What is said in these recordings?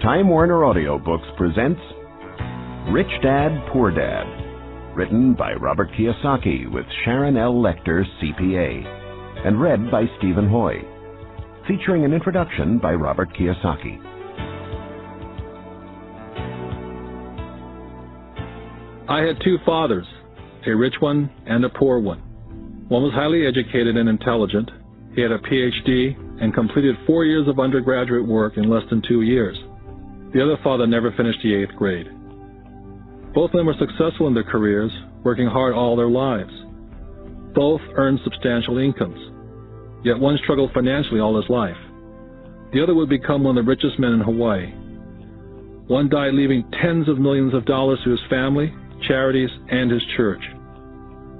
Time Warner Audiobooks presents Rich Dad, Poor Dad, written by Robert Kiyosaki with Sharon Lechter, CPA, and read by Stephen Hoy, featuring an introduction by Robert Kiyosaki. I had two fathers, a rich one and a poor one. One was highly educated and intelligent. He had a PhD and completed 4 years of undergraduate work in less than 2 years. The other father never finished the 8th grade. Both of them were successful in their careers, working hard all their lives. Both earned substantial incomes, yet one struggled financially all his life. The other would become one of the richest men in Hawaii. One died leaving tens of millions of dollars to his family, charities, and his church.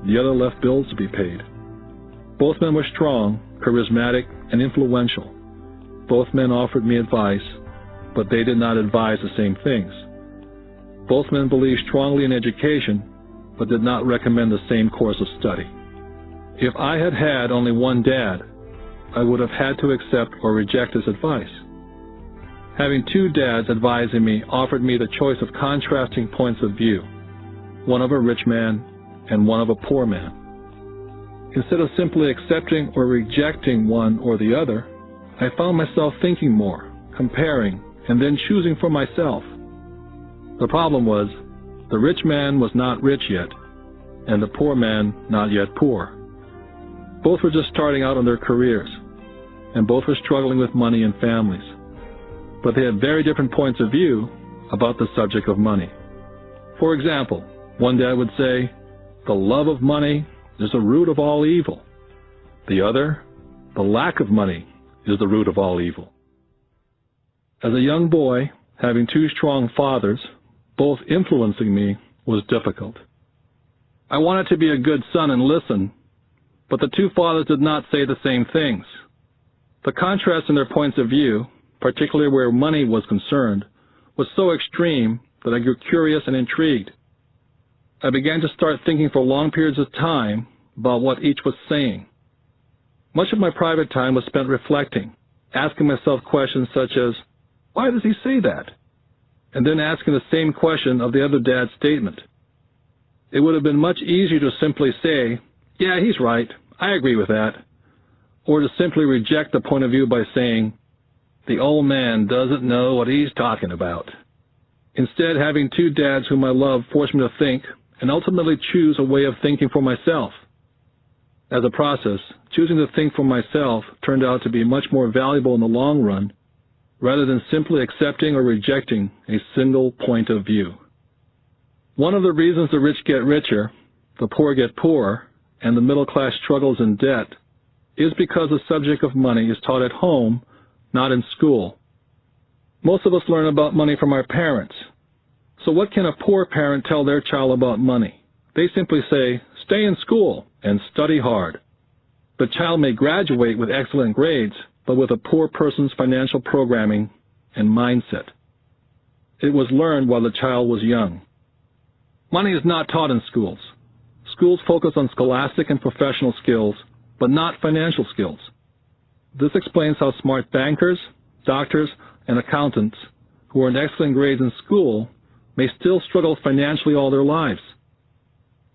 The other left bills to be paid. Both men were strong, charismatic, and influential. Both men offered me advice, but they did not advise the same things. Both men believed strongly in education, but did not recommend the same course of study. If I had had only one dad, I would have had to accept or reject his advice. Having two dads advising me offered me the choice of contrasting points of view, one of a rich man and one of a poor man. Instead of simply accepting or rejecting one or the other, I found myself thinking more, comparing, and then choosing for myself. The problem was, the rich man was not rich yet, and the poor man not yet poor. Both were just starting out on their careers, and both were struggling with money and families. But they had very different points of view about the subject of money. For example, one dad would say, "The love of money is the root of all evil." The other, "The lack of money is the root of all evil." As a young boy, having two strong fathers, both influencing me, was difficult. I wanted to be a good son and listen, but the two fathers did not say the same things. The contrast in their points of view, particularly where money was concerned, was so extreme that I grew curious and intrigued. I began to start thinking for long periods of time about what each was saying. Much of my private time was spent reflecting, asking myself questions such as, "Why does he say that?" And then asking the same question of the other dad's statement. It would have been much easier to simply say, "Yeah, he's right, I agree with that," or to simply reject the point of view by saying, "The old man doesn't know what he's talking about." Instead, having two dads whom I love forced me to think and ultimately choose a way of thinking for myself. As a process, choosing to think for myself turned out to be much more valuable in the long run, rather than simply accepting or rejecting a single point of view. One of the reasons the rich get richer, the poor get poorer, and the middle class struggles in debt is because the subject of money is taught at home, not in school. Most of us learn about money from our parents. So what can a poor parent tell their child about money? They simply say, "Stay in school and study hard." The child may graduate with excellent grades, but with a poor person's financial programming and mindset. It was learned while the child was young. Money is not taught in schools. Schools focus on scholastic and professional skills, but not financial skills. This explains how smart bankers, doctors, and accountants who earned excellent grades in school may still struggle financially all their lives.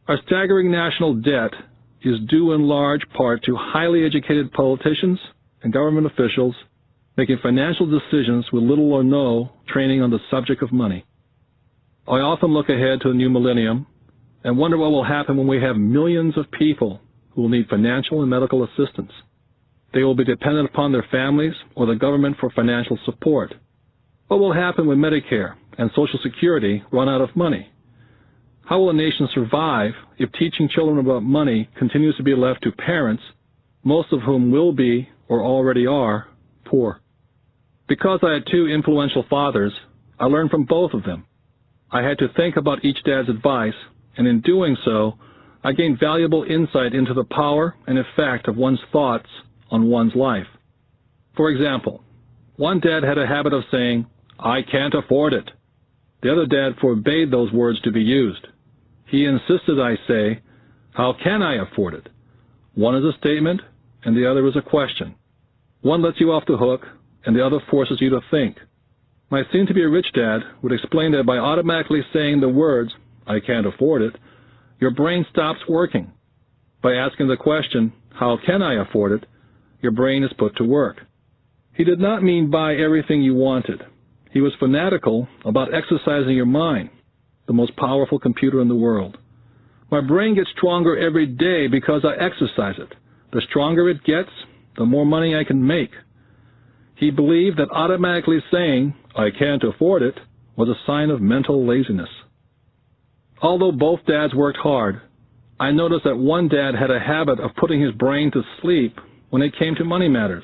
Our staggering national debt is due in large part to highly educated politicians and government officials making financial decisions with little or no training on the subject of money. I often look ahead to the new millennium and wonder what will happen when we have millions of people who will need financial and medical assistance. They will be dependent upon their families or the government for financial support. What will happen when Medicare and Social Security run out of money? How will a nation survive if teaching children about money continues to be left to parents, most of whom will be, or already are, poor? Because I had two influential fathers, I learned from both of them. I had to think about each dad's advice, and in doing so, I gained valuable insight into the power and effect of one's thoughts on one's life. For example, one dad had a habit of saying, "I can't afford it." The other dad forbade those words to be used. He insisted I say, "How can I afford it?" One is a statement, and the other is a question. One lets you off the hook, and the other forces you to think. My soon-to-be-rich dad would explain that by automatically saying the words, "I can't afford it," your brain stops working. By asking the question, "How can I afford it?" your brain is put to work. He did not mean buy everything you wanted. He was fanatical about exercising your mind, the most powerful computer in the world. My brain gets stronger every day because I exercise it. The stronger it gets, the more money I can make. He believed that automatically saying, "I can't afford it," was a sign of mental laziness. Although both dads worked hard, I noticed that one dad had a habit of putting his brain to sleep when it came to money matters,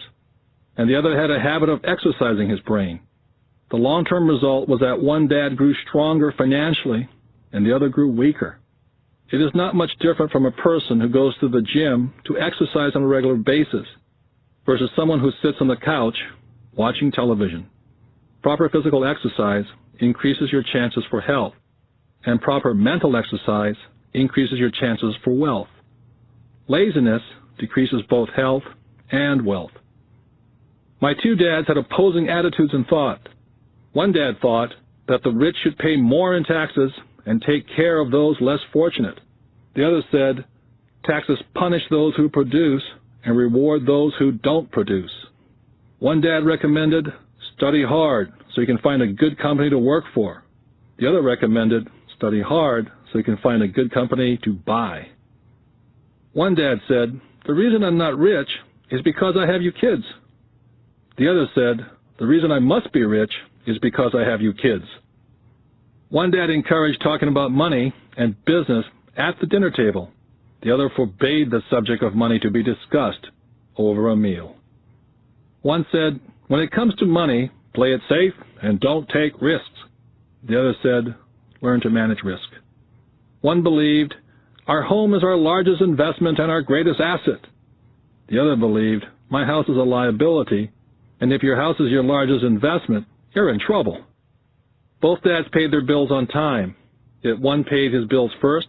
and the other had a habit of exercising his brain. The long-term result was that one dad grew stronger financially and the other grew weaker. It is not much different from a person who goes to the gym to exercise on a regular basis versus someone who sits on the couch watching television. Proper physical exercise increases your chances for health, and proper mental exercise increases your chances for wealth. Laziness decreases both health and wealth. My two dads had opposing attitudes and thought. One dad thought that the rich should pay more in taxes and take care of those less fortunate. The other said, taxes punish those who produce and reward those who don't produce. One dad recommended, study hard so you can find a good company to work for. The other recommended, study hard so you can find a good company to buy. One dad said, the reason I'm not rich is because I have you kids. The other said, the reason I must be rich is because I have you kids. One dad encouraged talking about money and business at the dinner table. The other forbade the subject of money to be discussed over a meal. One said, when it comes to money, play it safe and don't take risks. The other said, learn to manage risk. One believed, our home is our largest investment and our greatest asset. The other believed, my house is a liability, and if your house is your largest investment, you're in trouble. Both dads paid their bills on time, yet one paid his bills first,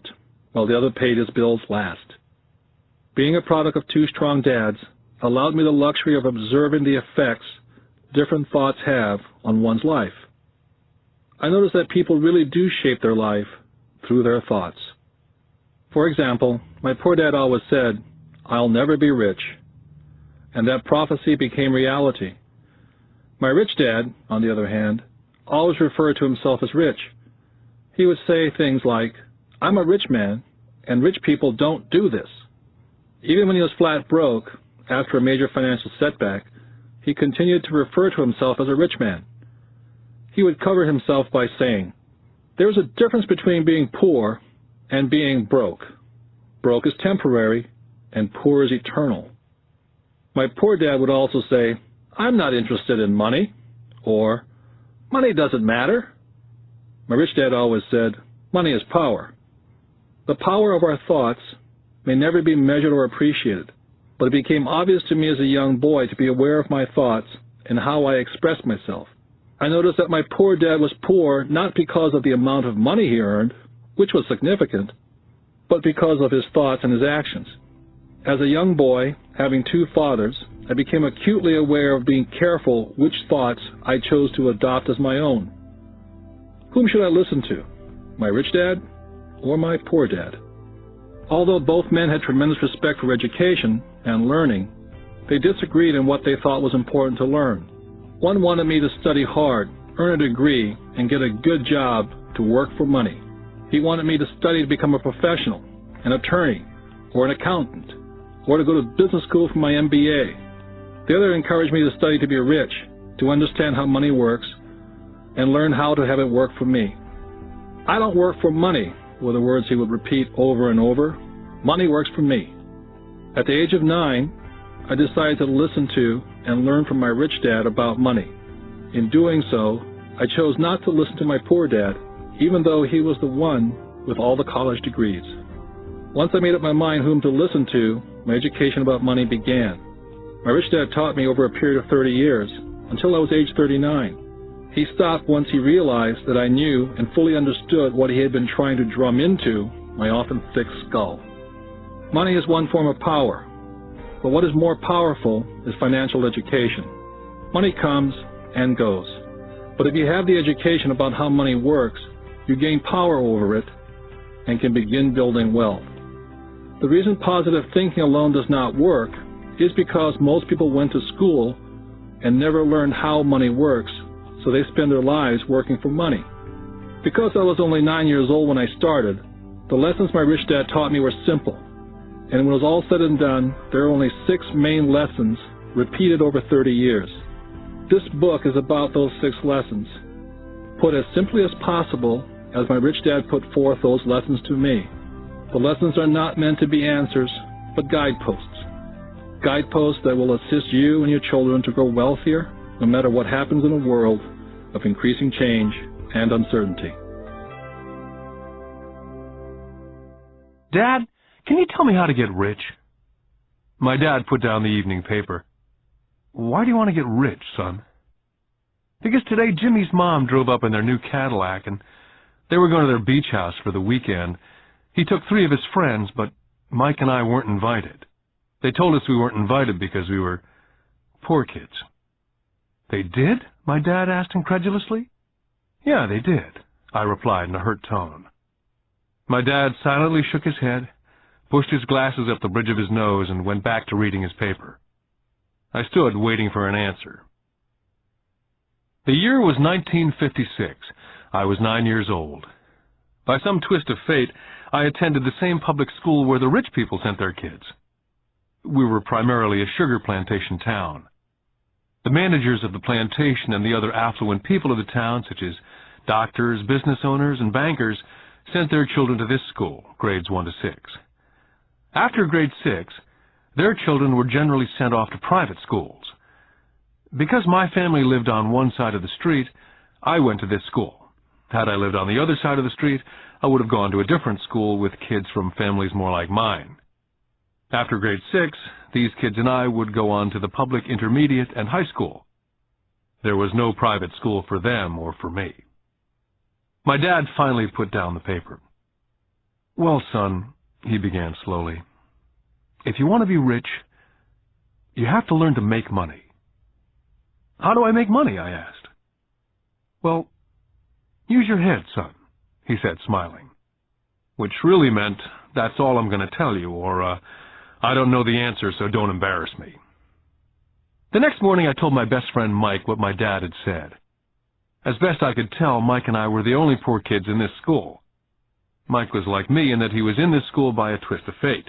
while the other paid his bills last. Being a product of two strong dads allowed me the luxury of observing the effects different thoughts have on one's life. I noticed that people really do shape their life through their thoughts. For example, my poor dad always said, I'll never be rich, and that prophecy became reality. My rich dad, on the other hand, always referred to himself as rich. He would say things like, I'm a rich man, and rich people don't do this. Even when he was flat broke, after a major financial setback, he continued to refer to himself as a rich man. He would cover himself by saying, there is a difference between being poor and being broke. Broke is temporary, and poor is eternal. My poor dad would also say, I'm not interested in money, or money doesn't matter. My rich dad always said, money is power. The power of our thoughts may never be measured or appreciated, but it became obvious to me as a young boy to be aware of my thoughts and how I expressed myself. I noticed that my poor dad was poor not because of the amount of money he earned, which was significant, but because of his thoughts and his actions. As a young boy, having two fathers, I became acutely aware of being careful which thoughts I chose to adopt as my own. Whom should I listen to, my rich dad or my poor dad? Although both men had tremendous respect for education and learning, they disagreed in what they thought was important to learn. One wanted me to study hard, earn a degree, and get a good job to work for money. He wanted me to study to become a professional, an attorney, or an accountant, or to go to business school for my MBA. The other encouraged me to study to be rich, to understand how money works, and learn how to have it work for me. I don't work for money, were the words he would repeat over and over. Money works for me. At the age of 9, I decided to listen to and learn from my rich dad about money. In doing so, I chose not to listen to my poor dad, even though he was the one with all the college degrees. Once I made up my mind whom to listen to, my education about money began. My rich dad taught me over a period of 30 years, until I was age 39. He stopped once he realized that I knew and fully understood what he had been trying to drum into my often thick skull. Money is one form of power, but what is more powerful is financial education. Money comes and goes. But if you have the education about how money works, you gain power over it and can begin building wealth. The reason positive thinking alone does not work is because most people went to school and never learned how money works, so they spend their lives working for money. Because I was only 9 years old when I started, the lessons my rich dad taught me were simple. And when it was all said and done, there are only 6 main lessons repeated over 30 years. This book is about those 6 lessons, put as simply as possible as my rich dad put forth those lessons to me. The lessons are not meant to be answers, but guideposts. Guideposts that will assist you and your children to grow wealthier, no matter what happens in a world of increasing change and uncertainty. Dad, can you tell me how to get rich? My dad put down the evening paper. Why do you want to get rich, son? Because today Jimmy's mom drove up in their new Cadillac and they were going to their beach house for the weekend. He took 3 of his friends, but Mike and I weren't invited. They told us we weren't invited because we were poor kids. They did? My dad asked incredulously. Yeah, they did, I replied in a hurt tone. My dad silently shook his head, pushed his glasses up the bridge of his nose, and went back to reading his paper. I stood waiting for an answer. The year was 1956. I was 9 years old. By some twist of fate, I attended the same public school where the rich people sent their kids. We were primarily a sugar plantation town. The managers of the plantation and the other affluent people of the town, such as doctors, business owners, and bankers, sent their children to this school, grades 1 to 6. After grade 6, their children were generally sent off to private schools. Because my family lived on one side of the street, I went to this school. Had I lived on the other side of the street, I would have gone to a different school with kids from families more like mine. After grade 6, these kids and I would go on to the public intermediate and high school. There was no private school for them or for me. My dad finally put down the paper. Well, son, he began slowly, if you want to be rich, you have to learn to make money. How do I make money? I asked. Well, use your head, son, he said, smiling, which really meant, that's all I'm going to tell you, or I don't know the answer, so don't embarrass me. The next morning I told my best friend Mike what my dad had said. As best I could tell, Mike and I were the only poor kids in this school. Mike was like me in that he was in this school by a twist of fate.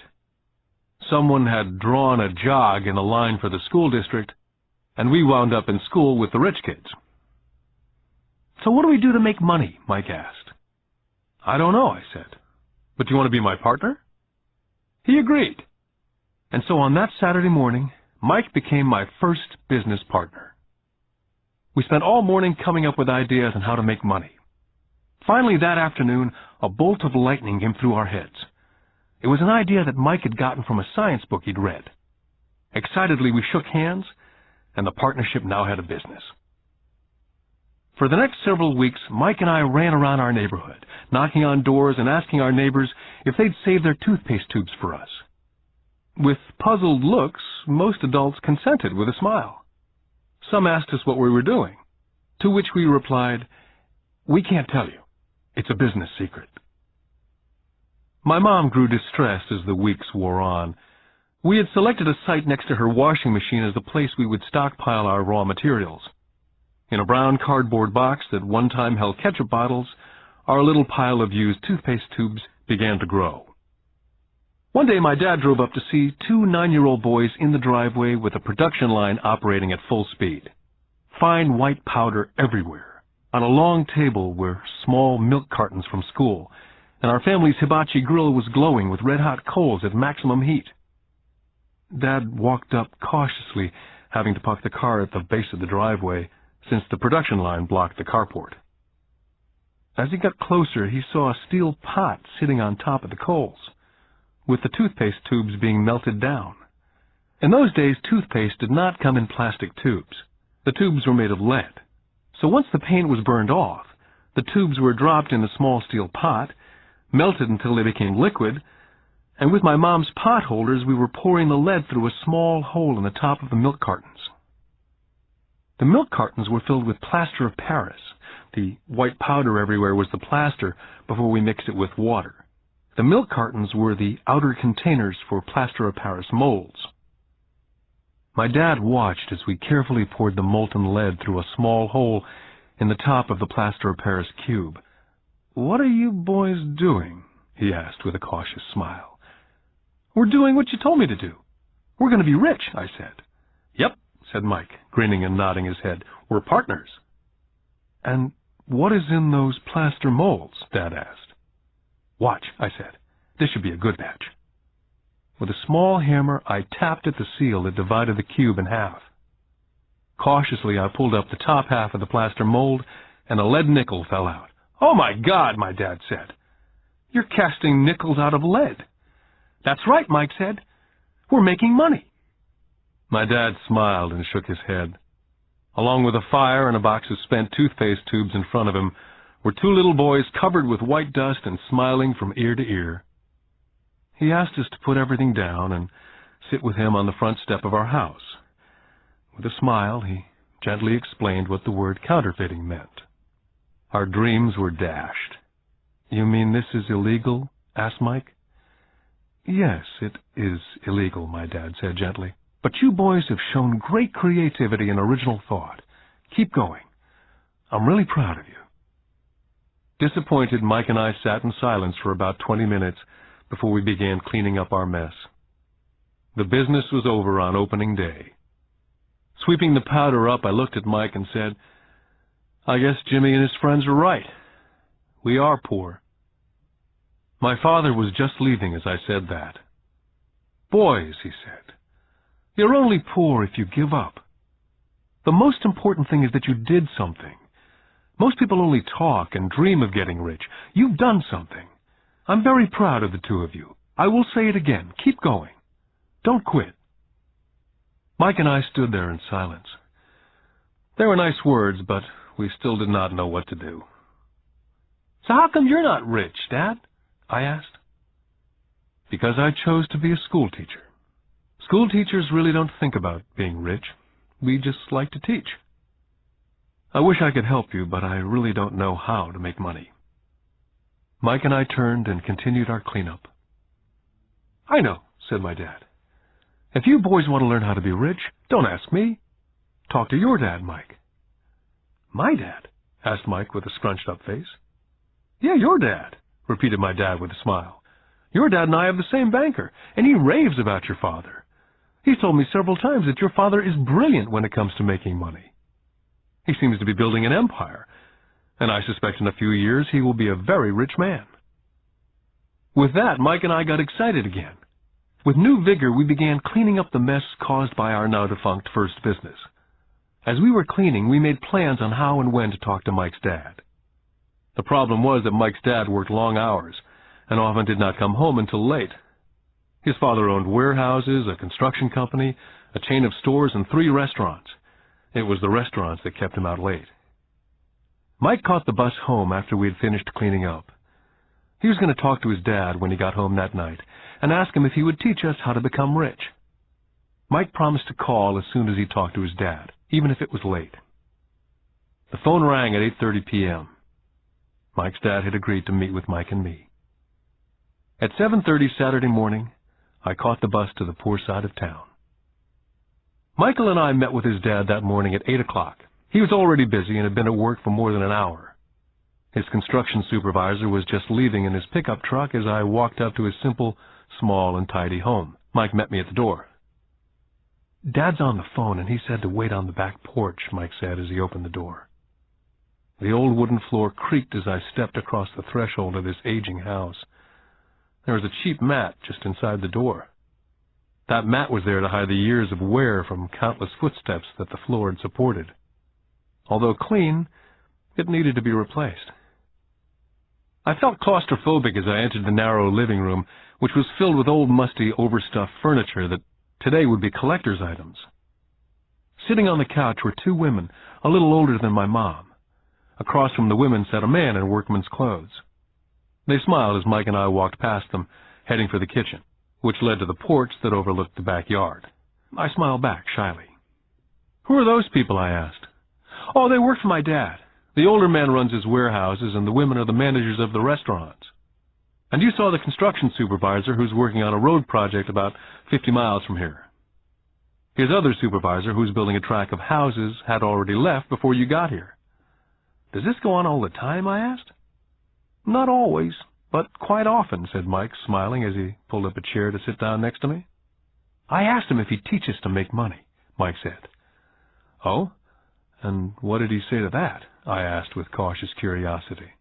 Someone had drawn a jog in a line for the school district, and we wound up in school with the rich kids. So what do we do to make money? Mike asked. I don't know, I said. But do you want to be my partner? He agreed. And so on that Saturday morning, Mike became my first business partner. We spent all morning coming up with ideas on how to make money. Finally, that afternoon, a bolt of lightning came through our heads. It was an idea that Mike had gotten from a science book he'd read. Excitedly, we shook hands, and the partnership now had a business. For the next several weeks, Mike and I ran around our neighborhood, knocking on doors and asking our neighbors if they'd save their toothpaste tubes for us. With puzzled looks, most adults consented with a smile. Some asked us what we were doing, to which we replied, "We can't tell you. It's a business secret." My mom grew distressed as the weeks wore on. We had selected a site next to her washing machine as the place we would stockpile our raw materials. In a brown cardboard box that one time held ketchup bottles, our little pile of used toothpaste tubes began to grow. One day my dad drove up to see 2 9-year-old boys in the driveway with a production line operating at full speed. Fine white powder everywhere. On a long table were small milk cartons from school, and our family's hibachi grill was glowing with red-hot coals at maximum heat. Dad walked up cautiously, having to park the car at the base of the driveway, since the production line blocked the carport. As he got closer, he saw a steel pot sitting on top of the coals, with the toothpaste tubes being melted down. In those days, toothpaste did not come in plastic tubes. The tubes were made of lead. So once the paint was burned off, the tubes were dropped in a small steel pot, melted until they became liquid, and with my mom's pot holders, we were pouring the lead through a small hole in the top of the milk cartons. The milk cartons were filled with plaster of Paris. The white powder everywhere was the plaster before we mixed it with water. The milk cartons were the outer containers for plaster of Paris molds. My dad watched as we carefully poured the molten lead through a small hole in the top of the plaster of Paris cube. "What are you boys doing?" he asked with a cautious smile. "We're doing what you told me to do. We're going to be rich," I said. "Yep," said Mike, grinning and nodding his head. "We're partners." "And what is in those plaster molds?" Dad asked. "Watch," I said. "This should be a good batch." With a small hammer, I tapped at the seal that divided the cube in half. Cautiously, I pulled up the top half of the plaster mold, and a lead nickel fell out. "Oh, my God," my dad said. "You're casting nickels out of lead." "That's right," Mike said. "We're making money." My dad smiled and shook his head. Along with a fire and a box of spent toothpaste tubes in front of him were two little boys covered with white dust and smiling from ear to ear. He asked us to put everything down and sit with him on the front step of our house. With a smile, he gently explained what the word counterfeiting meant. Our dreams were dashed. "You mean this is illegal?" asked Mike. "Yes, it is illegal," my dad said gently. "But you boys have shown great creativity and original thought. Keep going. I'm really proud of you." Disappointed, Mike and I sat in silence for about 20 minutes before we began cleaning up our mess. The business was over on opening day. Sweeping the powder up, I looked at Mike and said, "I guess Jimmy and his friends are right. We are poor." My father was just leaving as I said that. "Boys," he said, "you're only poor if you give up. The most important thing is that you did something. Most people only talk and dream of getting rich. You've done something. I'm very proud of the two of you. I will say it again. Keep going. Don't quit." Mike and I stood there in silence. They were nice words, but we still did not know what to do. "So how come you're not rich, Dad?" I asked. "Because I chose to be a school teacher. School teachers really don't think about being rich. We just like to teach. I wish I could help you, but I really don't know how to make money." Mike and I turned and continued our cleanup. "I know," said my dad. "If you boys want to learn how to be rich, don't ask me. Talk to your dad, Mike." "My dad?" asked Mike with a scrunched-up face. "Yeah, your dad," repeated my dad with a smile. "Your dad and I have the same banker, and he raves about your father. He's told me several times that your father is brilliant when it comes to making money. He seems to be building an empire, and I suspect in a few years he will be a very rich man." With that, Mike and I got excited again. With new vigor, we began cleaning up the mess caused by our now-defunct first business. As we were cleaning, we made plans on how and when to talk to Mike's dad. The problem was that Mike's dad worked long hours and often did not come home until late. His father owned warehouses, a construction company, a chain of stores, and 3 restaurants. It was the restaurants that kept him out late. Mike caught the bus home after we had finished cleaning up. He was going to talk to his dad when he got home that night and ask him if he would teach us how to become rich. Mike promised to call as soon as he talked to his dad, even if it was late. The phone rang at 8:30 p.m. Mike's dad had agreed to meet with Mike and me. At 7:30 Saturday morning, I caught the bus to the poor side of town. Michael and I met with his dad that morning at 8 o'clock. He was already busy and had been at work for more than an hour. His construction supervisor was just leaving in his pickup truck as I walked up to his simple, small, and tidy home. Mike met me at the door. "Dad's on the phone, and he said to wait on the back porch," Mike said as he opened the door. The old wooden floor creaked as I stepped across the threshold of this aging house. There was a cheap mat just inside the door. That mat was there to hide the years of wear from countless footsteps that the floor had supported. Although clean, it needed to be replaced. I felt claustrophobic as I entered the narrow living room, which was filled with old, musty, overstuffed furniture that today would be collector's items. Sitting on the couch were 2 women, a little older than my mom. Across from the women sat a man in workman's clothes. They smiled as Mike and I walked past them, heading for the kitchen, which led to the porch that overlooked the backyard. I smiled back shyly. "Who are those people?" I asked. Oh, they work for my dad. The older man runs his warehouses, and the women are the managers of the restaurants. And you saw the construction supervisor who's working on a road project about 50 miles from here. His other supervisor, who's building a tract of houses, had already left before you got here. Does this go on all the time, I asked. Not always, but quite often, said Mike, smiling as he pulled up a chair to sit down next to me. I asked him if he'd teach us to make money, Mike said. Oh? And what did he say to that? I asked with cautious curiosity.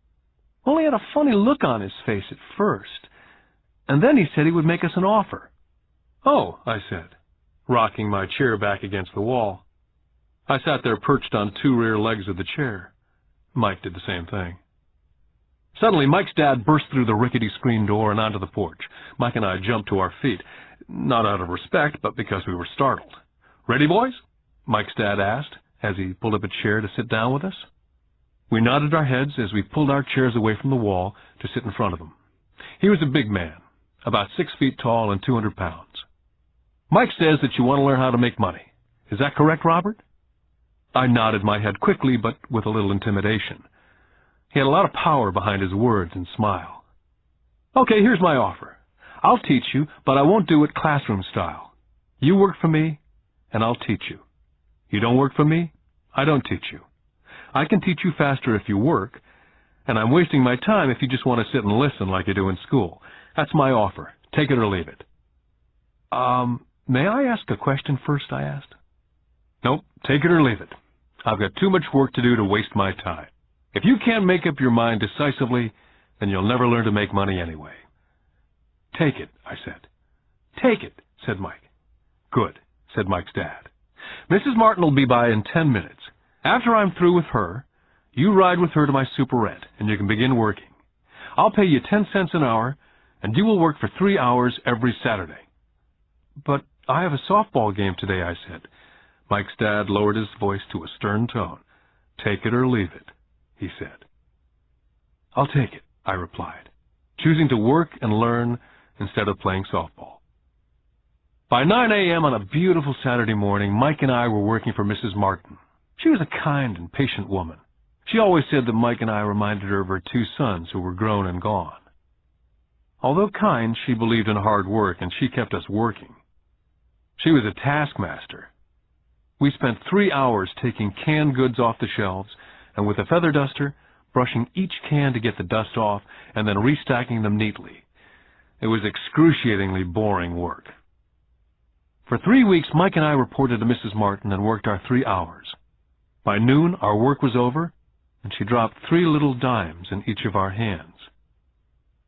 Well, he had a funny look on his face at first, and then he said he would make us an offer. Oh, I said, rocking my chair back against the wall. I sat there perched on two rear legs of the chair. Mike did the same thing. Suddenly, Mike's dad burst through the rickety screen door and onto the porch. Mike and I jumped to our feet, not out of respect, but because we were startled. Ready, boys? Mike's dad asked, as he pulled up a chair to sit down with us. We nodded our heads as we pulled our chairs away from the wall to sit in front of him. He was a big man, about 6 feet tall and 200 pounds. Mike says that you want to learn how to make money. Is that correct, Robert? I nodded my head quickly, but with a little intimidation. He had a lot of power behind his words and smile. Okay, here's my offer. I'll teach you, but I won't do it classroom style. You work for me, and I'll teach you. You don't work for me, I don't teach you. I can teach you faster if you work, and I'm wasting my time if you just want to sit and listen like you do in school. That's my offer. Take it or leave it. May I ask a question first, I asked. Nope, take it or leave it. I've got too much work to do to waste my time. If you can't make up your mind decisively, then you'll never learn to make money anyway. Take it, I said. Take it, said Mike. Good, said Mike's dad. Mrs. Martin will be by in 10 minutes. After I'm through with her, you ride with her to my superette, and you can begin working. I'll pay you 10 cents an hour, and you will work for 3 hours every Saturday. But I have a softball game today, I said. Mike's dad lowered his voice to a stern tone. Take it or leave it, he said. I'll take it, I replied, choosing to work and learn instead of playing softball. By 9 a.m. on a beautiful Saturday morning, Mike and I were working for Mrs. Martin. She was a kind and patient woman. She always said that Mike and I reminded her of her 2 sons who were grown and gone. Although kind, she believed in hard work, and she kept us working. She was a taskmaster. We spent 3 hours taking canned goods off the shelves, and with a feather duster, brushing each can to get the dust off, and then restacking them neatly. It was excruciatingly boring work. For 3 weeks, Mike and I reported to Mrs. Martin and worked our 3 hours. By noon, our work was over, and she dropped 3 little dimes in each of our hands.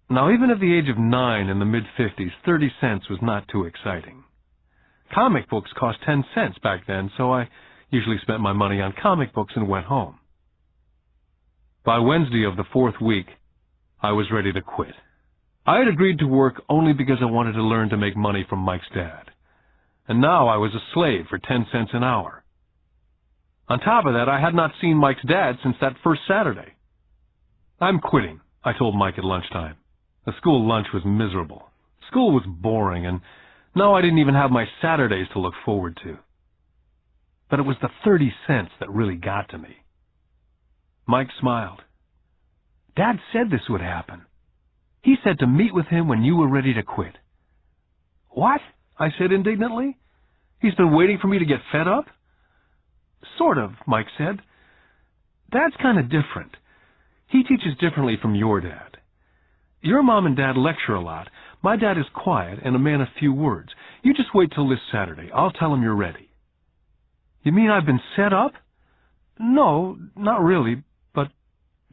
Now, even at the age of 9 in the mid-50s, 30 cents was not too exciting. Comic books cost 10 cents back then, so I usually spent my money on comic books and went home. By Wednesday of the 4th week, I was ready to quit. I had agreed to work only because I wanted to learn to make money from Mike's dad. And now I was a slave for 10 cents an hour. On top of that, I had not seen Mike's dad since that first Saturday. I'm quitting, I told Mike at lunchtime. The school lunch was miserable. School was boring, and now I didn't even have my Saturdays to look forward to. But it was the 30 cents that really got to me. Mike smiled. Dad said this would happen. He said to meet with him when you were ready to quit. What? I said indignantly. He's been waiting for me to get fed up? Sort of, Mike said. Dad's kind of different. He teaches differently from your dad. Your mom and dad lecture a lot. My dad is quiet and a man of few words. You just wait till this Saturday. I'll tell him you're ready. You mean I've been set up? No, not really, but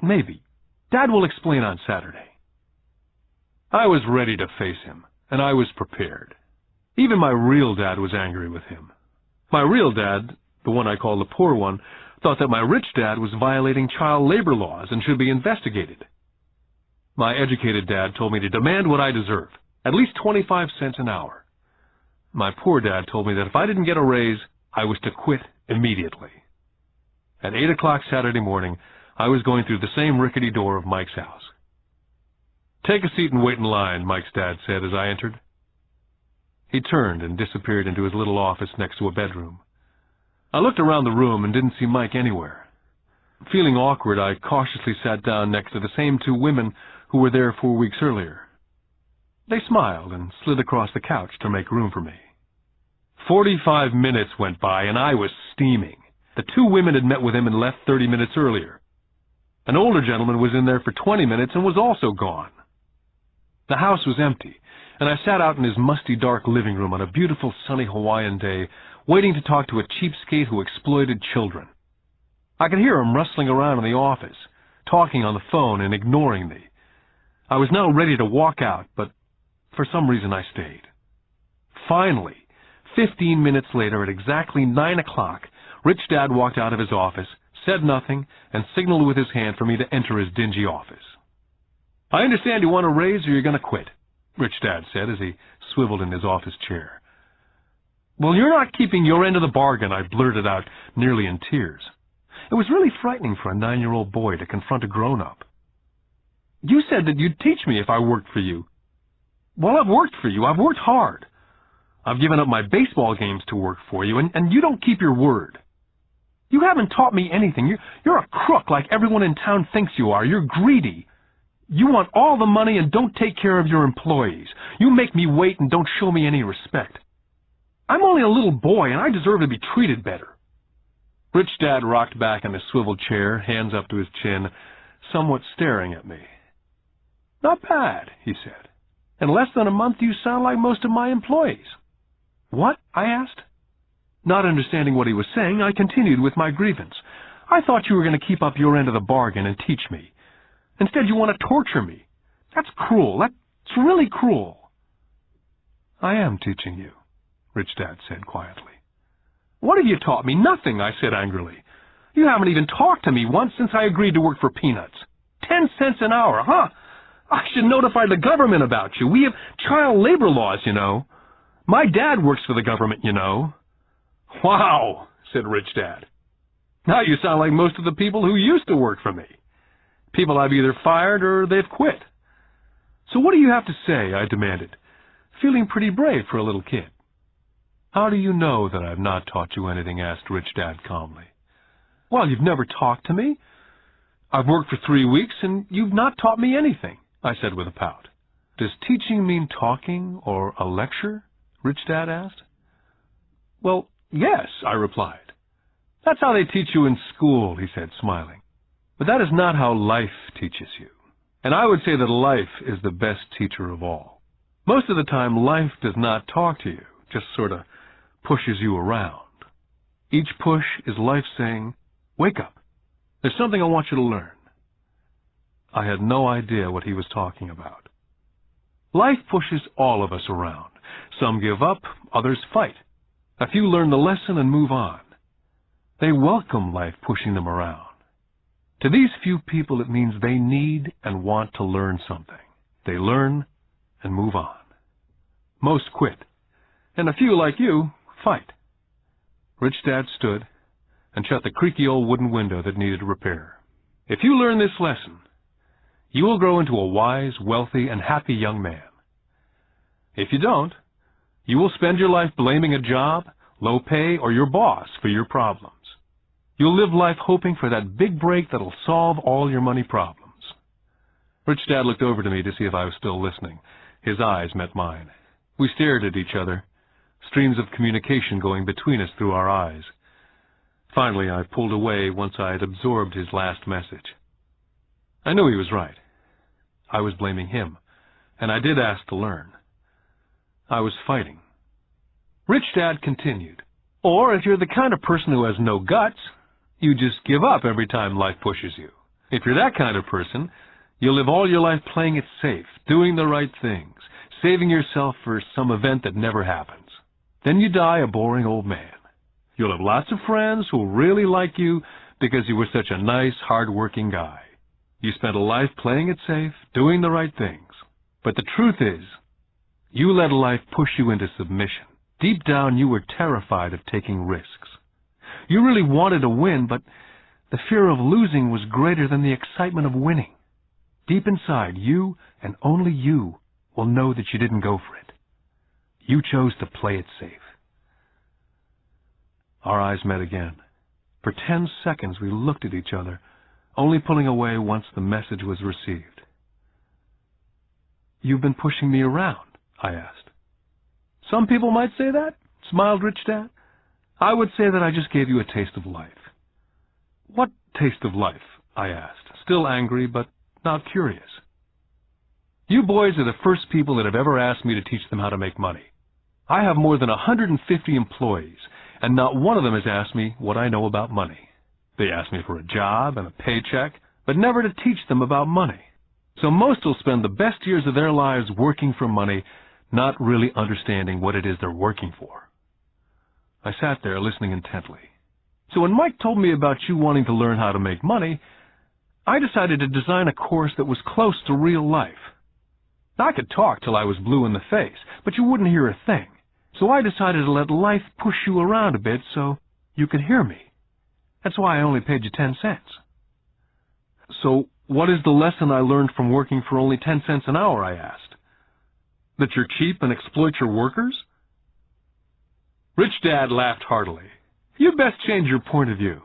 maybe. Dad will explain on Saturday. I was ready to face him, and I was prepared. Even my real dad was angry with him. My real dad, the one I call the poor one, thought that my rich dad was violating child labor laws and should be investigated. My educated dad told me to demand what I deserve, at least 25 cents an hour. My poor dad told me that if I didn't get a raise, I was to quit immediately. At 8 o'clock Saturday morning, I was going through the same rickety door of Mike's house. Take a seat and wait in line, Mike's dad said as I entered. He turned and disappeared into his little office next to a bedroom. I looked around the room and didn't see Mike anywhere. Feeling awkward, I cautiously sat down next to the same two women who were there 4 weeks earlier. They smiled and slid across the couch to make room for me. 45 minutes went by, and I was steaming. The two women had met with him and left 30 minutes earlier. An older gentleman was in there for 20 minutes and was also gone. The house was empty, and I sat out in his musty, dark living room on a beautiful, sunny Hawaiian day, waiting to talk to a cheapskate who exploited children. I could hear him rustling around in the office, talking on the phone and ignoring me. I was now ready to walk out, but for some reason I stayed. Finally, 15 minutes later, at exactly 9 o'clock, Rich Dad walked out of his office, said nothing, and signaled with his hand for me to enter his dingy office. "I understand you want a raise or you're going to quit," Rich Dad said as he swiveled in his office chair. "Well, you're not keeping your end of the bargain," I blurted out, nearly in tears. It was really frightening for a 9-year-old boy to confront a grown-up. "You said that you'd teach me if I worked for you." "Well, I've worked for you. I've worked hard. I've given up my baseball games to work for you, and you don't keep your word. You haven't taught me anything. You're a crook like everyone in town thinks you are. You're greedy. You want all the money and don't take care of your employees. You make me wait and don't show me any respect. I'm only a little boy, and I deserve to be treated better." Rich Dad rocked back in his swivel chair, hands up to his chin, somewhat staring at me. "Not bad," he said. "In less than a month, you sound like most of my employees." "What?" I asked. Not understanding what he was saying, I continued with my grievance. "I thought you were going to keep up your end of the bargain and teach me. Instead, you want to torture me. That's cruel. That's really cruel." "I am teaching you," Rich Dad said quietly. "What have you taught me?" "Nothing," I said angrily. "You haven't even talked to me once since I agreed to work for peanuts. 10 cents an hour, huh? I should notify the government about you. We have child labor laws, you know. My dad works for the government, you know." "Wow," said Rich Dad. "Now you sound like most of the people who used to work for me. People I've either fired or they've quit." "So what do you have to say?" I demanded, feeling pretty brave for a little kid. "How do you know that I've not taught you anything?" asked Rich Dad calmly. "Well, you've never talked to me. I've worked for 3 weeks, and you've not taught me anything," I said with a pout. "Does teaching mean talking or a lecture?" Rich Dad asked. "Well, yes," I replied. "That's how they teach you in school," he said, smiling. "But that is not how life teaches you. And I would say that life is the best teacher of all. Most of the time, life does not talk to you, just sort of pushes you around. Each push is life saying, 'Wake up. There's something I want you to learn.'" I had no idea what he was talking about. Life pushes all of us around. Some give up, others fight. A few learn the lesson and move on. They welcome life pushing them around. To these few people, it means they need and want to learn something. They learn and move on. Most quit, and a few like you fight. Rich Dad stood and shut the creaky old wooden window that needed repair. "If you learn this lesson, you will grow into a wise, wealthy, and happy young man. If you don't, you will spend your life blaming a job, low pay, or your boss for your problems. You'll live life hoping for that big break that'll solve all your money problems." Rich Dad looked over to me to see if I was still listening. His eyes met mine. We stared at each other, streams of communication going between us through our eyes. Finally, I pulled away once I had absorbed his last message. I knew he was right. I was blaming him, and I did ask to learn. I was fighting. Rich Dad continued, "Or if you're the kind of person who has no guts, you just give up every time life pushes you. If you're that kind of person, you'll live all your life playing it safe, doing the right things, saving yourself for some event that never happens. Then you die a boring old man. You'll have lots of friends who'll really like you because you were such a nice, hard-working guy. You spent a life playing it safe, doing the right things. But the truth is, you let life push you into submission. Deep down, you were terrified of taking risks. You really wanted to win, but the fear of losing was greater than the excitement of winning. Deep inside, you and only you will know that you didn't go for it. You chose to play it safe." Our eyes met again. For 10 seconds, we looked at each other, only pulling away once the message was received. "You've been pushing me around?" I asked. "Some people might say that," smiled Rich Dad. "I would say that I just gave you a taste of life." "What taste of life?" I asked, still angry but not curious. "You boys are the first people that have ever asked me to teach them how to make money. I have more than 150 employees, and not one of them has asked me what I know about money. They ask me for a job and a paycheck, but never to teach them about money. So most will spend the best years of their lives working for money, not really understanding what it is they're working for." I sat there listening intently. "So when Mike told me about you wanting to learn how to make money, I decided to design a course that was close to real life. I could talk till I was blue in the face, but you wouldn't hear a thing. So I decided to let life push you around a bit so you could hear me. That's why I only paid you 10 cents. "So what is the lesson I learned from working for only 10 cents an hour?" I asked. "That you're cheap and exploit your workers?" Rich Dad laughed heartily. "You'd best change your point of view.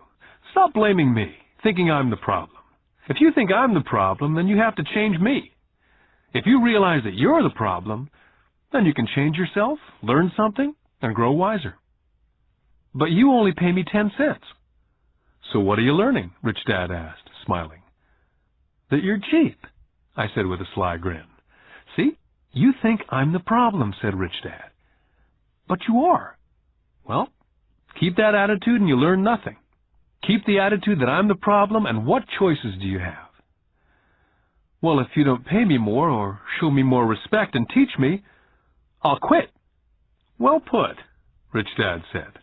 Stop blaming me, thinking I'm the problem. If you think I'm the problem, then you have to change me. If you realize that you're the problem, then you can change yourself, learn something, and grow wiser." "But you only pay me 10 cents. "So what are you learning?" Rich Dad asked, smiling. "That you're cheap," I said with a sly grin. "See, you think I'm the problem," said Rich Dad. "But you are. Well, keep that attitude and you learn nothing. Keep the attitude that I'm the problem, and what choices do you have?" "Well, if you don't pay me more or show me more respect and teach me, I'll quit." "Well put," Rich Dad said.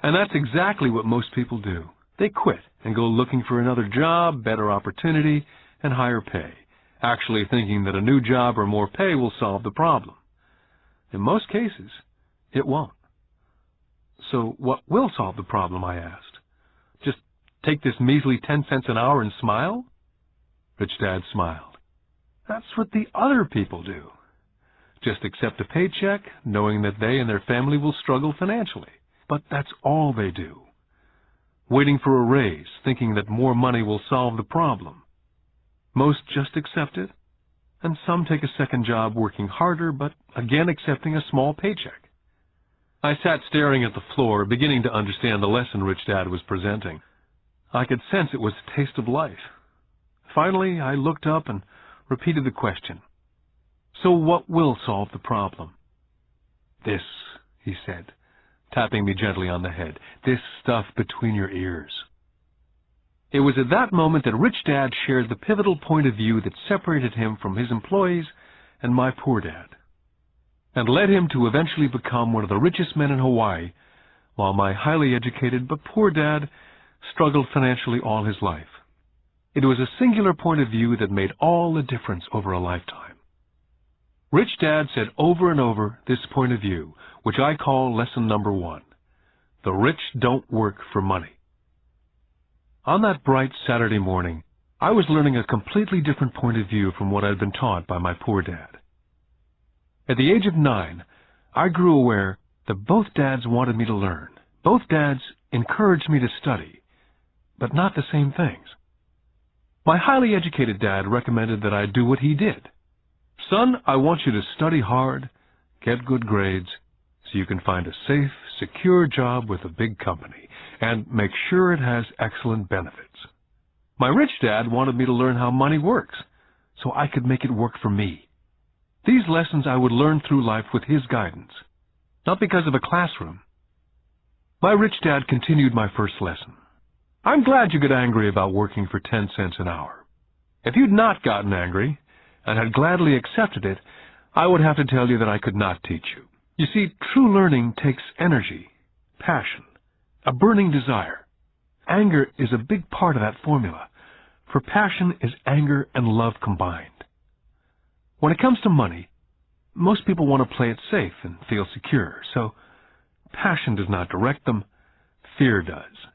And that's exactly what most people do. They quit and go looking for another job, better opportunity, and higher pay, actually thinking that a new job or more pay will solve the problem. In most cases, it won't. "So what will solve the problem?" I asked. "Just take this measly 10 cents an hour and smile?" Rich Dad smiled. "That's what the other people do. Just accept a paycheck, knowing that they and their family will struggle financially. But that's all they do. Waiting for a raise, thinking that more money will solve the problem. Most just accept it, and some take a second job working harder, but again accepting a small paycheck." I sat staring at the floor, beginning to understand the lesson Rich Dad was presenting. I could sense it was a taste of life. Finally, I looked up and repeated the question. "So what will solve the problem?" "This," he said, tapping me gently on the head. "This stuff between your ears." It was at that moment that Rich Dad shared the pivotal point of view that separated him from his employees and my poor dad, and led him to eventually become one of the richest men in Hawaii, while my highly educated but poor dad struggled financially all his life. It was a singular point of view that made all the difference over a lifetime. Rich Dad said over and over this point of view, which I call lesson number 1. The rich don't work for money. On that bright Saturday morning, I was learning a completely different point of view from what I'd been taught by my poor dad. At the age of 9, I grew aware that both dads wanted me to learn. Both dads encouraged me to study, but not the same things. My highly educated dad recommended that I do what he did. "Son, I want you to study hard, get good grades, so you can find a safe, secure job with a big company, and make sure it has excellent benefits." My rich dad wanted me to learn how money works, so I could make it work for me. These lessons I would learn through life with his guidance, not because of a classroom. My rich dad continued my first lesson. "I'm glad you get angry about working for 10 cents an hour. If you'd not gotten angry, and had gladly accepted it, I would have to tell you that I could not teach you. You see, true learning takes energy, passion, a burning desire. Anger is a big part of that formula, for passion is anger and love combined. When it comes to money, most people want to play it safe and feel secure, so passion does not direct them, fear does."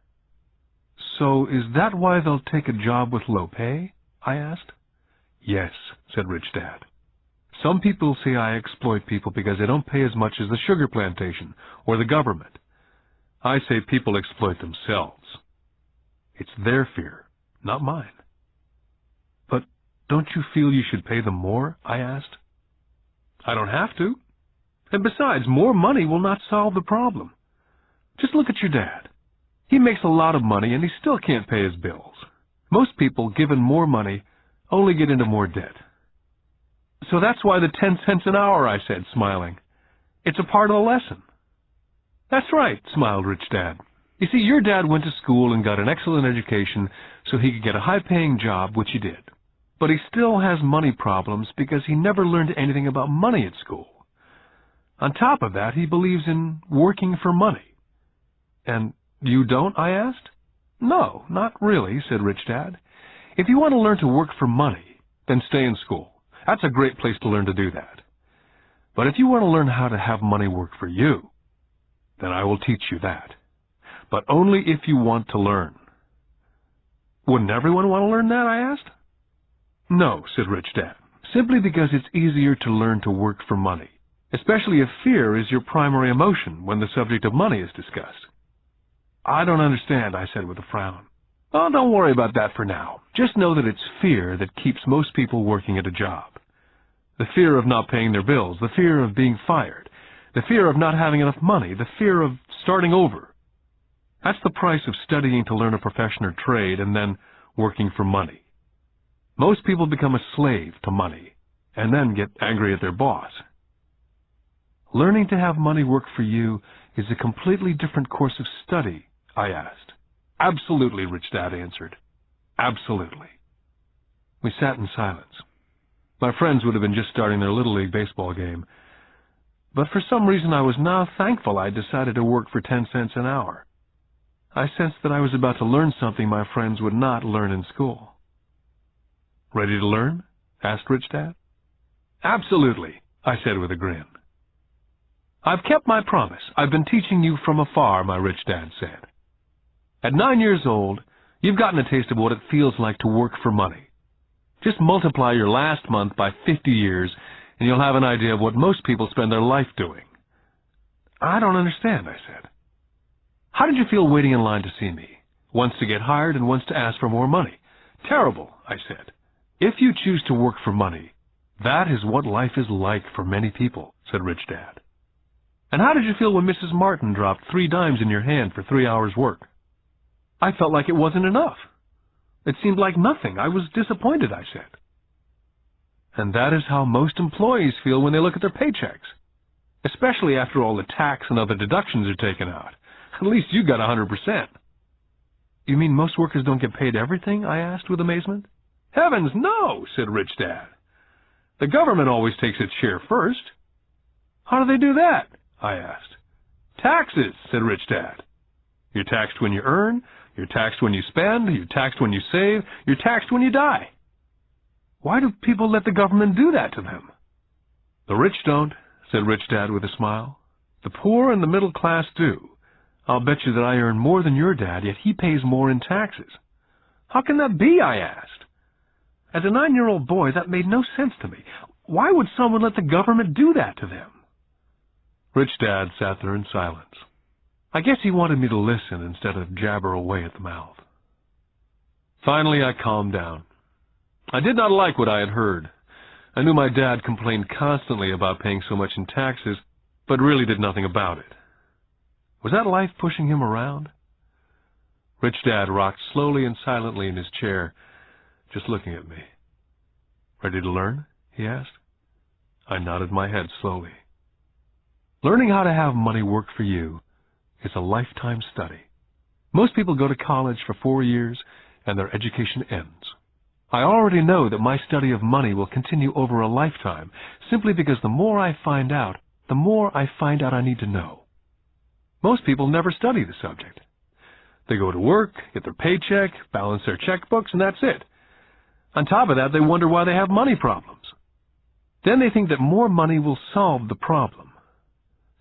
"So is that why they'll take a job with low pay?" I asked. "Yes," said Rich Dad. "Some people say I exploit people because they don't pay as much as the sugar plantation or the government. I say people exploit themselves. It's their fear, not mine. But don't you feel you should pay them more? I asked. I don't have to. And besides, more money will not solve the problem. Just look at your dad. He makes a lot of money and he still can't pay his bills. Most people, given more money, only get into more debt. So that's why the 10 cents an hour, I said, smiling. It's a part of the lesson. That's right, smiled Rich Dad. You see, your dad went to school and got an excellent education so he could get a high-paying job, which he did. But he still has money problems because he never learned anything about money at school. On top of that, he believes in working for money. And you don't, I asked? No, not really, said Rich Dad. If you want to learn to work for money, then stay in school. That's a great place to learn to do that. But if you want to learn how to have money work for you, then I will teach you that. But only if you want to learn. Wouldn't everyone want to learn that, I asked? No, said Rich Dad, simply because it's easier to learn to work for money, especially if fear is your primary emotion when the subject of money is discussed. I don't understand, I said with a frown. Oh, don't worry about that for now. Just know that it's fear that keeps most people working at a job. The fear of not paying their bills, the fear of being fired, the fear of not having enough money, the fear of starting over. That's the price of studying to learn a profession or trade and then working for money. Most people become a slave to money and then get angry at their boss. Learning to have money work for you is a completely different course of study, I asked. Absolutely, Rich Dad answered. Absolutely. We sat in silence. My friends would have been just starting their Little League baseball game. But for some reason I was now thankful I decided to work for 10 cents an hour. I sensed that I was about to learn something my friends would not learn in school. Ready to learn? Asked Rich Dad. Absolutely, I said with a grin. I've kept my promise. I've been teaching you from afar, my Rich Dad said. At 9 years old, you've gotten a taste of what it feels like to work for money. Just multiply your last month by 50 years, and you'll have an idea of what most people spend their life doing. I don't understand, I said. How did you feel waiting in line to see me? Once to get hired and once to ask for more money. Terrible, I said. If you choose to work for money, that is what life is like for many people, said Rich Dad. And how did you feel when Mrs. Martin dropped 3 dimes in your hand for 3 hours' work? I felt like it wasn't enough. It seemed like nothing. I was disappointed, I said. And that is how most employees feel when they look at their paychecks, especially after all the tax and other deductions are taken out. At least you got 100%. You mean most workers don't get paid everything? I asked with amazement. Heavens, no, said Rich Dad. The government always takes its share first. How do they do that? I asked. Taxes, said Rich Dad. You're taxed when you earn, you're taxed when you spend, you're taxed when you save, you're taxed when you die. Why do people let the government do that to them? The rich don't, said Rich Dad with a smile. The poor and the middle class do. I'll bet you that I earn more than your dad, yet he pays more in taxes. How can that be, I asked. As a 9-year-old boy, that made no sense to me. Why would someone let the government do that to them? Rich Dad sat there in silence. I guess he wanted me to listen instead of jabber away at the mouth. Finally, I calmed down. I did not like what I had heard. I knew my dad complained constantly about paying so much in taxes, but really did nothing about it. Was that life pushing him around? Rich Dad rocked slowly and silently in his chair, just looking at me. Ready to learn? He asked. I nodded my head slowly. Learning how to have money work for you is a lifetime study. Most people go to college for 4 years and their education ends. I already know that my study of money will continue over a lifetime simply because the more I find out, the more I find out I need to know. Most people never study the subject. They go to work, get their paycheck, balance their checkbooks, and that's it. On top of that, they wonder why they have money problems. Then they think that more money will solve the problem.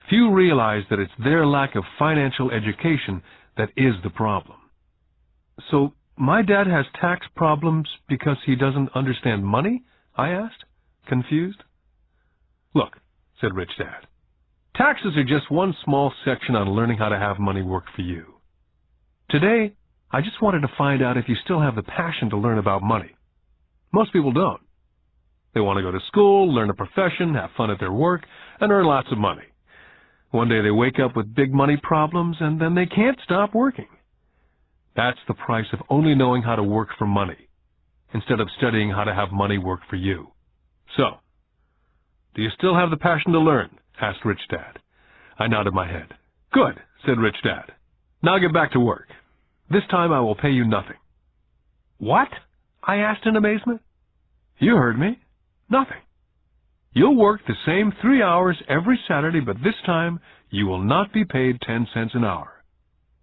Few realize that it's their lack of financial education that is the problem. So, my dad has tax problems because he doesn't understand money? I asked, confused. Look, said Rich Dad, taxes are just one small section on learning how to have money work for you. Today, I just wanted to find out if you still have the passion to learn about money. Most people don't. They want to go to school, learn a profession, have fun at their work, and earn lots of money. One day they wake up with big money problems, and then they can't stop working. That's the price of only knowing how to work for money, instead of studying how to have money work for you. So, do you still have the passion to learn? Asked Rich Dad. I nodded my head. Good, said Rich Dad. Now get back to work. This time I will pay you nothing. What? I asked in amazement. You heard me. Nothing. You'll work the same 3 hours every Saturday, but this time you will not be paid 10 cents an hour.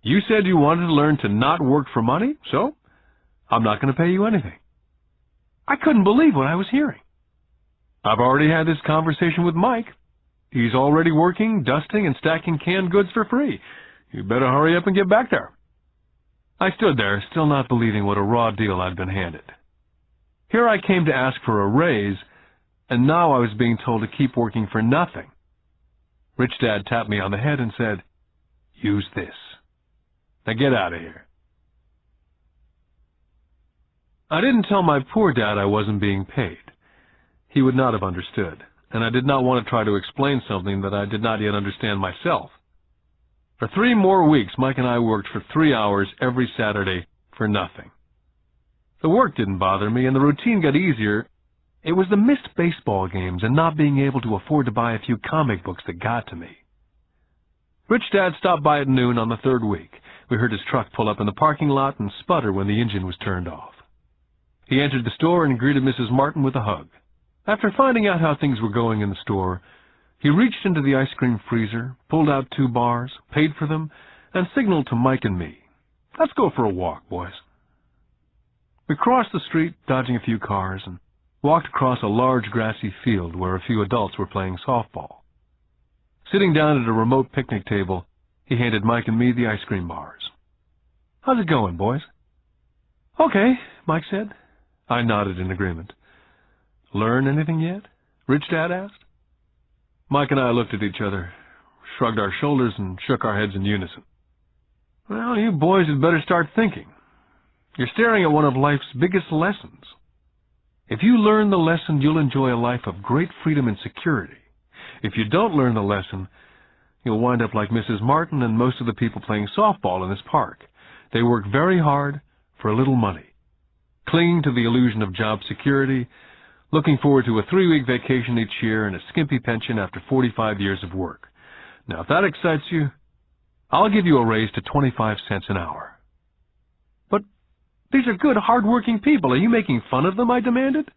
You said you wanted to learn to not work for money, so I'm not going to pay you anything. I couldn't believe what I was hearing. I've already had this conversation with Mike. He's already working, dusting, and stacking canned goods for free. You better hurry up and get back there. I stood there, still not believing what a raw deal I'd been handed. Here I came to ask for a raise, and now I was being told to keep working for nothing. Rich Dad tapped me on the head and said, "Use this. Now get out of here." I didn't tell my poor dad I wasn't being paid. He would not have understood, and I did not want to try to explain something that I did not yet understand myself. For 3 more weeks, Mike and I worked for 3 hours every Saturday for nothing. The work didn't bother me, and the routine got easier. It was the missed baseball games and not being able to afford to buy a few comic books that got to me. Rich Dad stopped by at noon on the 3rd week. We heard his truck pull up in the parking lot and sputter when the engine was turned off. He entered the store and greeted Mrs. Martin with a hug. After finding out how things were going in the store, he reached into the ice cream freezer, pulled out 2 bars, paid for them, and signaled to Mike and me, "Let's go for a walk, boys." We crossed the street, dodging a few cars, and walked across a large grassy field where a few adults were playing softball. Sitting down at a remote picnic table, he handed Mike and me the ice cream bars. "How's it going, boys?" "Okay," Mike said. I nodded in agreement. "Learn anything yet?" Rich Dad asked. Mike and I looked at each other, shrugged our shoulders, and shook our heads in unison. "Well, you boys had better start thinking. You're staring at one of life's biggest lessons. If you learn the lesson, you'll enjoy a life of great freedom and security. If you don't learn the lesson, you'll wind up like Mrs. Martin and most of the people playing softball in this park. They work very hard for a little money, clinging to the illusion of job security, looking forward to a 3-week vacation each year and a skimpy pension after 45 years of work. Now, if that excites you, I'll give you a raise to 25 cents an hour." "But these are good, hard-working people. Are you making fun of them?" I demanded.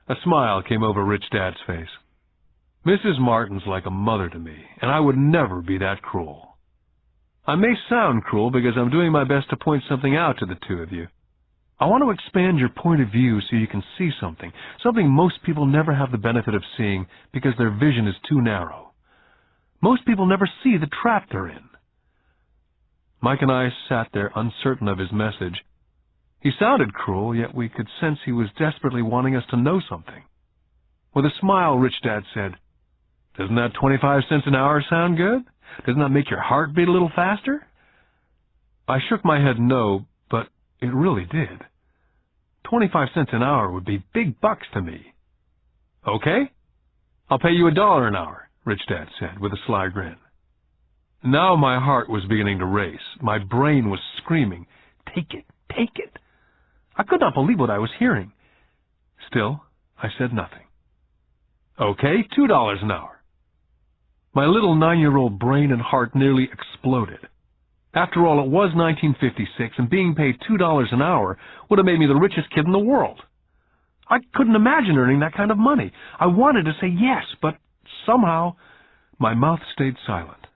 A smile came over Rich Dad's face. "Mrs. Martin's like a mother to me, and I would never be that cruel. I may sound cruel because I'm doing my best to point something out to the 2 of you. I want to expand your point of view so you can see something most people never have the benefit of seeing because their vision is too narrow. Most people never see the trap they're in." Mike and I sat there uncertain of his message. He sounded cruel, yet we could sense he was desperately wanting us to know something. With a smile, Rich Dad said, "Doesn't that 25 cents an hour sound good? Doesn't that make your heart beat a little faster?" I shook my head no, but it really did. 25 cents an hour would be big bucks to me. "Okay, I'll pay you $1 an hour," Rich Dad said with a sly grin. Now my heart was beginning to race. My brain was screaming, "Take it, take it." I could not believe what I was hearing. Still, I said nothing. "Okay, $2 an hour." My little 9-year-old brain and heart nearly exploded. After all, it was 1956, and being paid $2 an hour would have made me the richest kid in the world. I couldn't imagine earning that kind of money. I wanted to say yes, but somehow my mouth stayed silent.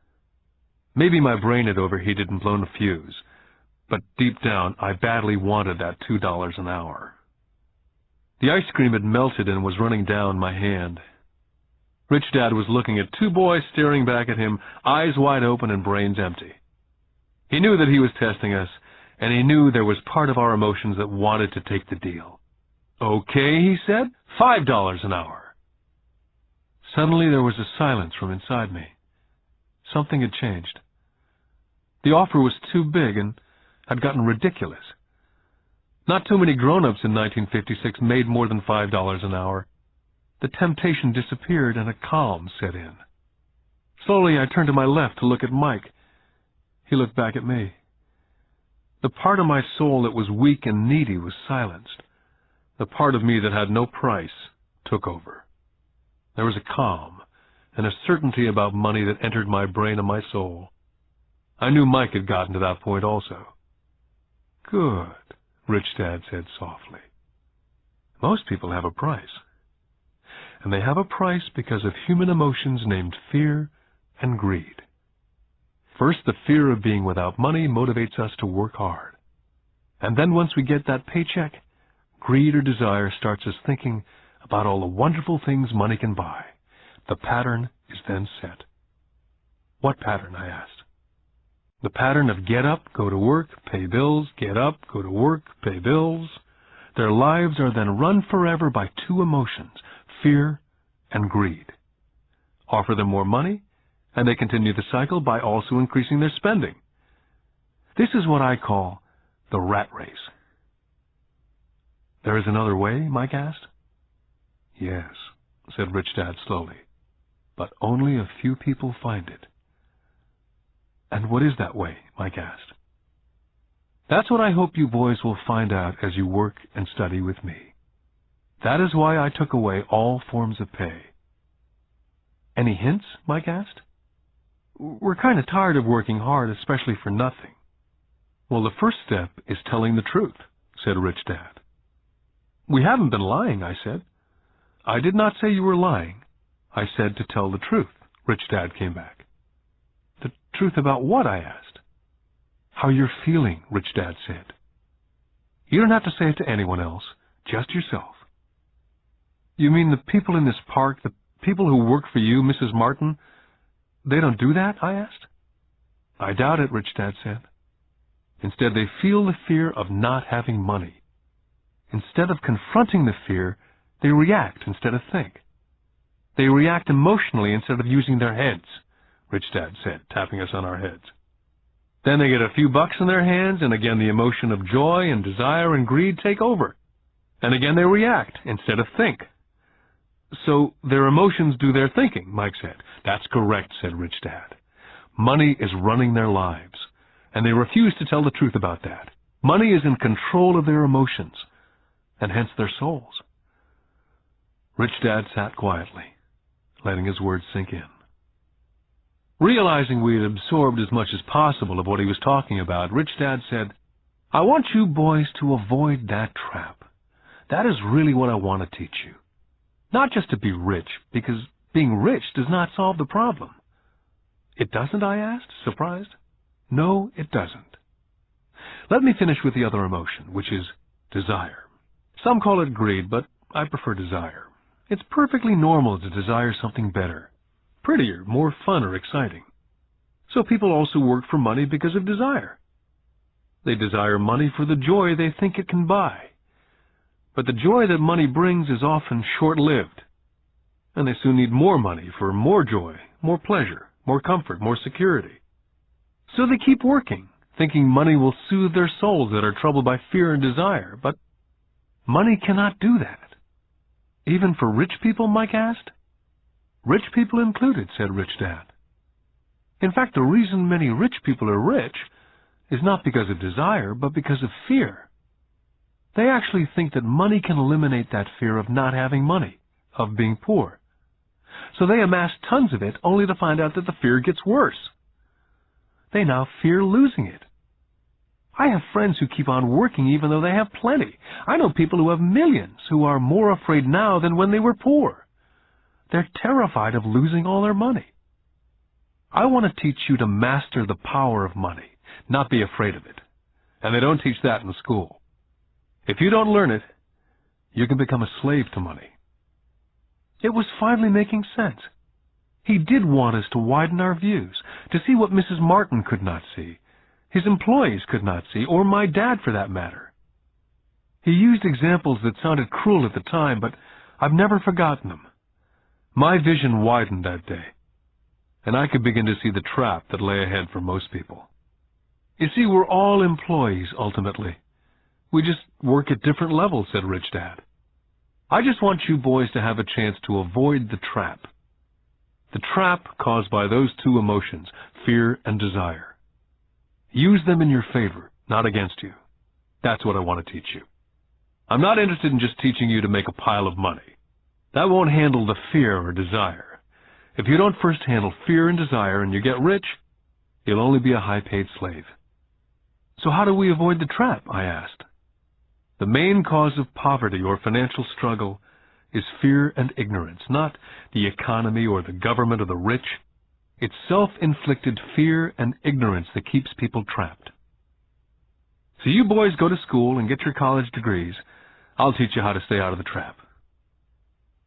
Maybe my brain had overheated and blown a fuse, but deep down I badly wanted that $2 an hour. The ice cream had melted and was running down my hand. Rich Dad was looking at 2 boys staring back at him, eyes wide open and brains empty. He knew that he was testing us, and he knew there was part of our emotions that wanted to take the deal. "Okay," he said, $5 an hour. Suddenly there was a silence from inside me. Something had changed. The offer was too big, and had gotten ridiculous. Not too many grown-ups in 1956 made more than $5 an hour. The temptation disappeared and a calm set in. Slowly I turned to my left to look at Mike. He looked back at me. The part of my soul that was weak and needy was silenced. The part of me that had no price took over. There was a calm and a certainty about money that entered my brain and my soul. I knew Mike had gotten to that point also. "Good," Rich Dad said softly. "Most people have a price. And they have a price because of human emotions named fear and greed. First, the fear of being without money motivates us to work hard. And then once we get that paycheck, greed or desire starts us thinking about all the wonderful things money can buy. The pattern is then set." "What pattern?" I asked. "The pattern of get up, go to work, pay bills, get up, go to work, pay bills." Their lives are then run forever by two emotions, fear and greed. Offer them more money, and they continue the cycle by also increasing their spending. This is what I call the rat race. "There is another way?" Mike asked. "Yes," said Rich Dad slowly, "but only a few people find it." "And what is that way?" Mike asked. "That's what I hope you boys will find out as you work and study with me. That is why I took away all forms of pay." "Any hints?" Mike asked. "We're kind of tired of working hard, especially for nothing." "Well, the first step is telling the truth," said Rich Dad. "We haven't been lying," I said. "I did not say you were lying. I said to tell the truth," Rich Dad came back. "The truth about what?" I asked. "How you're feeling," Rich Dad said. "You don't have to say it to anyone else, just yourself." "You mean the people in this park, the people who work for you, Mrs. Martin, they don't do that?" I asked. "I doubt it," Rich Dad said. "Instead, they feel the fear of not having money. Instead of confronting the fear, they react instead of think. They react emotionally instead of using their heads," Rich Dad said, tapping us on our heads. "Then they get a few bucks in their hands, and again the emotion of joy and desire and greed take over. And again they react instead of think." "So their emotions do their thinking," Mike said. "That's correct," said Rich Dad. "Money is running their lives, and they refuse to tell the truth about that. Money is in control of their emotions, and hence their souls." Rich Dad sat quietly, letting his words sink in. Realizing we had absorbed as much as possible of what he was talking about, Rich Dad said, "I want you boys to avoid that trap. That is really what I want to teach you. Not just to be rich, because being rich does not solve the problem." "It doesn't?" I asked, surprised. "No, it doesn't. Let me finish with the other emotion, which is desire. Some call it greed, but I prefer desire. It's perfectly normal to desire something better, prettier, more fun or exciting. So people also work for money because of desire. They desire money for the joy they think it can buy. But the joy that money brings is often short-lived, and they soon need more money for more joy, more pleasure, more comfort, more security. So they keep working, thinking money will soothe their souls that are troubled by fear and desire. But money cannot do that. "Even for rich people?" Mike asked. "Rich people included," said Rich Dad. "In fact, the reason many rich people are rich is not because of desire, but because of fear. They actually think that money can eliminate that fear of not having money, of being poor. So they amass tons of it only to find out that the fear gets worse. They now fear losing it. I have friends who keep on working even though they have plenty. I know people who have millions who are more afraid now than when they were poor. They're terrified of losing all their money. I want to teach you to master the power of money, not be afraid of it. And they don't teach that in school. If you don't learn it, you can become a slave to money." It was finally making sense. He did want us to widen our views, to see what Mrs. Martin could not see, his employees could not see, or my dad for that matter. He used examples that sounded cruel at the time, but I've never forgotten them. My vision widened that day, and I could begin to see the trap that lay ahead for most people. You see, we're all employees, ultimately. We just work at different levels, said Rich Dad. I just want you boys to have a chance to avoid the trap. The trap caused by those two emotions, fear and desire. Use them in your favor, not against you. That's what I want to teach you. I'm not interested in just teaching you to make a pile of money. That won't handle the fear or desire. If you don't first handle fear and desire and you get rich, you'll only be a high-paid slave. So how do we avoid the trap, I asked. The main cause of poverty or financial struggle is fear and ignorance, not the economy or the government or the rich. It's self-inflicted fear and ignorance that keeps people trapped. So you boys go to school and get your college degrees. I'll teach you how to stay out of the trap.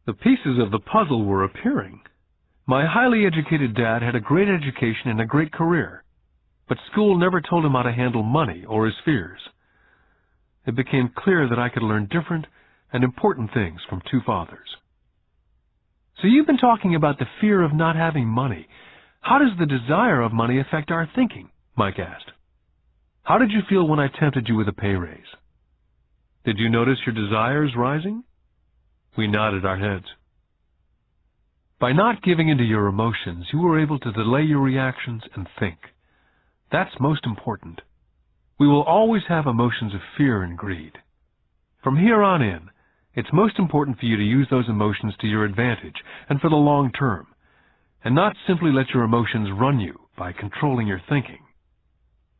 The pieces of the puzzle were appearing. My highly educated dad had a great education and a great career, but school never told him how to handle money or his fears. It became clear that I could learn different and important things from two fathers. So you've been talking about the fear of not having money. How does the desire of money affect our thinking? Mike asked. How did you feel when I tempted you with a pay raise? Did you notice your desires rising? We nodded our heads. By not giving into your emotions, you were able to delay your reactions and think. That's most important. We will always have emotions of fear and greed. From here on in, it's most important for you to use those emotions to your advantage and for the long term, and not simply let your emotions run you by controlling your thinking.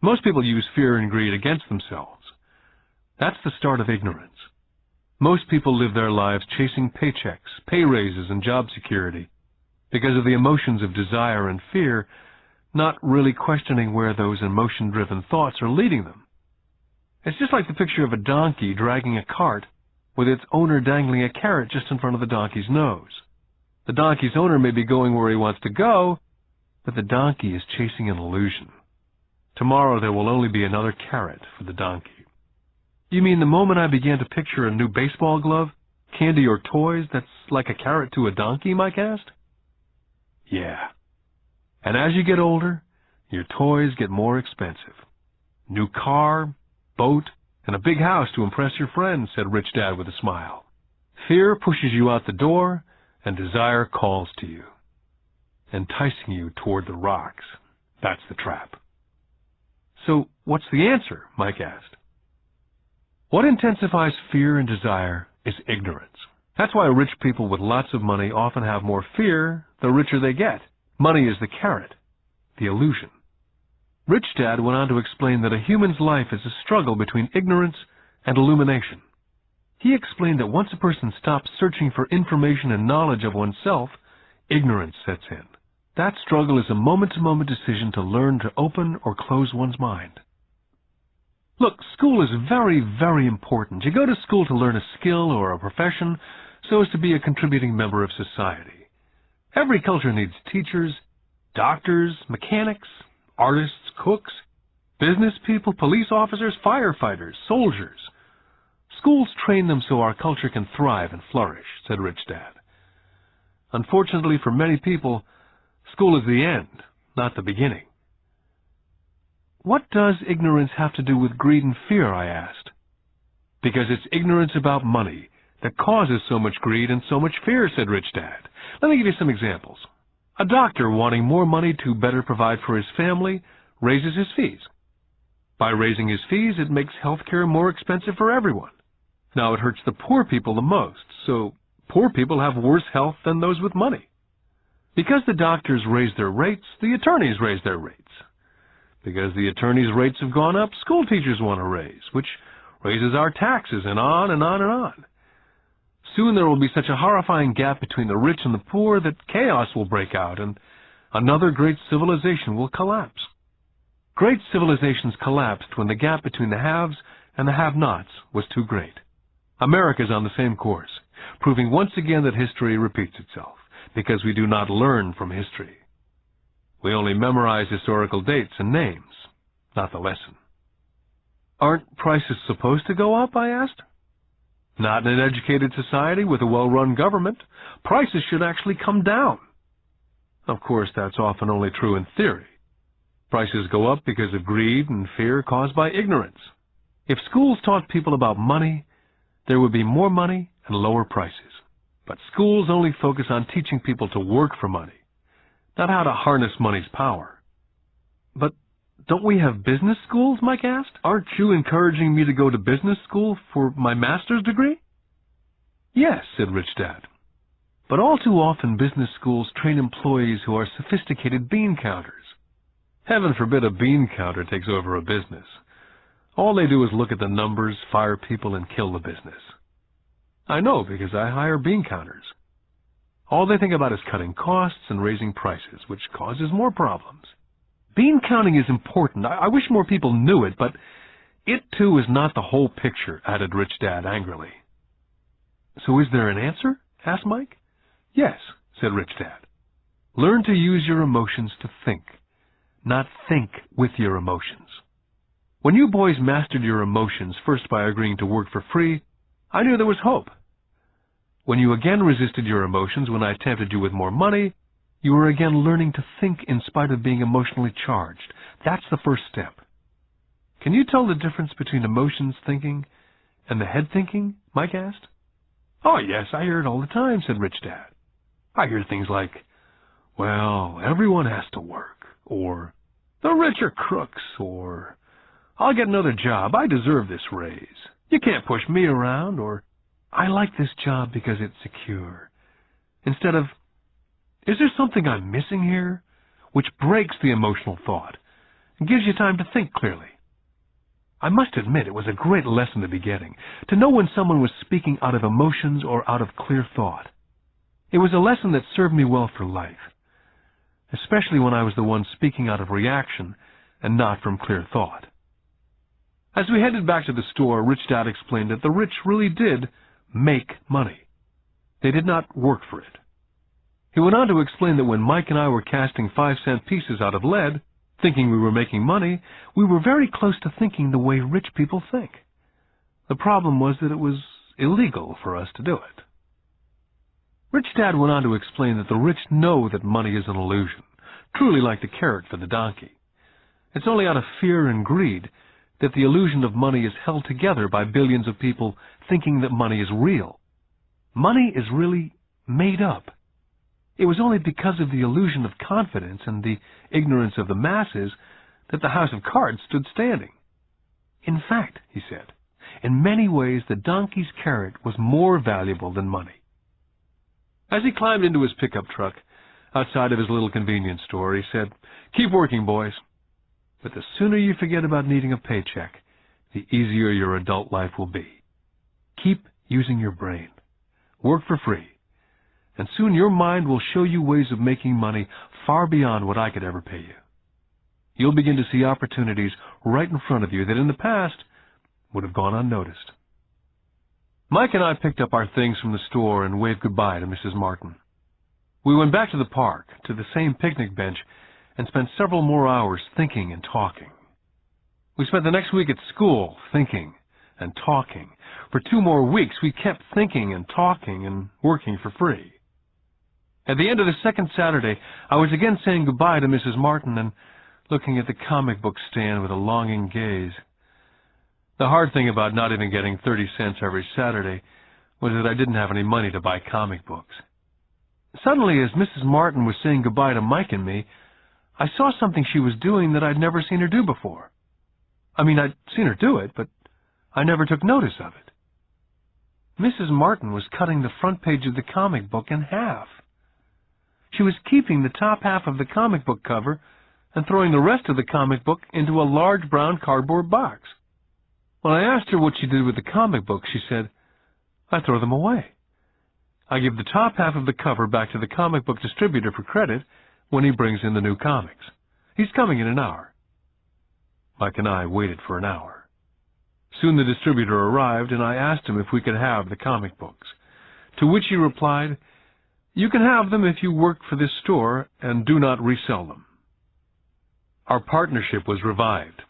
Most people use fear and greed against themselves. That's the start of ignorance. Most people live their lives chasing paychecks, pay raises, and job security because of the emotions of desire and fear, not really questioning where those emotion-driven thoughts are leading them. It's just like the picture of a donkey dragging a cart with its owner dangling a carrot just in front of the donkey's nose. The donkey's owner may be going where he wants to go, but the donkey is chasing an illusion. Tomorrow there will only be another carrot for the donkey. You mean the moment I began to picture a new baseball glove, candy or toys that's like a carrot to a donkey, Mike asked? Yeah. And as you get older, your toys get more expensive. New car, boat, and a big house to impress your friends, said Rich Dad with a smile. Fear pushes you out the door, and desire calls to you, enticing you toward the rocks. That's the trap. So what's the answer? Mike asked. What intensifies fear and desire is ignorance. That's why rich people with lots of money often have more fear the richer they get. Money is the carrot, the illusion. Rich Dad went on to explain that a human's life is a struggle between ignorance and illumination. He explained that once a person stops searching for information and knowledge of oneself, ignorance sets in. That struggle is a moment-to-moment decision to learn to open or close one's mind. Look, school is very, very important. You go to school to learn a skill or a profession so as to be a contributing member of society. Every culture needs teachers, doctors, mechanics, artists, cooks, business people, police officers, firefighters, soldiers. Schools train them so our culture can thrive and flourish, said Rich Dad. Unfortunately for many people, school is the end, not the beginning. What does ignorance have to do with greed and fear, I asked. Because it's ignorance about money that causes so much greed and so much fear, said Rich Dad. Let me give you some examples. A doctor wanting more money to better provide for his family raises his fees. By raising his fees, it makes healthcare more expensive for everyone. Now it hurts the poor people the most, so poor people have worse health than those with money. Because the doctors raise their rates, the attorneys raise their rates. Because the attorneys' rates have gone up, school teachers want a raise, which raises our taxes, and on and on and on. Soon there will be such a horrifying gap between the rich and the poor that chaos will break out, and another great civilization will collapse. Great civilizations collapsed when the gap between the haves and the have-nots was too great. America's on the same course, proving once again that history repeats itself, because we do not learn from history. We only memorize historical dates and names, not the lesson. Aren't prices supposed to go up, I asked. Not in an educated society with a well-run government. Prices should actually come down. Of course, that's often only true in theory. Prices go up because of greed and fear caused by ignorance. If schools taught people about money, there would be more money and lower prices. But schools only focus on teaching people to work for money, not how to harness money's power. But don't we have business schools, Mike asked? Aren't you encouraging me to go to business school for my master's degree? Yes, said Rich Dad. But all too often business schools train employees who are sophisticated bean counters. Heaven forbid a bean counter takes over a business. All they do is look at the numbers, fire people, and kill the business. I know because I hire bean counters. All they think about is cutting costs and raising prices, which causes more problems. Bean counting is important. I wish more people knew it, but it too is not the whole picture, added Rich Dad angrily. So is there an answer? Asked Mike. Yes, said Rich Dad. Learn to use your emotions to think, not think with your emotions. When you boys mastered your emotions, first by agreeing to work for free, I knew there was hope. When you again resisted your emotions when I tempted you with more money, you were again learning to think in spite of being emotionally charged. That's the first step. Can you tell the difference between emotions thinking and the head thinking? Mike asked. Oh, yes, I hear it all the time, said Rich Dad. I hear things like, well, everyone has to work, or the rich are crooks, or I'll get another job, I deserve this raise. You can't push me around, or I like this job because it's secure. Instead of, is there something I'm missing here? Which breaks the emotional thought and gives you time to think clearly. I must admit it was a great lesson to be getting, to know when someone was speaking out of emotions or out of clear thought. It was a lesson that served me well for life, especially when I was the one speaking out of reaction and not from clear thought. As we headed back to the store, Rich Dad explained that the rich really did make money. They did not work for it. He went on to explain that when Mike and I were casting 5-cent pieces out of lead, thinking we were making money, we were very close to thinking the way rich people think. The problem was that it was illegal for us to do it. Rich Dad went on to explain that the rich know that money is an illusion, truly like the carrot for the donkey. It's only out of fear and greed that the illusion of money is held together by billions of people thinking that money is real. Money is really made up. It was only because of the illusion of confidence and the ignorance of the masses that the house of cards stood standing. In fact, he said, in many ways the donkey's carrot was more valuable than money. As he climbed into his pickup truck outside of his little convenience store, he said, "Keep working, boys. But the sooner you forget about needing a paycheck, the easier your adult life will be. Keep using your brain. Work for free. And soon your mind will show you ways of making money far beyond what I could ever pay you. You'll begin to see opportunities right in front of you that in the past would have gone unnoticed." Mike and I picked up our things from the store and waved goodbye to Mrs. Martin. We went back to the park, to the same picnic bench, and spent several more hours thinking and talking. We spent the next week at school thinking and talking. For 2 more weeks, we kept thinking and talking and working for free. At the end of the second Saturday, I was again saying goodbye to Mrs. Martin and looking at the comic book stand with a longing gaze. The hard thing about not even getting 30 cents every Saturday was that I didn't have any money to buy comic books. Suddenly, as Mrs. Martin was saying goodbye to Mike and me, I saw something she was doing that I'd never seen her do before. I mean, I'd seen her do it, but I never took notice of it. Mrs. Martin was cutting the front page of the comic book in half. She was keeping the top half of the comic book cover and throwing the rest of the comic book into a large brown cardboard box. When I asked her what she did with the comic books, she said, "I throw them away. I give the top half of the cover back to the comic book distributor for credit when he brings in the new comics. He's coming in an hour." Mike and I waited for an hour. Soon the distributor arrived, and I asked him if we could have the comic books, to which he replied, "You can have them if you work for this store and do not resell them." Our partnership was revived.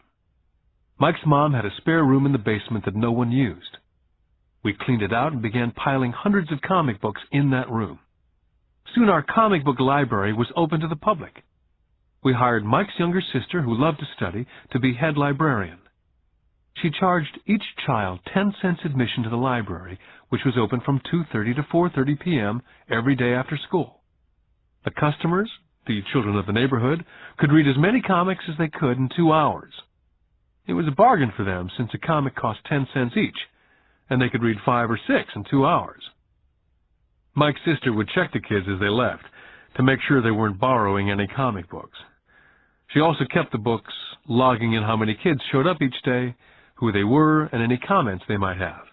Mike's mom had a spare room in the basement that no one used. We cleaned it out and began piling hundreds of comic books in that room. Soon our comic book library was open to the public. We hired Mike's younger sister, who loved to study, to be head librarian. She charged each child 10 cents admission to the library, which was open from 2:30 to 4:30 p.m. every day after school. The customers, the children of the neighborhood, could read as many comics as they could in 2 hours. It was a bargain for them, since a comic cost 10 cents each, and they could read 5 or 6 in 2 hours. Mike's sister would check the kids as they left to make sure they weren't borrowing any comic books. She also kept the books, logging in how many kids showed up each day, who they were, and any comments they might have.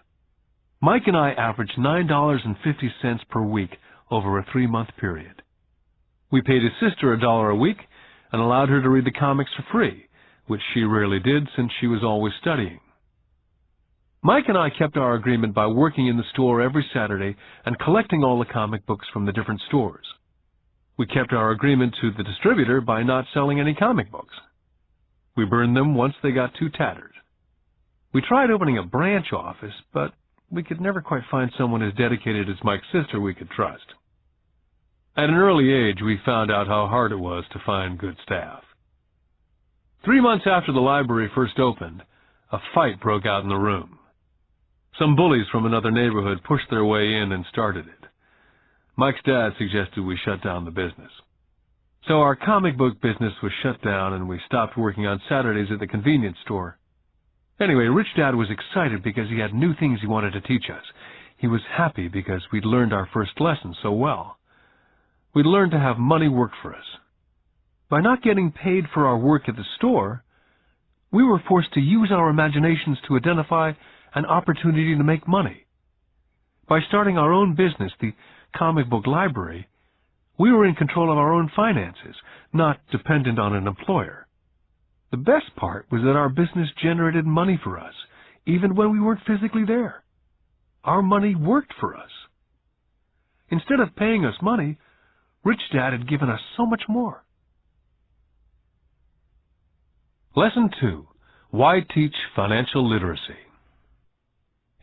Mike and I averaged $9.50 per week over a 3-month period. We paid his sister $1 a week and allowed her to read the comics for free, which she rarely did since she was always studying. Mike and I kept our agreement by working in the store every Saturday and collecting all the comic books from the different stores. We kept our agreement to the distributor by not selling any comic books. We burned them once they got too tattered. We tried opening a branch office, but we could never quite find someone as dedicated as Mike's sister we could trust. At an early age, we found out how hard it was to find good staff. 3 months after the library first opened, a fight broke out in the room. Some bullies from another neighborhood pushed their way in and started it. Mike's dad suggested we shut down the business. So our comic book business was shut down, and we stopped working on Saturdays at the convenience store. Anyway, Rich Dad was excited because he had new things he wanted to teach us. He was happy because we'd learned our first lesson so well. We'd learned to have money work for us. By not getting paid for our work at the store, we were forced to use our imaginations to identify an opportunity to make money. By starting our own business, the comic book library, we were in control of our own finances, not dependent on an employer. The best part was that our business generated money for us, even when we weren't physically there. Our money worked for us. Instead of paying us money, Rich Dad had given us so much more. Lesson 2. Why Teach Financial Literacy?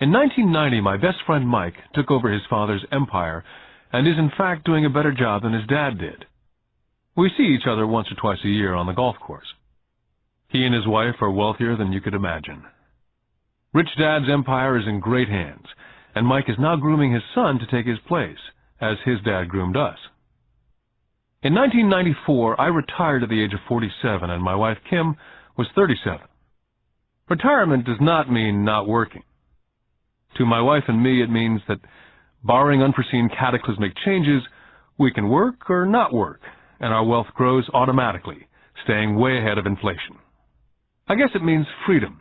In 1990, my best friend Mike took over his father's empire and is in fact doing a better job than his dad did. We see each other once or twice a year on the golf course. He and his wife are wealthier than you could imagine. Rich Dad's empire is in great hands, and Mike is now grooming his son to take his place, as his dad groomed us. In 1994, I retired at the age of 47, and my wife Kim was 37. Retirement does not mean not working. To my wife and me, it means that, barring unforeseen cataclysmic changes, we can work or not work, and our wealth grows automatically, staying way ahead of inflation. I guess it means freedom.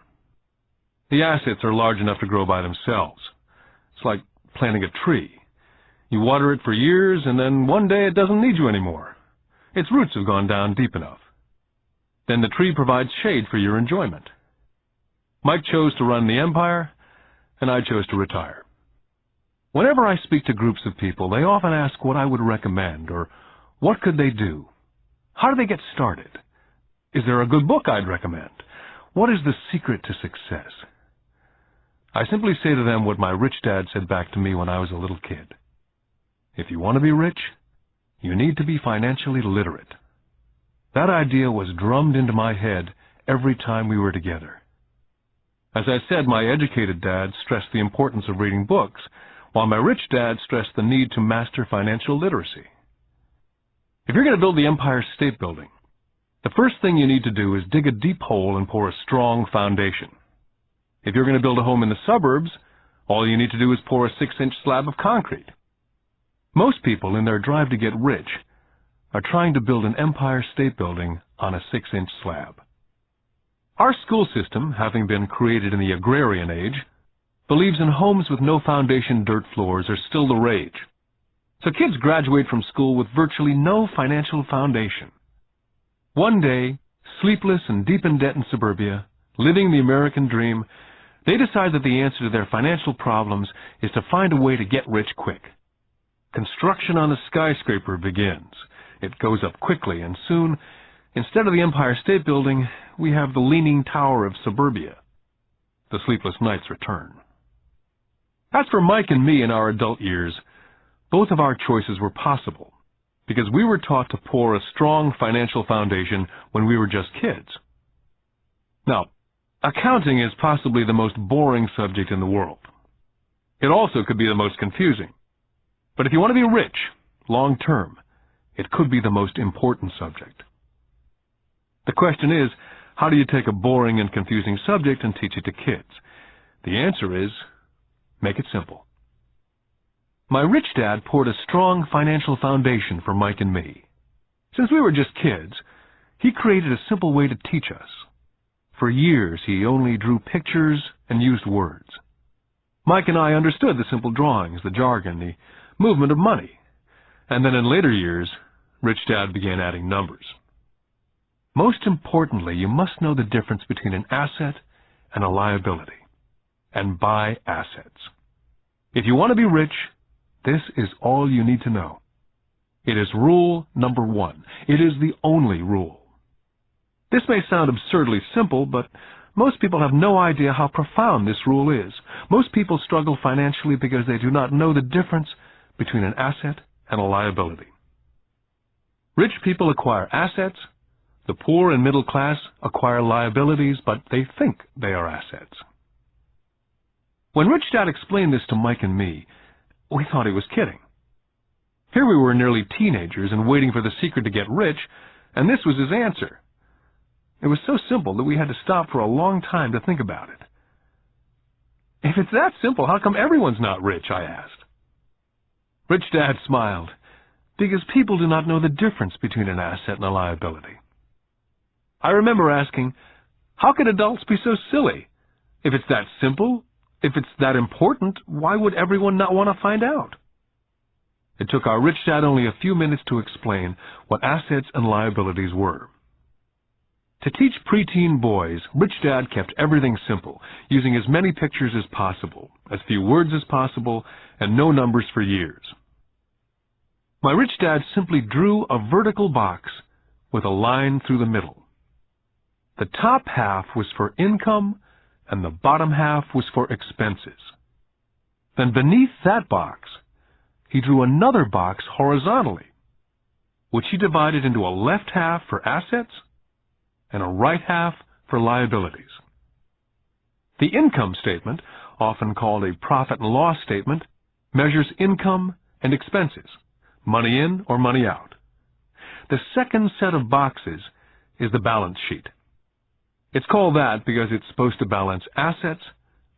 The assets are large enough to grow by themselves. It's like planting a tree. You water it for years, and then one day it doesn't need you anymore. Its roots have gone down deep enough. Then the tree provides shade for your enjoyment. Mike chose to run the empire, and I chose to retire. Whenever I speak to groups of people, they often ask what I would recommend, or what could they do? How do they get started? Is there a good book I'd recommend? What is the secret to success? I simply say to them what my rich dad said back to me when I was a little kid. If you want to be rich, you need to be financially literate. That idea was drummed into my head every time we were together. As I said, my educated dad stressed the importance of reading books, while my rich dad stressed the need to master financial literacy. If you're going to build the Empire State Building, the first thing you need to do is dig a deep hole and pour a strong foundation. If you're going to build a home in the suburbs, all you need to do is pour a 6-inch slab of concrete. Most people, in their drive to get rich, are trying to build an Empire State Building on a 6-inch slab. Our school system, having been created in the agrarian age, believes in homes with no foundation dirt floors are still the rage. So kids graduate from school with virtually no financial foundation. One day, sleepless and deep in debt in suburbia, living the American dream, they decide that the answer to their financial problems is to find a way to get rich quick. Construction on a skyscraper begins. It goes up quickly, and soon, instead of the Empire State Building, we have the Leaning Tower of suburbia. The sleepless nights return. As for Mike and me in our adult years, both of our choices were possible, because we were taught to pour a strong financial foundation when we were just kids. Now, accounting is possibly the most boring subject in the world. It also could be the most confusing. But if you want to be rich, long term, it could be the most important subject. The question is, how do you take a boring and confusing subject and teach it to kids? The answer is, make it simple. My rich dad poured a strong financial foundation for Mike and me. Since we were just kids, he created a simple way to teach us. For years, he only drew pictures and used words. Mike and I understood the simple drawings, the jargon, the movement of money. And then in later years, Rich Dad began adding numbers. Most importantly, you must know the difference between an asset and a liability, and buy assets. If you want to be rich, this is all you need to know. It is rule number 1. It is the only rule. This may sound absurdly simple, but most people have no idea how profound this rule is. Most people struggle financially because they do not know the difference between an asset and a liability. Rich people acquire assets. The poor and middle class acquire liabilities, but they think they are assets. When Rich Dad explained this to Mike and me, we thought he was kidding. Here we were nearly teenagers and waiting for the secret to get rich, and this was his answer. It was so simple that we had to stop for a long time to think about it. If it's that simple, how come everyone's not rich? I asked. Rich Dad smiled, because people do not know the difference between an asset and a liability. I remember asking, how could adults be so silly? If it's that simple, if it's that important, why would everyone not want to find out? It took our Rich Dad only a few minutes to explain what assets and liabilities were. To teach preteen boys, Rich Dad kept everything simple, using as many pictures as possible, as few words as possible, and no numbers for years. My Rich Dad simply drew a vertical box with a line through the middle. The top half was for income, and the bottom half was for expenses. Then beneath that box, he drew another box horizontally, which he divided into a left half for assets and a right half for liabilities. The income statement, often called a profit and loss statement, measures income and expenses, money in or money out. The second set of boxes is the balance sheet. It's called that because it's supposed to balance assets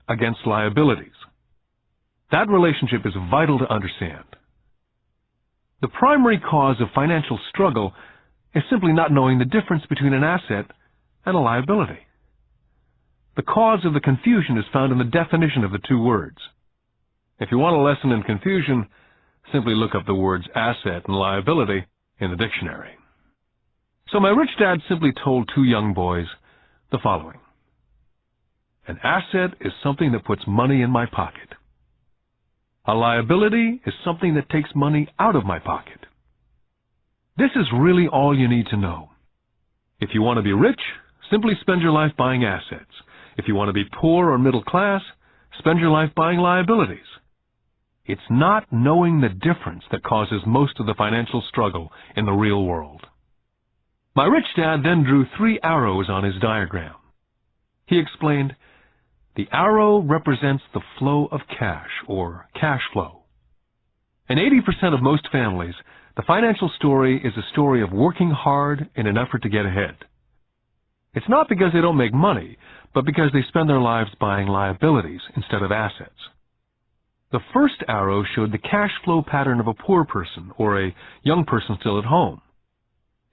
against liabilities. That relationship is vital to understand. The primary cause of financial struggle is simply not knowing the difference between an asset and a liability. The cause of the confusion is found in the definition of the two words. If you want a lesson in confusion, simply look up the words asset and liability in the dictionary. So my Rich Dad simply told two young boys the following. An asset is something that puts money in my pocket. A liability is something that takes money out of my pocket. This is really all you need to know. If you want to be rich, simply spend your life buying assets. If you want to be poor or middle class, spend your life buying liabilities. It's not knowing the difference that causes most of the financial struggle in the real world. My Rich Dad then drew 3 arrows on his diagram. He explained, the arrow represents the flow of cash, or cash flow. In 80% of most families, the financial story is a story of working hard in an effort to get ahead. It's not because they don't make money, but because they spend their lives buying liabilities instead of assets. The first arrow showed the cash flow pattern of a poor person or a young person still at home.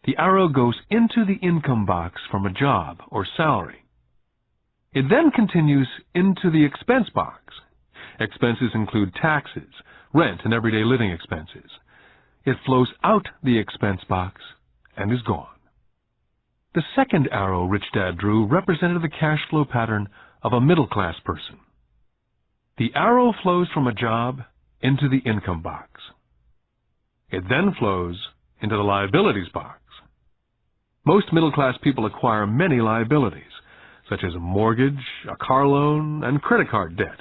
The arrow goes into the income box from a job or salary. It then continues into the expense box. Expenses include taxes, rent, and everyday living expenses. It flows out the expense box and is gone. The second arrow Rich Dad drew represented the cash flow pattern of a middle-class person. The arrow flows from a job into the income box. It then flows into the liabilities box. Most middle-class people acquire many liabilities, such as a mortgage, a car loan, and credit card debt.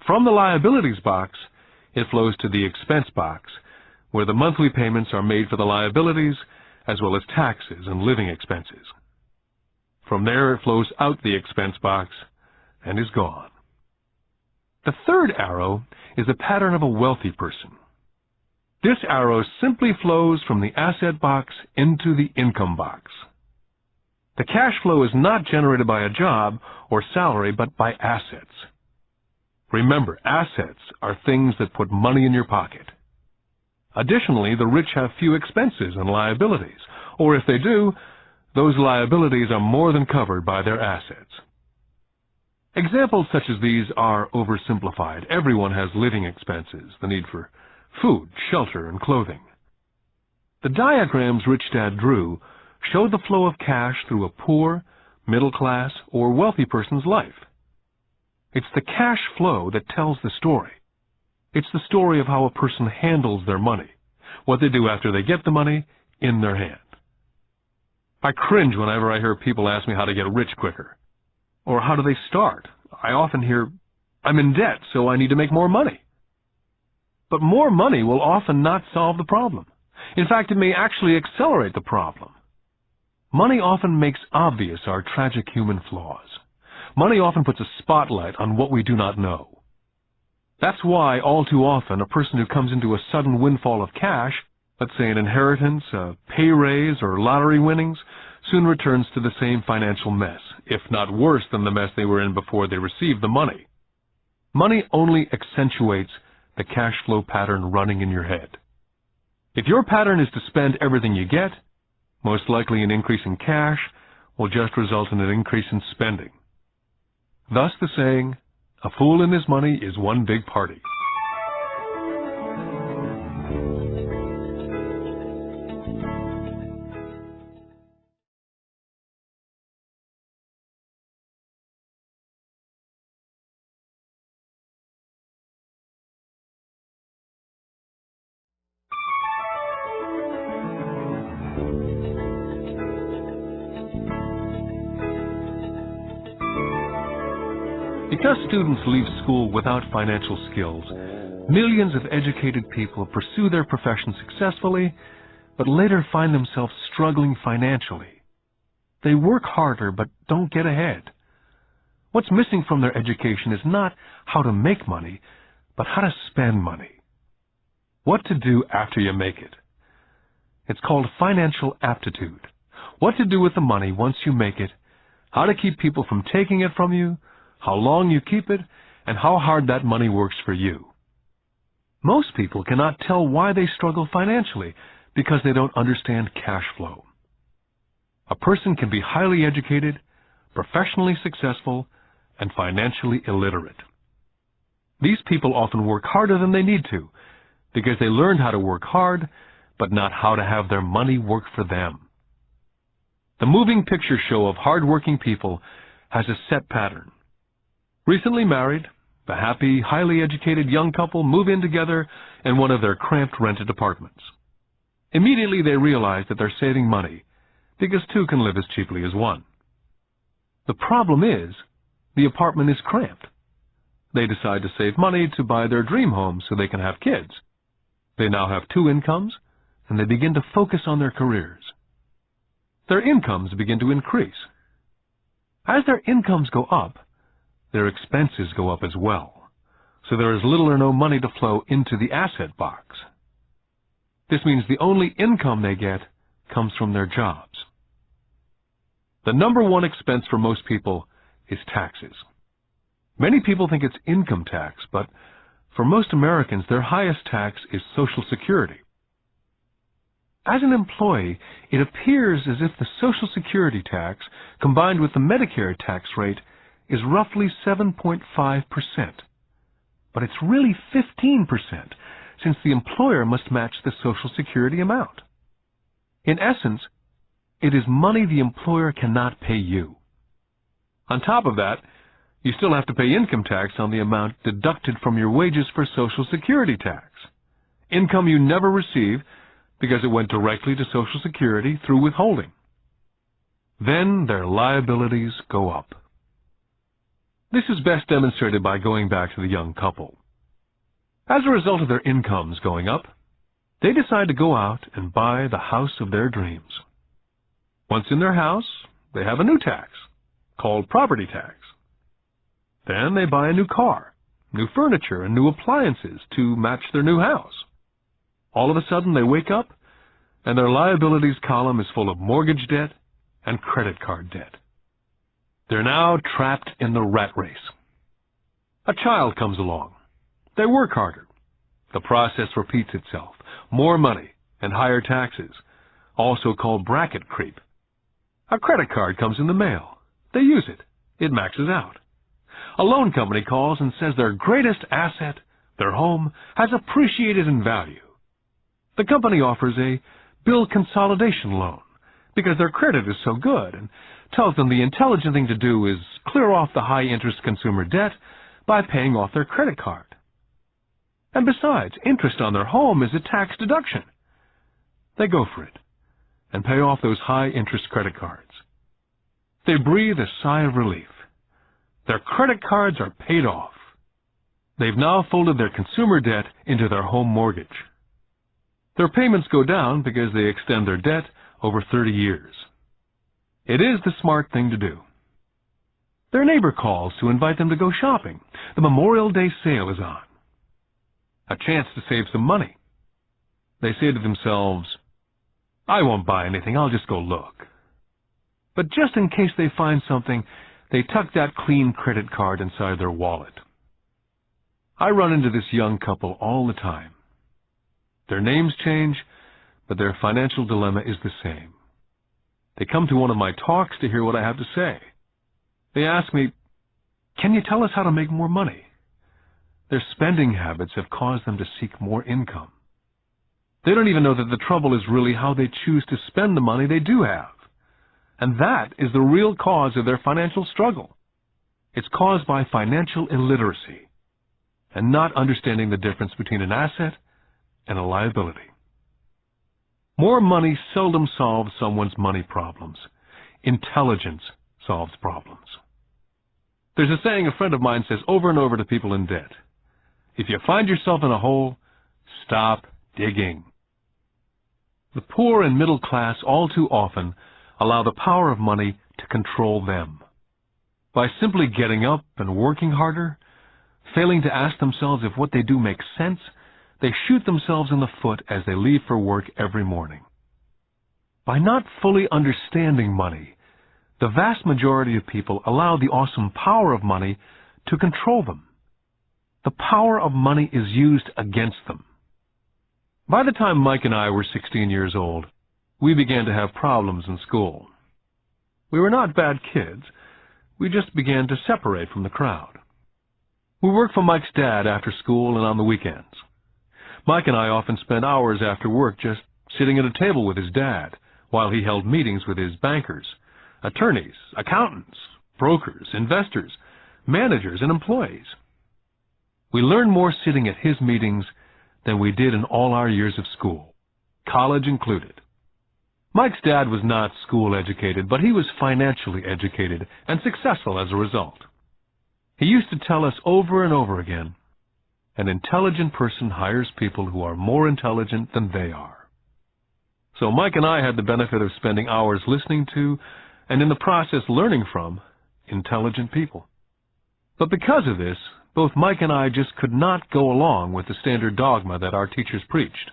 From the liabilities box, it flows to the expense box, where the monthly payments are made for the liabilities as well as taxes and living expenses. From there, it flows out the expense box and is gone. The third arrow is the pattern of a wealthy person. This arrow simply flows from the asset box into the income box. The cash flow is not generated by a job or salary, but by assets. Remember, assets are things that put money in your pocket. Additionally, the rich have few expenses and liabilities, or if they do, those liabilities are more than covered by their assets. Examples such as these are oversimplified. Everyone has living expenses, the need for food, shelter, and clothing. The diagrams Rich Dad drew show the flow of cash through a poor, middle class, or wealthy person's life. It's the cash flow that tells the story. It's the story of how a person handles their money, what they do after they get the money in their hand. I cringe whenever I hear people ask me how to get rich quicker. Or how do they start? I often hear, I'm in debt, so I need to make more money. But more money will often not solve the problem. In fact, it may actually accelerate the problem. Money often makes obvious our tragic human flaws. Money often puts a spotlight on what we do not know. That's why, all too often, a person who comes into a sudden windfall of cash, let's say an inheritance, a pay raise, or lottery winnings, soon returns to the same financial mess, if not worse than the mess they were in before they received the money. Money only accentuates the cash flow pattern running in your head. If your pattern is to spend everything you get, most likely an increase in cash will just result in an increase in spending. Thus the saying, a fool and his money is one big party. Because students leave school without financial skills, millions of educated people pursue their profession successfully, but later find themselves struggling financially. They work harder but don't get ahead. What's missing from their education is not how to make money, but how to spend money. What to do after you make it. It's called financial aptitude. What to do with the money once you make it, how to keep people from taking it from you, how long you keep it, and how hard that money works for you. Most people cannot tell why they struggle financially because they don't understand cash flow. A person can be highly educated, professionally successful, and financially illiterate. These people often work harder than they need to because they learned how to work hard, but not how to have their money work for them. The moving picture show of hard-working people has a set pattern. Recently married, the happy, highly educated young couple move in together in one of their cramped rented apartments. Immediately they realize that they're saving money because two can live as cheaply as one. The problem is, the apartment is cramped. They decide to save money to buy their dream home so they can have kids. They now have two incomes, and they begin to focus on their careers. Their incomes begin to increase. As their incomes go up, their expenses go up as well, so there is little or no money to flow into the asset box. This means the only income they get comes from their jobs. The number one expense for most people is taxes. Many people think it's income tax, but for most Americans, their highest tax is Social Security. As an employee, it appears as if the Social Security tax, combined with the Medicare tax rate, is roughly 7.5%. But it's really 15%, since the employer must match the Social Security amount. In essence, it is money the employer cannot pay you. On top of that, you still have to pay income tax on the amount deducted from your wages for Social Security tax. Income you never receive because it went directly to Social Security through withholding. Then their liabilities go up. This is best demonstrated by going back to the young couple. As a result of their incomes going up, They decide to go out and buy the house of their dreams. Once in their house, they have a new tax, called property tax. Then they buy a new car, new furniture, and new appliances to match their new house. All of a sudden, they wake up, and their liabilities column is full of mortgage debt and credit card debt. They're now trapped in the rat race. A child comes along. They work harder. The process repeats itself. More money and higher taxes, also called bracket creep. A credit card comes in the mail. They use it. It maxes out. A loan company calls and says their greatest asset, their home, has appreciated in value. The company offers a bill consolidation loan because their credit is so good and tells them the intelligent thing to do is clear off the high-interest consumer debt by paying off their credit card. And besides, interest on their home is a tax deduction. They go for it and pay off those high-interest credit cards. They breathe a sigh of relief. Their credit cards are paid off. They've now folded their consumer debt into their home mortgage. Their payments go down because they extend their debt over 30 years. It is the smart thing to do. Their neighbor calls to invite them to go shopping. The Memorial Day sale is on. A chance to save some money. They say to themselves, I won't buy anything, I'll just go look. But just in case they find something, they tuck that clean credit card inside their wallet. I run into this young couple all the time. Their names change, but their financial dilemma is the same. They come to one of my talks to hear what I have to say. They ask me, can you tell us how to make more money? Their spending habits have caused them to seek more income. They don't even know that the trouble is really how they choose to spend the money they do have. And that is the real cause of their financial struggle. It's caused by financial illiteracy and not understanding the difference between an asset and a liability. More money seldom solves someone's money problems. Intelligence solves problems. There's a saying a friend of mine says over and over to people in debt. If you find yourself in a hole, stop digging. The poor and middle class all too often allow the power of money to control them. By simply getting up and working harder, failing to ask themselves if what they do makes sense, they shoot themselves in the foot as they leave for work every morning. By not fully understanding money, the vast majority of people allow the awesome power of money to control them. The power of money is used against them. By the time Mike and I were 16 years old, we began to have problems in school. We were not bad kids. We just began to separate from the crowd. We worked for Mike's dad after school and on the weekends. Mike and I often spent hours after work just sitting at a table with his dad while he held meetings with his bankers, attorneys, accountants, brokers, investors, managers, and employees. We learned more sitting at his meetings than we did in all our years of school, college included. Mike's dad was not school educated, but he was financially educated and successful as a result. He used to tell us over and over again, an intelligent person hires people who are more intelligent than they are. So Mike and I had the benefit of spending hours listening to, and in the process learning from, intelligent people. But because of this, both Mike and I just could not go along with the standard dogma that our teachers preached.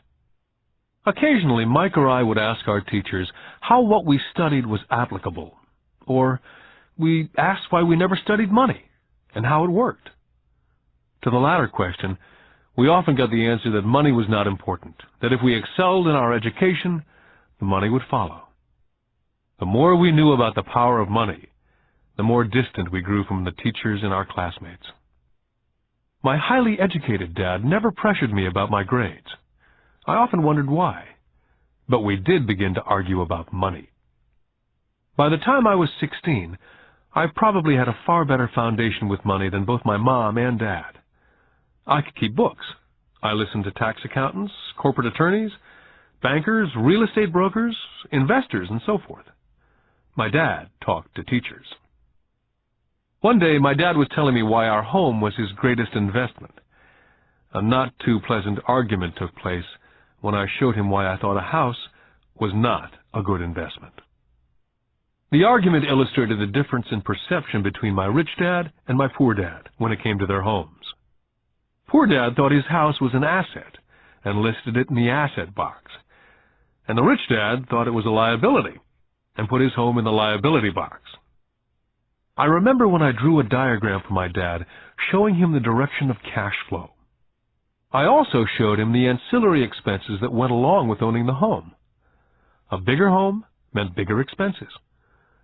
Occasionally, Mike or I would ask our teachers how what we studied was applicable, or we asked why we never studied money and how it worked. To the latter question, we often got the answer that money was not important, that if we excelled in our education, the money would follow. The more we knew about the power of money, the more distant we grew from the teachers and our classmates. My highly educated dad never pressured me about my grades. I often wondered why, but we did begin to argue about money. By the time I was 16, I probably had a far better foundation with money than both my mom and dad. I could keep books. I listened to tax accountants, corporate attorneys, bankers, real estate brokers, investors, and so forth. My dad talked to teachers. One day, my dad was telling me why our home was his greatest investment. A not too pleasant argument took place when I showed him why I thought a house was not a good investment. The argument illustrated the difference in perception between my rich dad and my poor dad when it came to their homes. Poor dad thought his house was an asset and listed it in the asset box, and the rich dad thought it was a liability and put his home in the liability box. I remember when I drew a diagram for my dad showing him the direction of cash flow. I also showed him the ancillary expenses that went along with owning the home. A bigger home meant bigger expenses,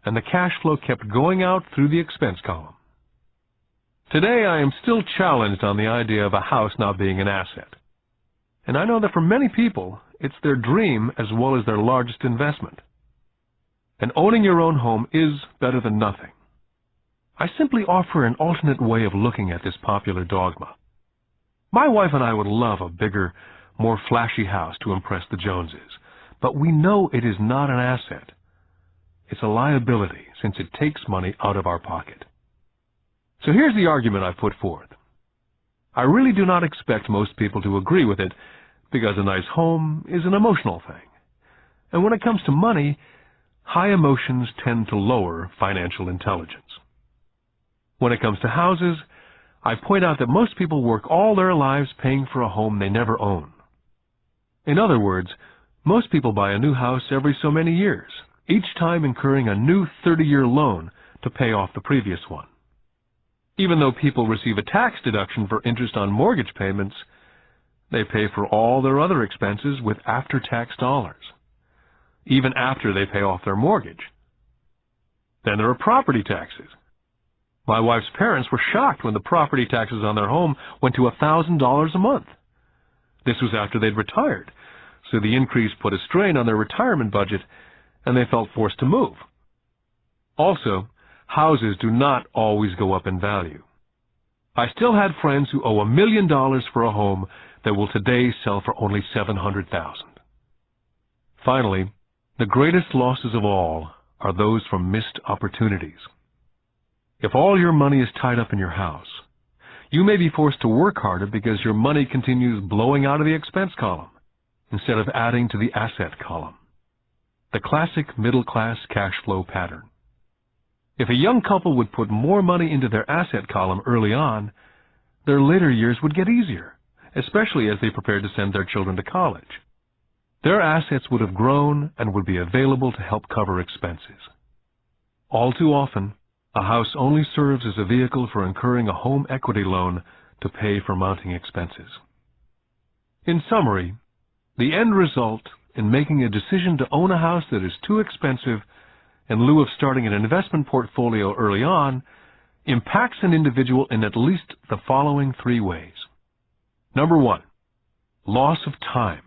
and the cash flow kept going out through the expense column. Today I am still challenged on the idea of a house not being an asset. And I know that for many people, it's their dream as well as their largest investment. And owning your own home is better than nothing. I simply offer an alternate way of looking at this popular dogma. My wife and I would love a bigger, more flashy house to impress the Joneses, but we know it is not an asset. It's a liability since it takes money out of our pocket. So here's the argument I put forth. I really do not expect most people to agree with it because a nice home is an emotional thing. And when it comes to money, high emotions tend to lower financial intelligence. When it comes to houses, I point out that most people work all their lives paying for a home they never own. In other words, most people buy a new house every so many years, each time incurring a new 30-year loan to pay off the previous one. Even though people receive a tax deduction for interest on mortgage payments, they pay for all their other expenses with after-tax dollars, even after they pay off their mortgage. Then there are property taxes. My wife's parents were shocked when the property taxes on their home went to $1,000 a month. This was after they'd retired, so the increase put a strain on their retirement budget, and they felt forced to move. Also, houses do not always go up in value. I still had friends who owe $1 million for a home that will today sell for only $700,000. Finally, the greatest losses of all are those from missed opportunities. If all your money is tied up in your house, you may be forced to work harder because your money continues blowing out of the expense column instead of adding to the asset column. The classic middle-class cash flow pattern. If a young couple would put more money into their asset column early on, their later years would get easier, especially as they prepared to send their children to college. Their assets would have grown and would be available to help cover expenses. All too often, a house only serves as a vehicle for incurring a home equity loan to pay for mounting expenses. In summary, the end result in making a decision to own a house that is too expensive in lieu of starting an investment portfolio early on impacts an individual in at least the following 3 ways. Number 1, loss of time,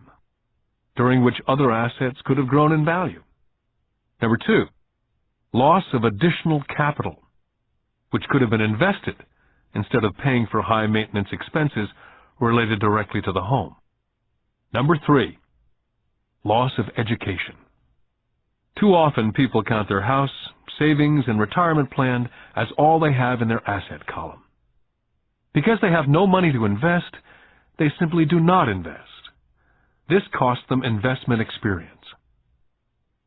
during which other assets could have grown in value. Number 2, loss of additional capital, which could have been invested instead of paying for high maintenance expenses related directly to the home. Number 3, loss of education. Too often people count their house, savings, and retirement plan as all they have in their asset column. Because they have no money to invest, they simply do not invest. This costs them investment experience.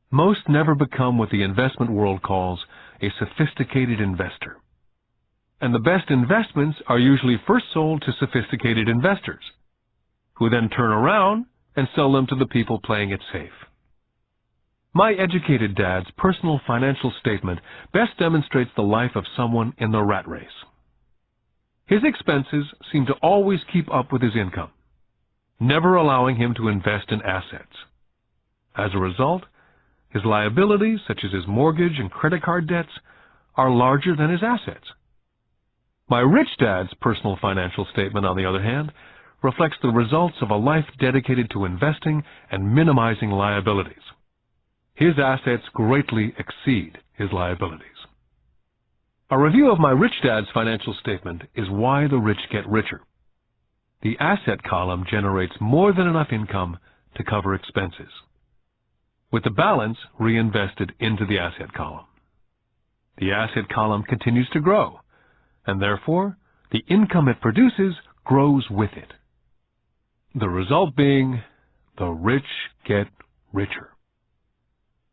Most never become what the investment world calls a sophisticated investor. And the best investments are usually first sold to sophisticated investors, who then turn around and sell them to the people playing it safe. My educated dad's personal financial statement best demonstrates the life of someone in the rat race. His expenses seem to always keep up with his income, never allowing him to invest in assets. As a result, his liabilities, such as his mortgage and credit card debts, are larger than his assets. My rich dad's personal financial statement, on the other hand, reflects the results of a life dedicated to investing and minimizing liabilities. His assets greatly exceed his liabilities. A review of my rich dad's financial statement is why the rich get richer. The asset column generates more than enough income to cover expenses, with the balance reinvested into the asset column. The asset column continues to grow, and therefore the income it produces grows with it. The result being The rich get richer.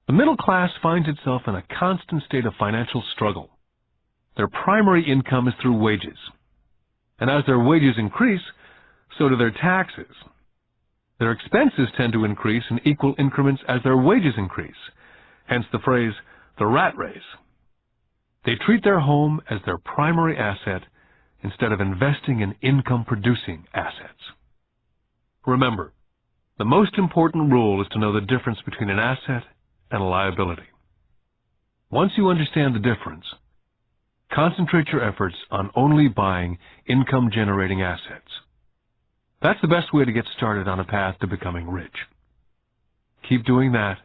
The middle class finds itself in a constant state of financial struggle. Their primary income is through wages. And as their wages increase, so do their taxes. Their expenses tend to increase in equal increments as their wages increase, hence the phrase, the rat race. They treat their home as their primary asset instead of investing in income-producing assets. Remember, the most important rule is to know the difference between an asset and a liability. Once you understand the difference, concentrate your efforts on only buying income-generating assets. That's the best way to get started on a path to becoming rich. Keep doing that,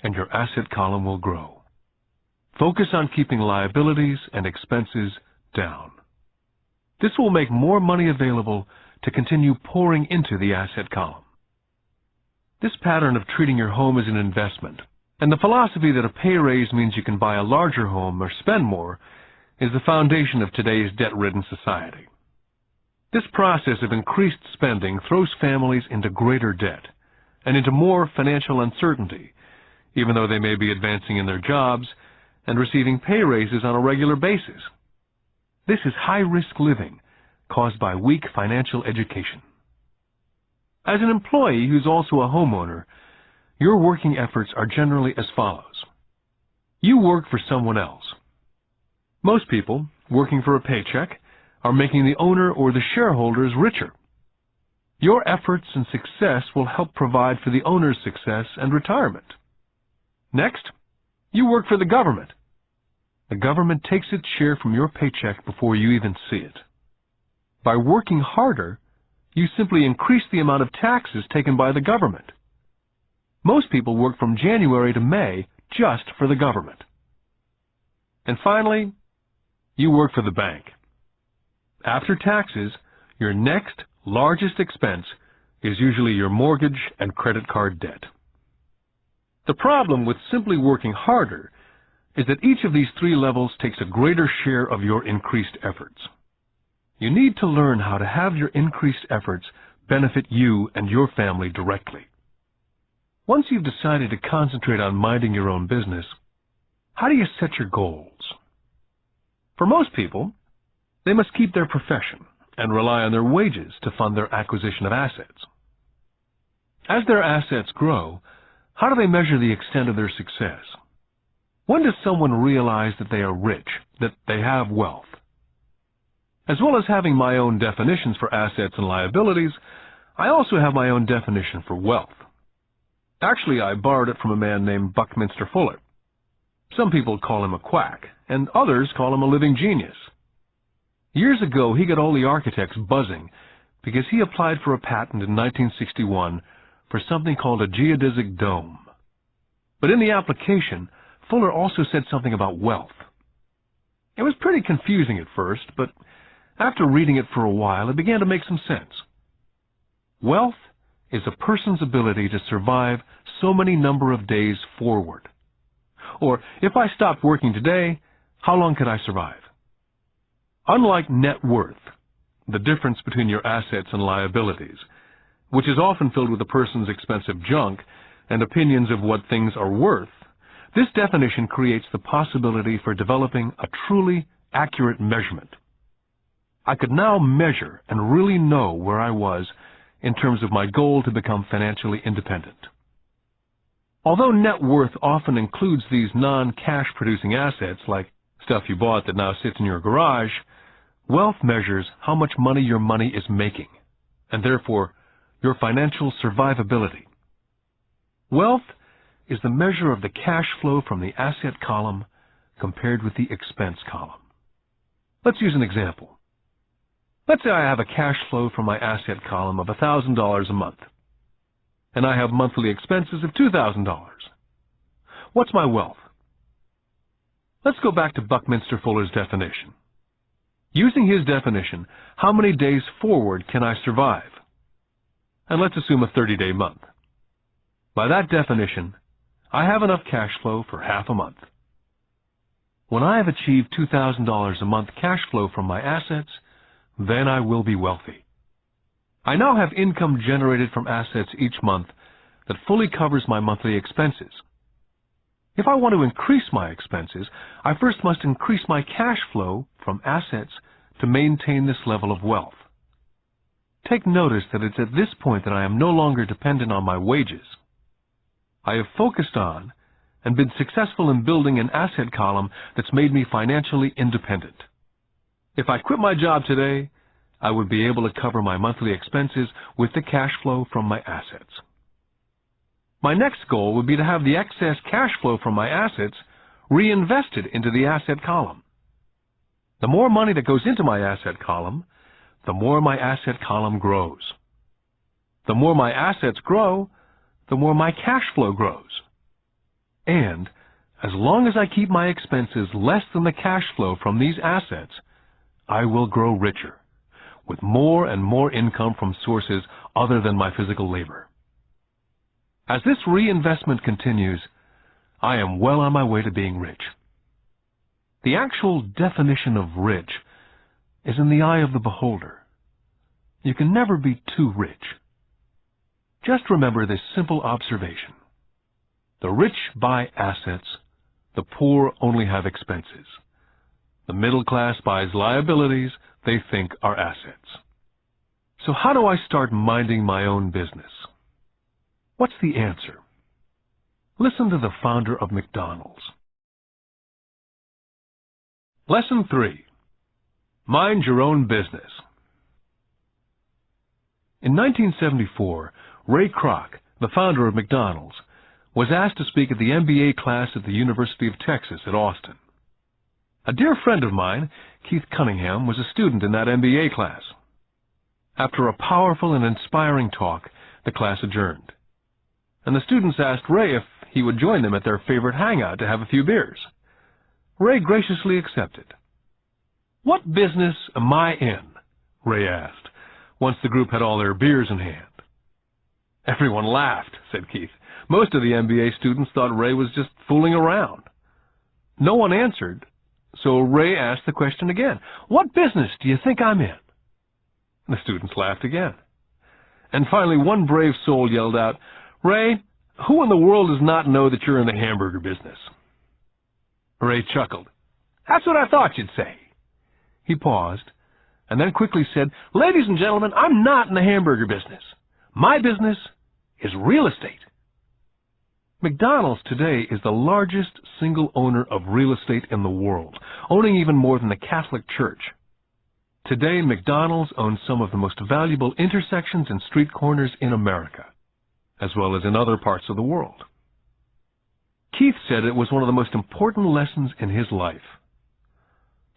and your asset column will grow. Focus on keeping liabilities and expenses down. This will make more money available to continue pouring into the asset column. This pattern of treating your home as an investment, and the philosophy that a pay raise means you can buy a larger home or spend more, is the foundation of today's debt-ridden society. This process of increased spending throws families into greater debt and into more financial uncertainty, even though they may be advancing in their jobs and receiving pay raises on a regular basis. This is high-risk living caused by weak financial education. As an employee who's also a homeowner, your working efforts are generally as follows. You work for someone else. Most people, working for a paycheck, are making the owner or the shareholders richer. Your efforts and success will help provide for the owner's success and retirement. Next, you work for the government. The government takes its share from your paycheck before you even see it. By working harder, you simply increase the amount of taxes taken by the government. Most people work from January to May just for the government. And finally, you work for the bank. After taxes, your next largest expense is usually your mortgage and credit card debt. The problem with simply working harder is that each of these three levels takes a greater share of your increased efforts. You need to learn how to have your increased efforts benefit you and your family directly. Once you've decided to concentrate on minding your own business, how do you set your goals? For most people, they must keep their profession and rely on their wages to fund their acquisition of assets. As their assets grow, how do they measure the extent of their success? When does someone realize that they are rich, that they have wealth? As well as having my own definitions for assets and liabilities, I also have my own definition for wealth. Actually, I borrowed it from a man named Buckminster Fuller. Some people call him a quack, and others call him a living genius. Years ago, he got all the architects buzzing because he applied for a patent in 1961 for something called a geodesic dome. But in the application, Fuller also said something about wealth. It was pretty confusing at first, but after reading it for a while, it began to make some sense. Wealth is a person's ability to survive so many number of days forward. Or, if I stopped working today, how long could I survive? Unlike net worth, the difference between your assets and liabilities, which is often filled with a person's expensive junk and opinions of what things are worth, this definition creates the possibility for developing a truly accurate measurement. I could now measure and really know where I was in terms of my goal to become financially independent. Although net worth often includes these non-cash producing assets like stuff you bought that now sits in your garage, wealth measures how much money your money is making, and therefore your financial survivability. Wealth is the measure of the cash flow from the asset column compared with the expense column. Let's use an example. Let's say I have a cash flow from my asset column of $1,000 a month, and I have monthly expenses of $2,000. What's my wealth? Let's go back to Buckminster Fuller's definition. Using his definition, how many days forward can I survive? And let's assume a 30-day month. By that definition, I have enough cash flow for half a month. When I have achieved $2,000 a month cash flow from my assets, then I will be wealthy. I now have income generated from assets each month that fully covers my monthly expenses. If I want to increase my expenses, I first must increase my cash flow from assets to maintain this level of wealth. Take notice that it's at this point that I am no longer dependent on my wages. I have focused on and been successful in building an asset column that's made me financially independent. If I quit my job today, I would be able to cover my monthly expenses with the cash flow from my assets. My next goal would be to have the excess cash flow from my assets reinvested into the asset column. The more money that goes into my asset column, the more my asset column grows. The more my assets grow, the more my cash flow grows. And as long as I keep my expenses less than the cash flow from these assets, I will grow richer, with more and more income from sources other than my physical labor. As this reinvestment continues, I am well on my way to being rich. The actual definition of rich is in the eye of the beholder. You can never be too rich. Just remember this simple observation. The rich buy assets, the poor only have expenses. The middle class buys liabilities they think are assets. So how do I start minding my own business? What's the answer? Listen to the founder of McDonald's. Lesson 3. Mind your own business. In 1974, Ray Kroc, the founder of McDonald's, was asked to speak at the MBA class at the University of Texas at Austin. A dear friend of mine, Keith Cunningham, was a student in that MBA class. After a powerful and inspiring talk, the class adjourned, and the students asked Ray if he would join them at their favorite hangout to have a few beers. Ray graciously accepted. "What business am I in?" Ray asked, once the group had all their beers in hand. Everyone laughed, said Keith. Most of the MBA students thought Ray was just fooling around. No one answered, so Ray asked the question again. "What business do you think I'm in?" The students laughed again. And finally one brave soul yelled out, "Ray, who in the world does not know that you're in the hamburger business?" Ray chuckled. "That's what I thought you'd say." He paused, and then quickly said, "Ladies and gentlemen, I'm not in the hamburger business. My business is real estate." McDonald's today is the largest single owner of real estate in the world, owning even more than the Catholic Church. Today, McDonald's owns some of the most valuable intersections and street corners in America, as well as in other parts of the world. Keith said it was one of the most important lessons in his life.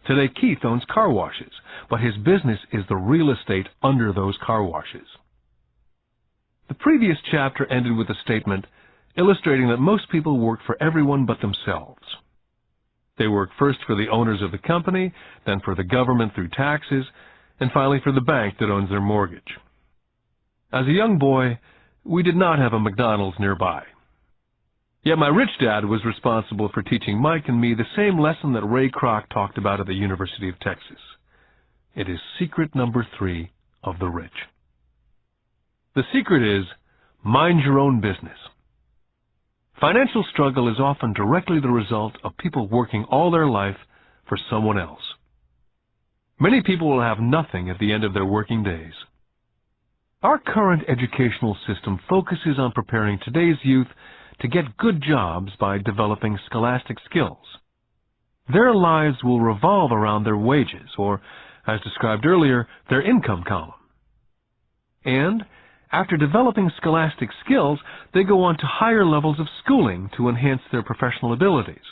Today, Keith owns car washes, but his business is the real estate under those car washes. The previous chapter ended with a statement illustrating that most people work for everyone but themselves. They work first for the owners of the company, then for the government through taxes, and finally for the bank that owns their mortgage. As a young boy, we did not have a McDonald's nearby. Yet my rich dad was responsible for teaching Mike and me the same lesson that Ray Kroc talked about at the University of Texas. It is secret number 3 of the rich. The secret is, mind your own business. Financial struggle is often directly the result of people working all their life for someone else. Many people will have nothing at the end of their working days. Our current educational system focuses on preparing today's youth to get good jobs by developing scholastic skills. Their lives will revolve around their wages, or, as described earlier, their income column. And after developing scholastic skills, they go on to higher levels of schooling to enhance their professional abilities.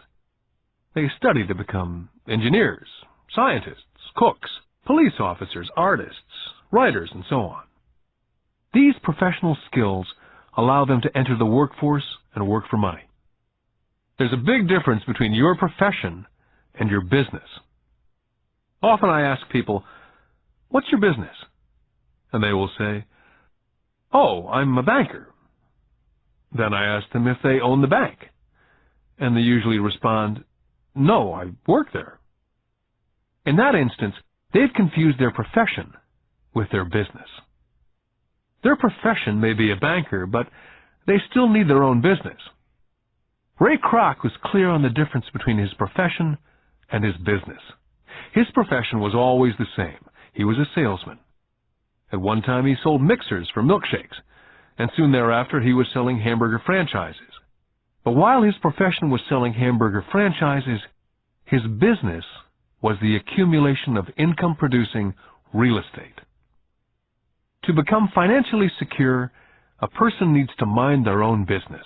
They study to become engineers, scientists, cooks, police officers, artists, writers, and so on. These professional skills allow them to enter the workforce and work for money. There's a big difference between your profession and your business. Often I ask people, "What's your business?" And they will say, "Oh, I'm a banker." Then I ask them if they own the bank, and they usually respond, "No, I work there." In that instance, they've confused their profession with their business. Their profession may be a banker, but they still need their own business. Ray Kroc was clear on the difference between his profession and his business. His profession was always the same. He was a salesman. At one time he sold mixers for milkshakes, and soon thereafter he was selling hamburger franchises. But while his profession was selling hamburger franchises, his business was the accumulation of income-producing real estate. To become financially secure, a person needs to mind their own business.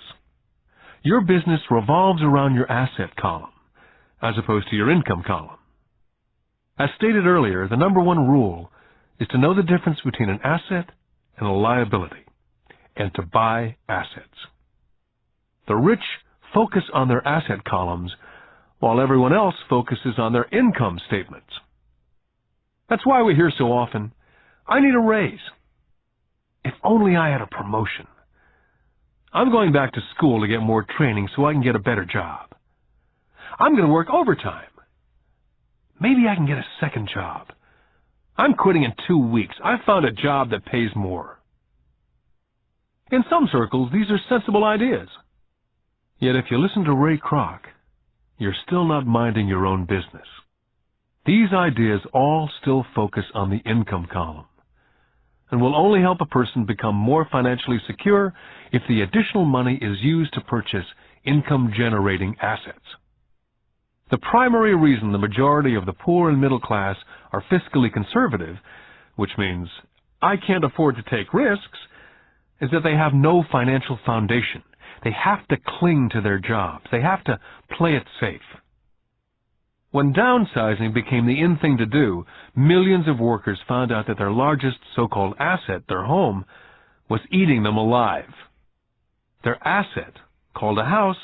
Your business revolves around your asset column, as opposed to your income column. As stated earlier, the number one rule is to know the difference between an asset and a liability, and to buy assets. The rich focus on their asset columns, while everyone else focuses on their income statements. That's why we hear so often, "I need a raise. If only I had a promotion. I'm going back to school to get more training so I can get a better job. I'm going to work overtime. Maybe I can get a second job. I'm quitting in 2 weeks. I found a job that pays more." In some circles, these are sensible ideas. Yet if you listen to Ray Kroc, you're still not minding your own business. These ideas all still focus on the income column, and will only help a person become more financially secure if the additional money is used to purchase income-generating assets. The primary reason the majority of the poor and middle class are fiscally conservative, which means I can't afford to take risks, is that they have no financial foundation. They have to cling to their jobs. They have to play it safe. When downsizing became the in thing to do, millions of workers found out that their largest so-called asset, their home, was eating them alive. Their asset, called a house,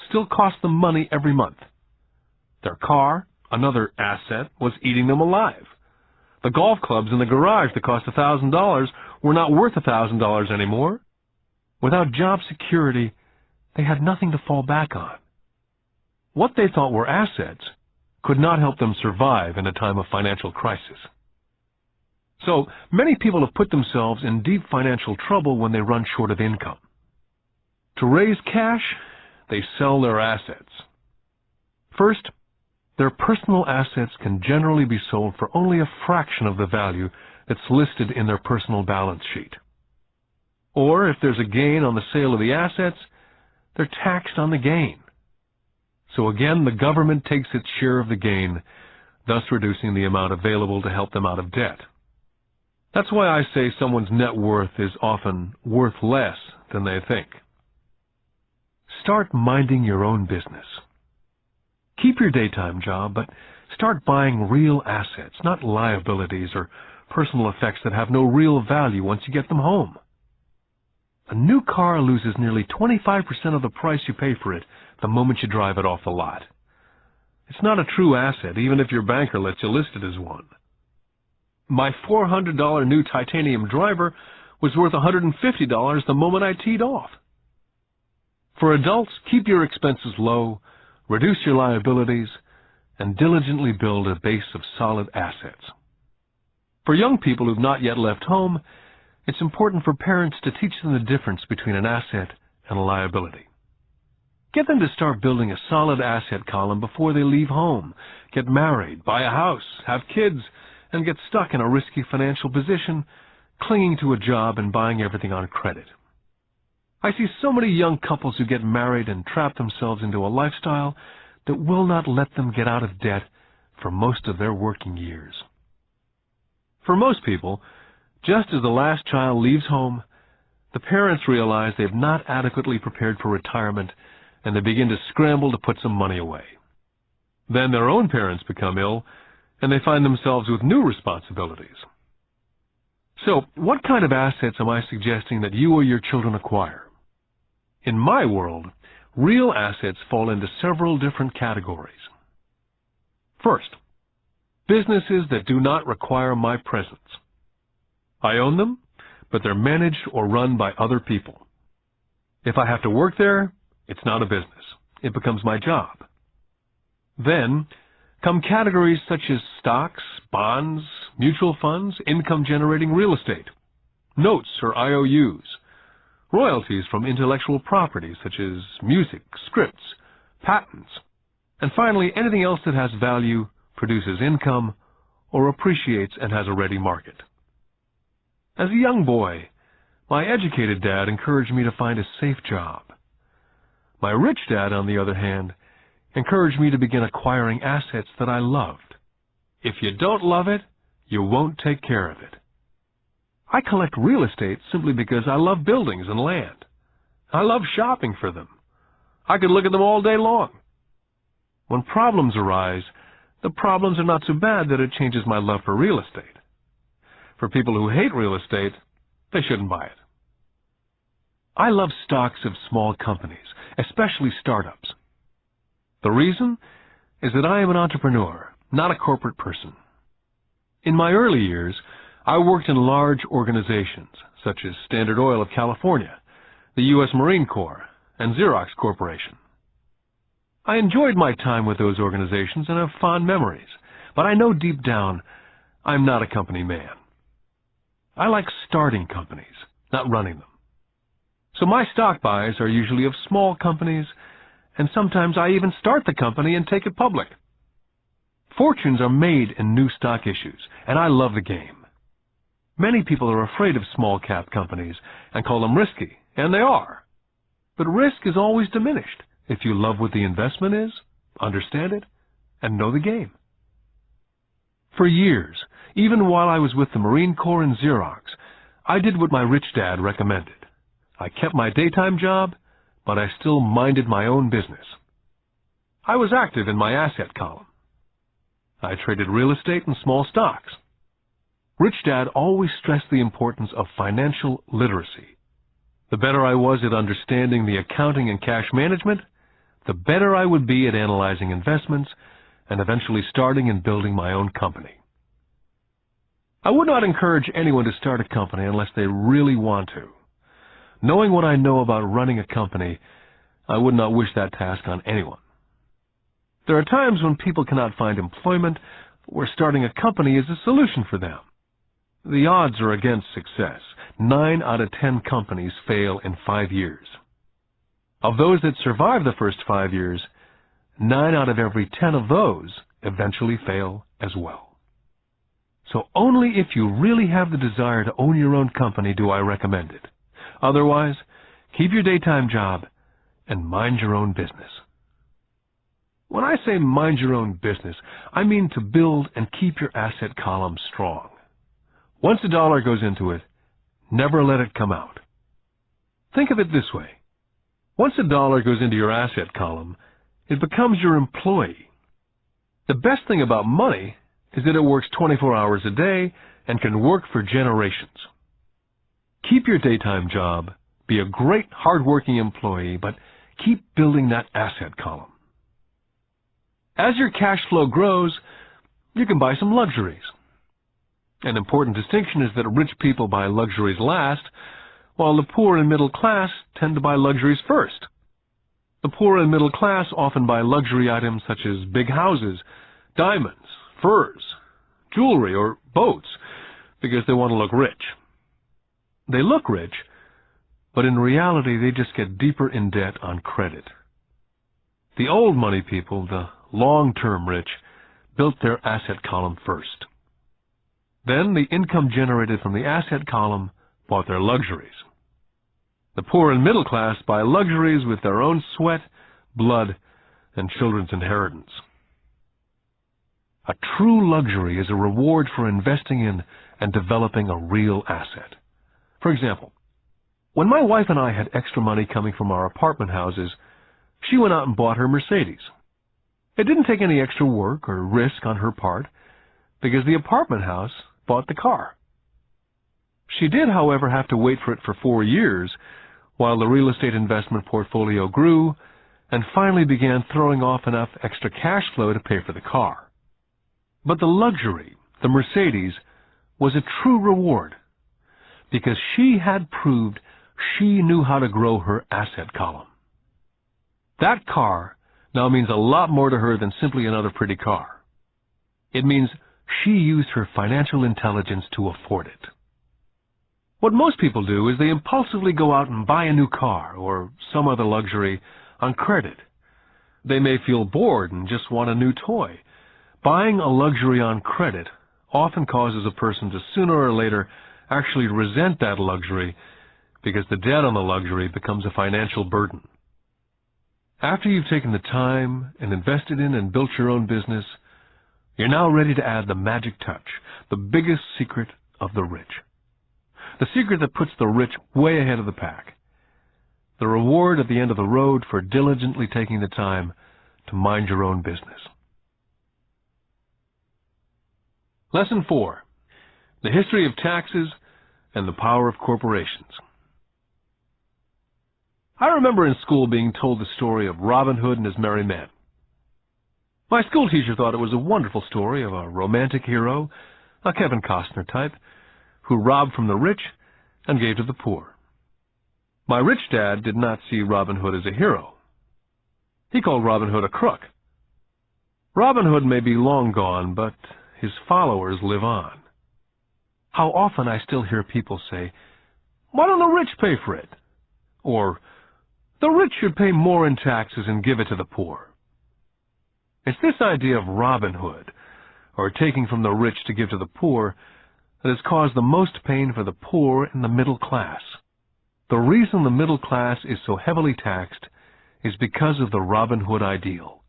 still cost them money every month. Their car, another asset, was eating them alive. The golf clubs in the garage that cost $1,000 were not worth $1,000 anymore. Without job security, they had nothing to fall back on. What they thought were assets could not help them survive in a time of financial crisis. So many people have put themselves in deep financial trouble when they run short of income. To raise cash, they sell their assets. First, their personal assets can generally be sold for only a fraction of the value that's listed in their personal balance sheet. Or if there's a gain on the sale of the assets, they're taxed on the gain. So again, the government takes its share of the gain, thus reducing the amount available to help them out of debt. That's why I say someone's net worth is often worth less than they think. Start minding your own business. Keep your daytime job, but start buying real assets, not liabilities or personal effects that have no real value once you get them home. A new car loses nearly 25% of the price you pay for it the moment you drive it off the lot. It's not a true asset, even if your banker lets you list it as one. My $400 new titanium driver was worth $150 the moment I teed off. For adults, keep your expenses low, reduce your liabilities, and diligently build a base of solid assets. For young people who've not yet left home, it's important for parents to teach them the difference between an asset and a liability. Get them to start building a solid asset column before they leave home, get married, buy a house, have kids, and get stuck in a risky financial position, clinging to a job and buying everything on credit. I see so many young couples who get married and trap themselves into a lifestyle that will not let them get out of debt for most of their working years. For most people, just as the last child leaves home, the parents realize they've not adequately prepared for retirement, and they begin to scramble to put some money away. Then their own parents become ill, and they find themselves with new responsibilities. So, what kind of assets am I suggesting that you or your children acquire? In my world, real assets fall into several different categories. First, businesses that do not require my presence. I own them, but they're managed or run by other people. If I have to work there, it's not a business. It becomes my job. Then come categories such as stocks, bonds, mutual funds, income-generating real estate, notes or IOUs, royalties from intellectual property such as music, scripts, patents, and finally anything else that has value, produces income, or appreciates and has a ready market. As a young boy, my educated dad encouraged me to find a safe job. My rich dad, on the other hand, encouraged me to begin acquiring assets that I loved. If you don't love it, you won't take care of it. I collect real estate simply because I love buildings and land. I love shopping for them. I could look at them all day long. When problems arise, the problems are not so bad that it changes my love for real estate. For people who hate real estate, they shouldn't buy it. I love stocks of small companies, especially startups. The reason is that I am an entrepreneur, not a corporate person. In my early years, I worked in large organizations such as Standard Oil of California, the U.S. Marine Corps, and Xerox Corporation. I enjoyed my time with those organizations and have fond memories, but I know deep down I'm not a company man. I like starting companies, not running them. So my stock buys are usually of small companies, and sometimes I even start the company and take it public. Fortunes are made in new stock issues, and I love the game. Many people are afraid of small-cap companies and call them risky, and they are. But risk is always diminished if you love what the investment is, understand it, and know the game. For years, even while I was with the Marine Corps and Xerox, I did what my rich dad recommended. I kept my daytime job, but I still minded my own business. I was active in my asset column. I traded real estate and small stocks. Rich Dad always stressed the importance of financial literacy. The better I was at understanding the accounting and cash management, the better I would be at analyzing investments and eventually starting and building my own company. I would not encourage anyone to start a company unless they really want to. Knowing what I know about running a company, I would not wish that task on anyone. There are times when people cannot find employment where starting a company is a solution for them. The odds are against success. 9 out of 10 companies fail in 5 years. Of those that survive the first 5 years, 9 out of every 10 of those eventually fail as well. So only if you really have the desire to own your own company do I recommend it. Otherwise, keep your daytime job and mind your own business. When I say mind your own business, I mean to build and keep your asset column strong. Once a dollar goes into it, never let it come out. Think of it this way. Once a dollar goes into your asset column, it becomes your employee. The best thing about money is that it works 24 hours a day and can work for generations. Keep your daytime job, be a great hard-working employee, but keep building that asset column. As your cash flow grows, you can buy some luxuries. An important distinction is that rich people buy luxuries last, while the poor and middle class tend to buy luxuries first. The poor and middle class often buy luxury items such as big houses, diamonds, furs, jewelry, or boats because they want to look rich. They look rich, but in reality they just get deeper in debt on credit. The old money people, the long-term rich, built their asset column first. Then the income generated from the asset column bought their luxuries. The poor and middle class buy luxuries with their own sweat, blood, and children's inheritance. A true luxury is a reward for investing in and developing a real asset. For example, when my wife and I had extra money coming from our apartment houses, she went out and bought her Mercedes. It didn't take any extra work or risk on her part because the apartment house bought the car. She did, however, have to wait for it for 4 years while the real estate investment portfolio grew and finally began throwing off enough extra cash flow to pay for the car. But the luxury, the Mercedes, was a true reward because she had proved she knew how to grow her asset column. That car now means a lot more to her than simply another pretty car. It means she used her financial intelligence to afford it. What most people do is they impulsively go out and buy a new car or some other luxury on credit. They may feel bored and just want a new toy. Buying a luxury on credit often causes a person to sooner or later actually resent that luxury because the debt on the luxury becomes a financial burden. After you've taken the time and invested in and built your own business, you're now ready to add the magic touch, the biggest secret of the rich. The secret that puts the rich way ahead of the pack. The reward at the end of the road for diligently taking the time to mind your own business. Lesson 4. The history of taxes and the power of corporations. I remember in school being told the story of Robin Hood and his merry men. My school teacher thought it was a wonderful story of a romantic hero, a Kevin Costner type, who robbed from the rich and gave to the poor. My rich dad did not see Robin Hood as a hero. He called Robin Hood a crook. Robin Hood may be long gone, but his followers live on. How often I still hear people say, "Why don't the rich pay for it?" Or, "The rich should pay more in taxes and give it to the poor." It's this idea of Robin Hood, or taking from the rich to give to the poor, that has caused the most pain for the poor and the middle class. The reason the middle class is so heavily taxed is because of the Robin Hood ideal.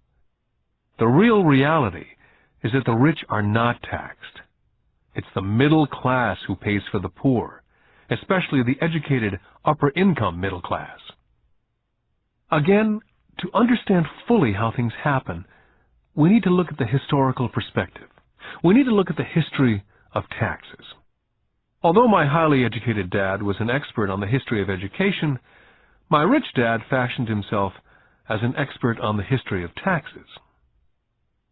The real reality is that the rich are not taxed. It's the middle class who pays for the poor, especially the educated upper-income middle class. Again, to understand fully how things happen, we need to look at the historical perspective. We need to look at the history of taxes. Although my highly educated dad was an expert on the history of education, my rich dad fashioned himself as an expert on the history of taxes.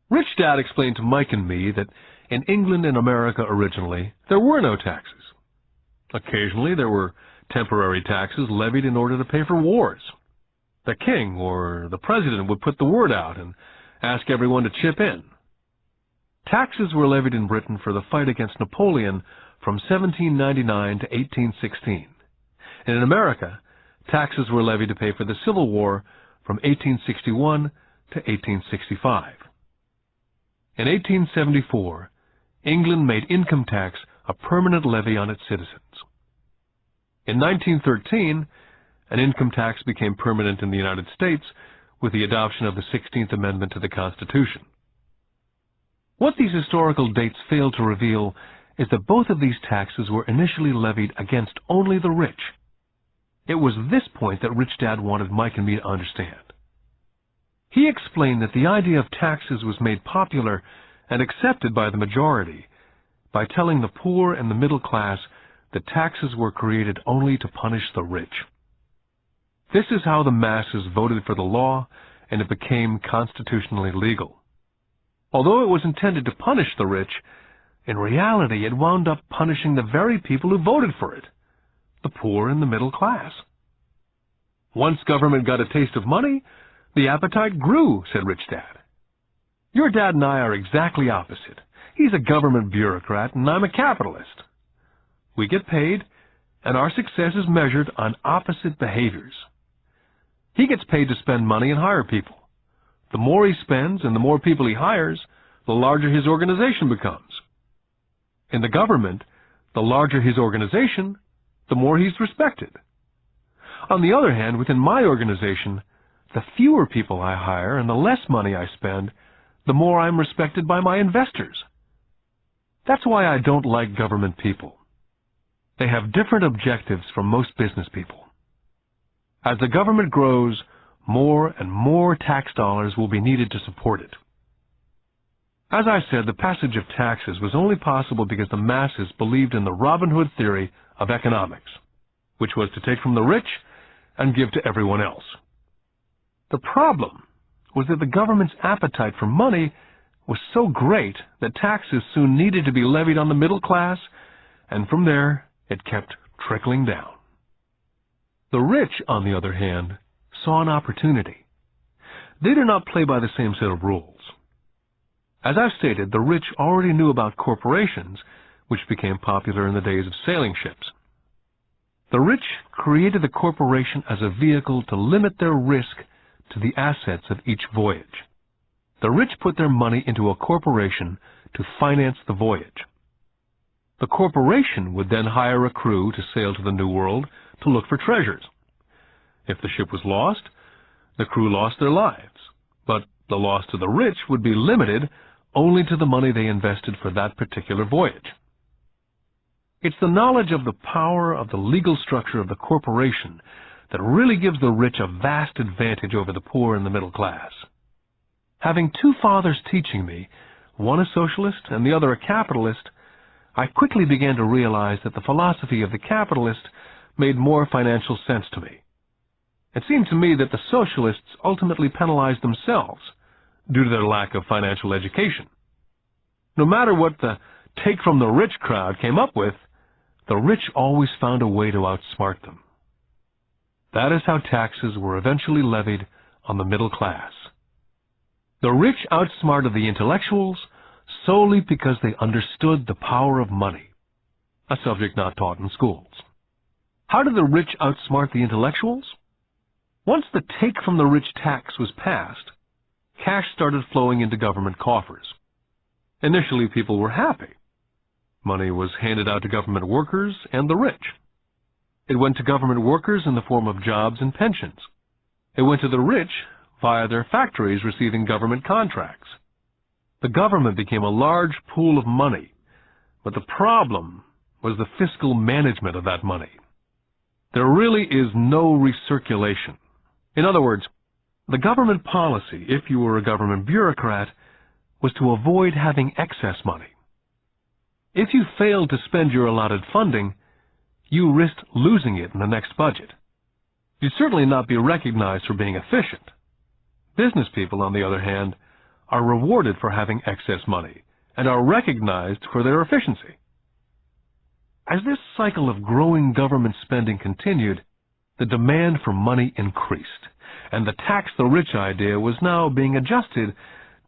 Rich Dad explained to Mike and me that in England and America originally, there were no taxes. Occasionally, there were temporary taxes levied in order to pay for wars. The king or the president would put the word out and ask everyone to chip in. Taxes were levied in Britain for the fight against Napoleon from 1799 to 1816. And in America, taxes were levied to pay for the Civil War from 1861 to 1865. In 1874, England made income tax a permanent levy on its citizens. In 1913, an income tax became permanent in the United States with the adoption of the 16th Amendment to the Constitution. What these historical dates fail to reveal is that both of these taxes were initially levied against only the rich. It was this point that Rich Dad wanted Mike and me to understand. He explained that the idea of taxes was made popular and accepted by the majority by telling the poor and the middle class that taxes were created only to punish the rich. This is how the masses voted for the law, and it became constitutionally legal. Although it was intended to punish the rich, in reality it wound up punishing the very people who voted for it, the poor and the middle class. Once government got a taste of money, the appetite grew, said Rich Dad. Your dad and I are exactly opposite. He's a government bureaucrat, and I'm a capitalist. We get paid, and our success is measured on opposite behaviors. He gets paid to spend money and hire people. The more he spends and the more people he hires, the larger his organization becomes. In the government, the larger his organization, the more he's respected. On the other hand, within my organization, the fewer people I hire and the less money I spend, the more I'm respected by my investors. That's why I don't like government people. They have different objectives from most business people. As the government grows, more and more tax dollars will be needed to support it. As I said, the passage of taxes was only possible because the masses believed in the Robin Hood theory of economics, which was to take from the rich and give to everyone else. The problem was that the government's appetite for money was so great that taxes soon needed to be levied on the middle class, and from there it kept trickling down. The rich, on the other hand, saw an opportunity. They did not play by the same set of rules. As I've stated, the rich already knew about corporations, which became popular in the days of sailing ships. The rich created the corporation as a vehicle to limit their risk to the assets of each voyage. The rich put their money into a corporation to finance the voyage. The corporation would then hire a crew to sail to the New World to look for treasures. If the ship was lost, the crew lost their lives, but the loss to the rich would be limited only to the money they invested for that particular voyage. It's the knowledge of the power of the legal structure of the corporation that really gives the rich a vast advantage over the poor and the middle class. Having two fathers teaching me, one a socialist and the other a capitalist, I quickly began to realize that the philosophy of the capitalist made more financial sense to me. It seemed to me that the socialists ultimately penalized themselves due to their lack of financial education. No matter what the take-from-the-rich crowd came up with, the rich always found a way to outsmart them. That is how taxes were eventually levied on the middle class. The rich outsmarted the intellectuals solely because they understood the power of money, a subject not taught in schools. How did the rich outsmart the intellectuals? Once the take-from-the-rich tax was passed, cash started flowing into government coffers. Initially, people were happy. Money was handed out to government workers and the rich. It went to government workers in the form of jobs and pensions. It went to the rich via their factories receiving government contracts. The government became a large pool of money, but the problem was the fiscal management of that money. There really is no recirculation. In other words, the government policy, if you were a government bureaucrat, was to avoid having excess money. If you failed to spend your allotted funding, you risked losing it in the next budget. You'd certainly not be recognized for being efficient. Business people, on the other hand, are rewarded for having excess money and are recognized for their efficiency. As this cycle of growing government spending continued, the demand for money increased, and the tax the rich idea was now being adjusted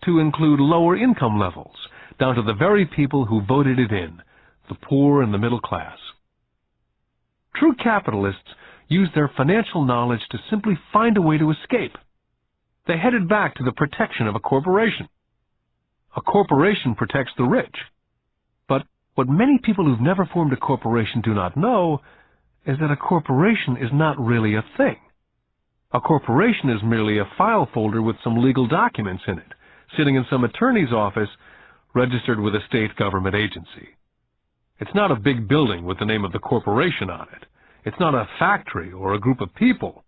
to include lower income levels, down to the very people who voted it in, the poor and the middle class. True capitalists used their financial knowledge to simply find a way to escape. They headed back to the protection of a corporation. A corporation protects the rich. But what many people who've never formed a corporation do not know is that a corporation is not really a thing. A corporation is merely a file folder with some legal documents in it, sitting in some attorney's office registered with a state government agency. It's not a big building with the name of the corporation on it. It's not a factory or a group of people.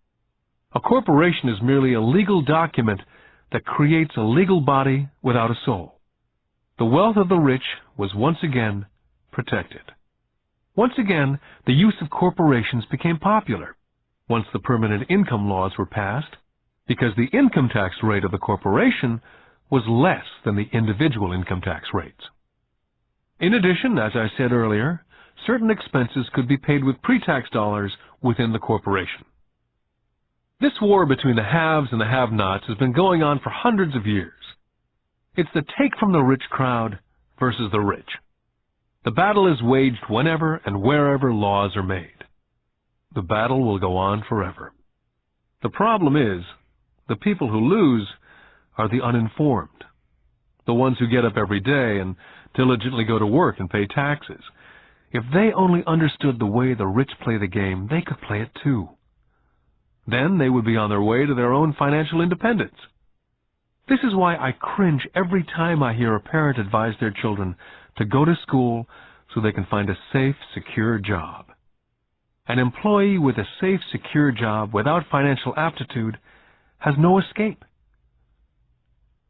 A corporation is merely a legal document that creates a legal body without a soul. The wealth of the rich was once again protected. Once again, the use of corporations became popular once the permanent income laws were passed, because the income tax rate of the corporation was less than the individual income tax rates. In addition, as I said earlier, certain expenses could be paid with pre-tax dollars within the corporation. This war between the haves and the have-nots has been going on for hundreds of years. It's the take from the rich crowd versus the rich. The battle is waged whenever and wherever laws are made. The battle will go on forever. The problem is, the people who lose are the uninformed, the ones who get up every day and diligently go to work and pay taxes. If they only understood the way the rich play the game, they could play it too. Then they would be on their way to their own financial independence. This is why I cringe every time I hear a parent advise their children to go to school so they can find a safe, secure job. An employee with a safe, secure job without financial aptitude has no escape.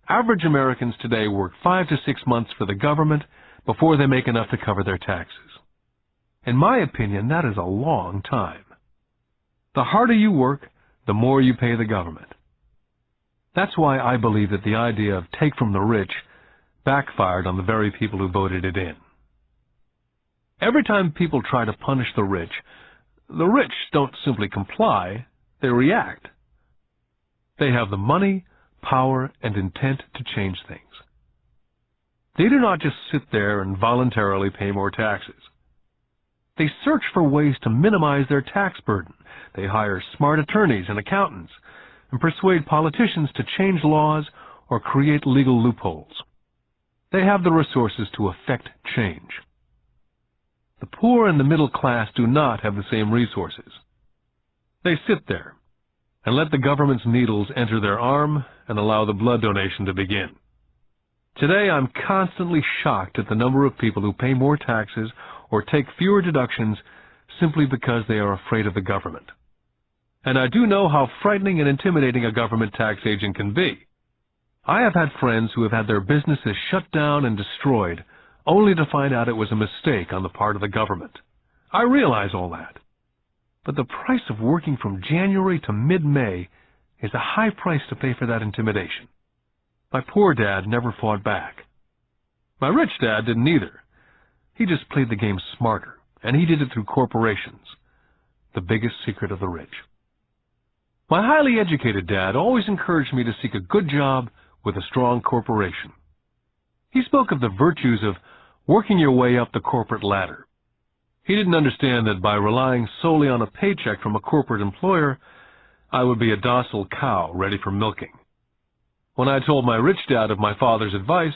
Average Americans today work 5 to 6 months for the government before they make enough to cover their taxes. In my opinion, that is a long time. The harder you work, the more you pay the government. That's why I believe that the idea of take from the rich backfired on the very people who voted it in. Every time people try to punish the rich don't simply comply, they react. They have the money, power, and intent to change things. They do not just sit there and voluntarily pay more taxes. They search for ways to minimize their tax burden. They hire smart attorneys and accountants and persuade politicians to change laws or create legal loopholes. They have the resources to effect change. The poor and the middle class do not have the same resources. They sit there and let the government's needles enter their arm and allow the blood donation to begin. Today, I'm constantly shocked at the number of people who pay more taxes or take fewer deductions simply because they are afraid of the government. And I do know how frightening and intimidating a government tax agent can be. I have had friends who have had their businesses shut down and destroyed, only to find out it was a mistake on the part of the government. I realize all that. But the price of working from January to mid-May is a high price to pay for that intimidation. My poor dad never fought back. My rich dad didn't either. He just played the game smarter, and he did it through corporations, the biggest secret of the rich. My highly educated dad always encouraged me to seek a good job with a strong corporation. He spoke of the virtues of working your way up the corporate ladder. He didn't understand that by relying solely on a paycheck from a corporate employer, I would be a docile cow ready for milking. When I told my rich dad of my father's advice,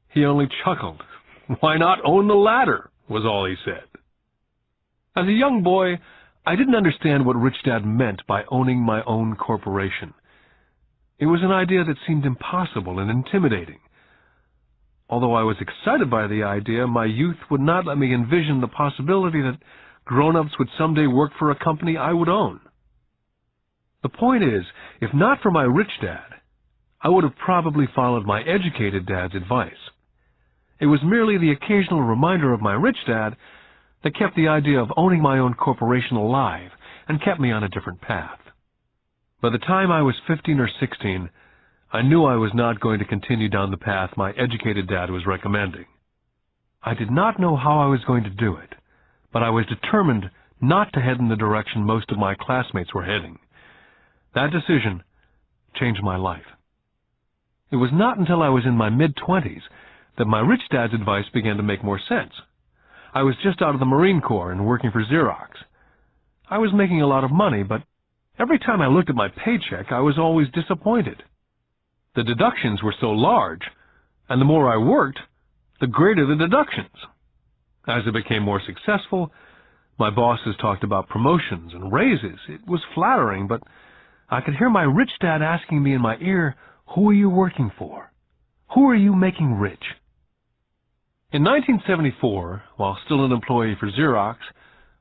he only chuckled. "Why not own the ladder?" was all he said. As a young boy, I didn't understand what Rich Dad meant by owning my own corporation. It was an idea that seemed impossible and intimidating. Although I was excited by the idea, my youth would not let me envision the possibility that grown-ups would someday work for a company I would own. The point is, if not for my rich dad, I would have probably followed my educated dad's advice. It was merely the occasional reminder of my rich dad that kept the idea of owning my own corporation alive and kept me on a different path. By the time I was 15 or 16, I knew I was not going to continue down the path my educated dad was recommending. I did not know how I was going to do it, but I was determined not to head in the direction most of my classmates were heading. That decision changed my life. It was not until I was in my mid-20s that my rich dad's advice began to make more sense. I was just out of the Marine Corps and working for Xerox. I was making a lot of money, but every time I looked at my paycheck, I was always disappointed. The deductions were so large, and the more I worked, the greater the deductions. As I became more successful, my bosses talked about promotions and raises. It was flattering, but I could hear my rich dad asking me in my ear, "Who are you working for? Who are you making rich?" In 1974, while still an employee for Xerox,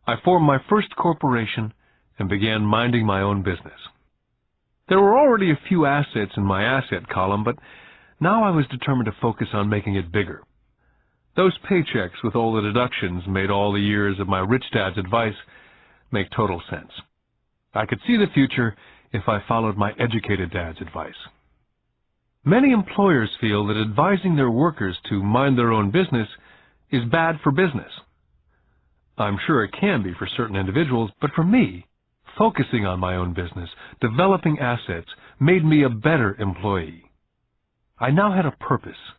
I formed my first corporation and began minding my own business. There were already a few assets in my asset column, but now I was determined to focus on making it bigger. Those paychecks with all the deductions made all the years of my rich dad's advice make total sense. I could see the future if I followed my educated dad's advice. Many employers feel that advising their workers to mind their own business is bad for business. I'm sure it can be for certain individuals, but for me, focusing on my own business, developing assets, made me a better employee. I now had a purpose.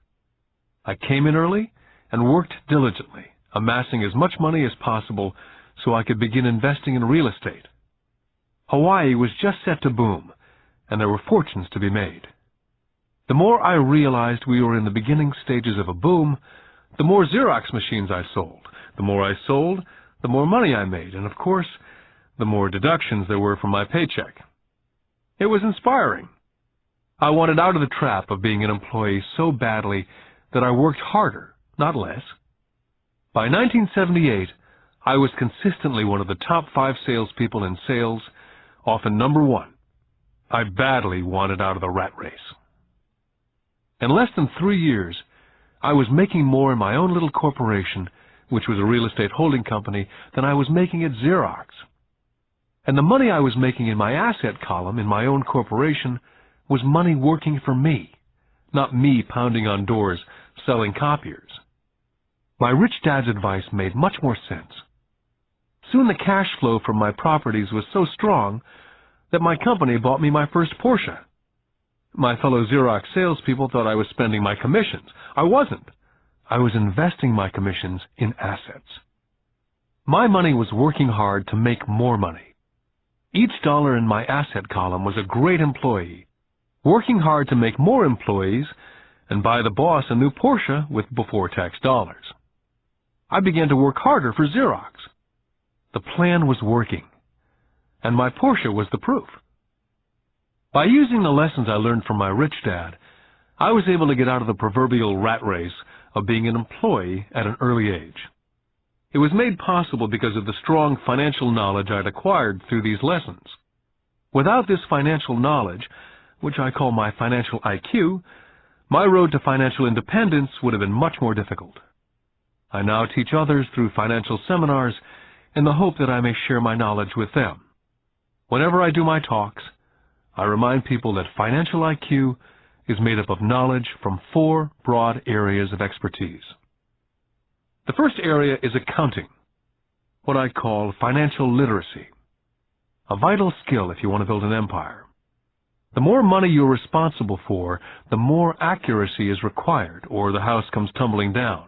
I came in early and worked diligently, amassing as much money as possible so I could begin investing in real estate. Hawaii was just set to boom, and there were fortunes to be made. The more I realized we were in the beginning stages of a boom, the more Xerox machines I sold. The more I sold, the more money I made, and of course, the more deductions there were from my paycheck. It was inspiring. I wanted out of the trap of being an employee so badly that I worked harder, not less. By 1978, I was consistently one of the top 5 salespeople in sales, often number 1. I badly wanted out of the rat race. In less than 3 years, I was making more in my own little corporation, which was a real estate holding company, than I was making at Xerox. And the money I was making in my asset column in my own corporation was money working for me, not me pounding on doors selling copiers. My rich dad's advice made much more sense. Soon the cash flow from my properties was so strong that my company bought me my first Porsche. My fellow Xerox salespeople thought I was spending my commissions. I wasn't. I was investing my commissions in assets. My money was working hard to make more money. Each dollar in my asset column was a great employee, working hard to make more employees and buy the boss a new Porsche with before-tax dollars. I began to work harder for Xerox. The plan was working, and my Porsche was the proof. By using the lessons I learned from my rich dad, I was able to get out of the proverbial rat race of being an employee at an early age. It was made possible because of the strong financial knowledge I'd acquired through these lessons. Without this financial knowledge, which I call my financial IQ, my road to financial independence would have been much more difficult. I now teach others through financial seminars in the hope that I may share my knowledge with them. Whenever I do my talks, I remind people that financial IQ is made up of knowledge from 4 broad areas of expertise. The first area is accounting, what I call financial literacy, a vital skill if you want to build an empire. The more money you're responsible for, the more accuracy is required, or the house comes tumbling down.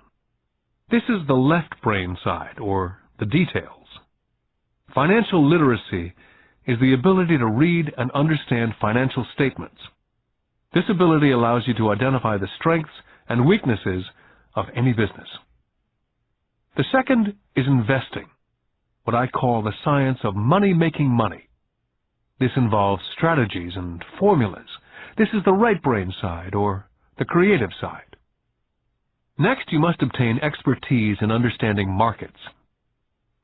This is the left brain side, or the details. Financial literacy is the ability to read and understand financial statements. This ability allows you to identify the strengths and weaknesses of any business. The second is investing, what I call the science of money-making money. This involves strategies and formulas. This is the right brain side, or the creative side. Next, you must obtain expertise in understanding markets,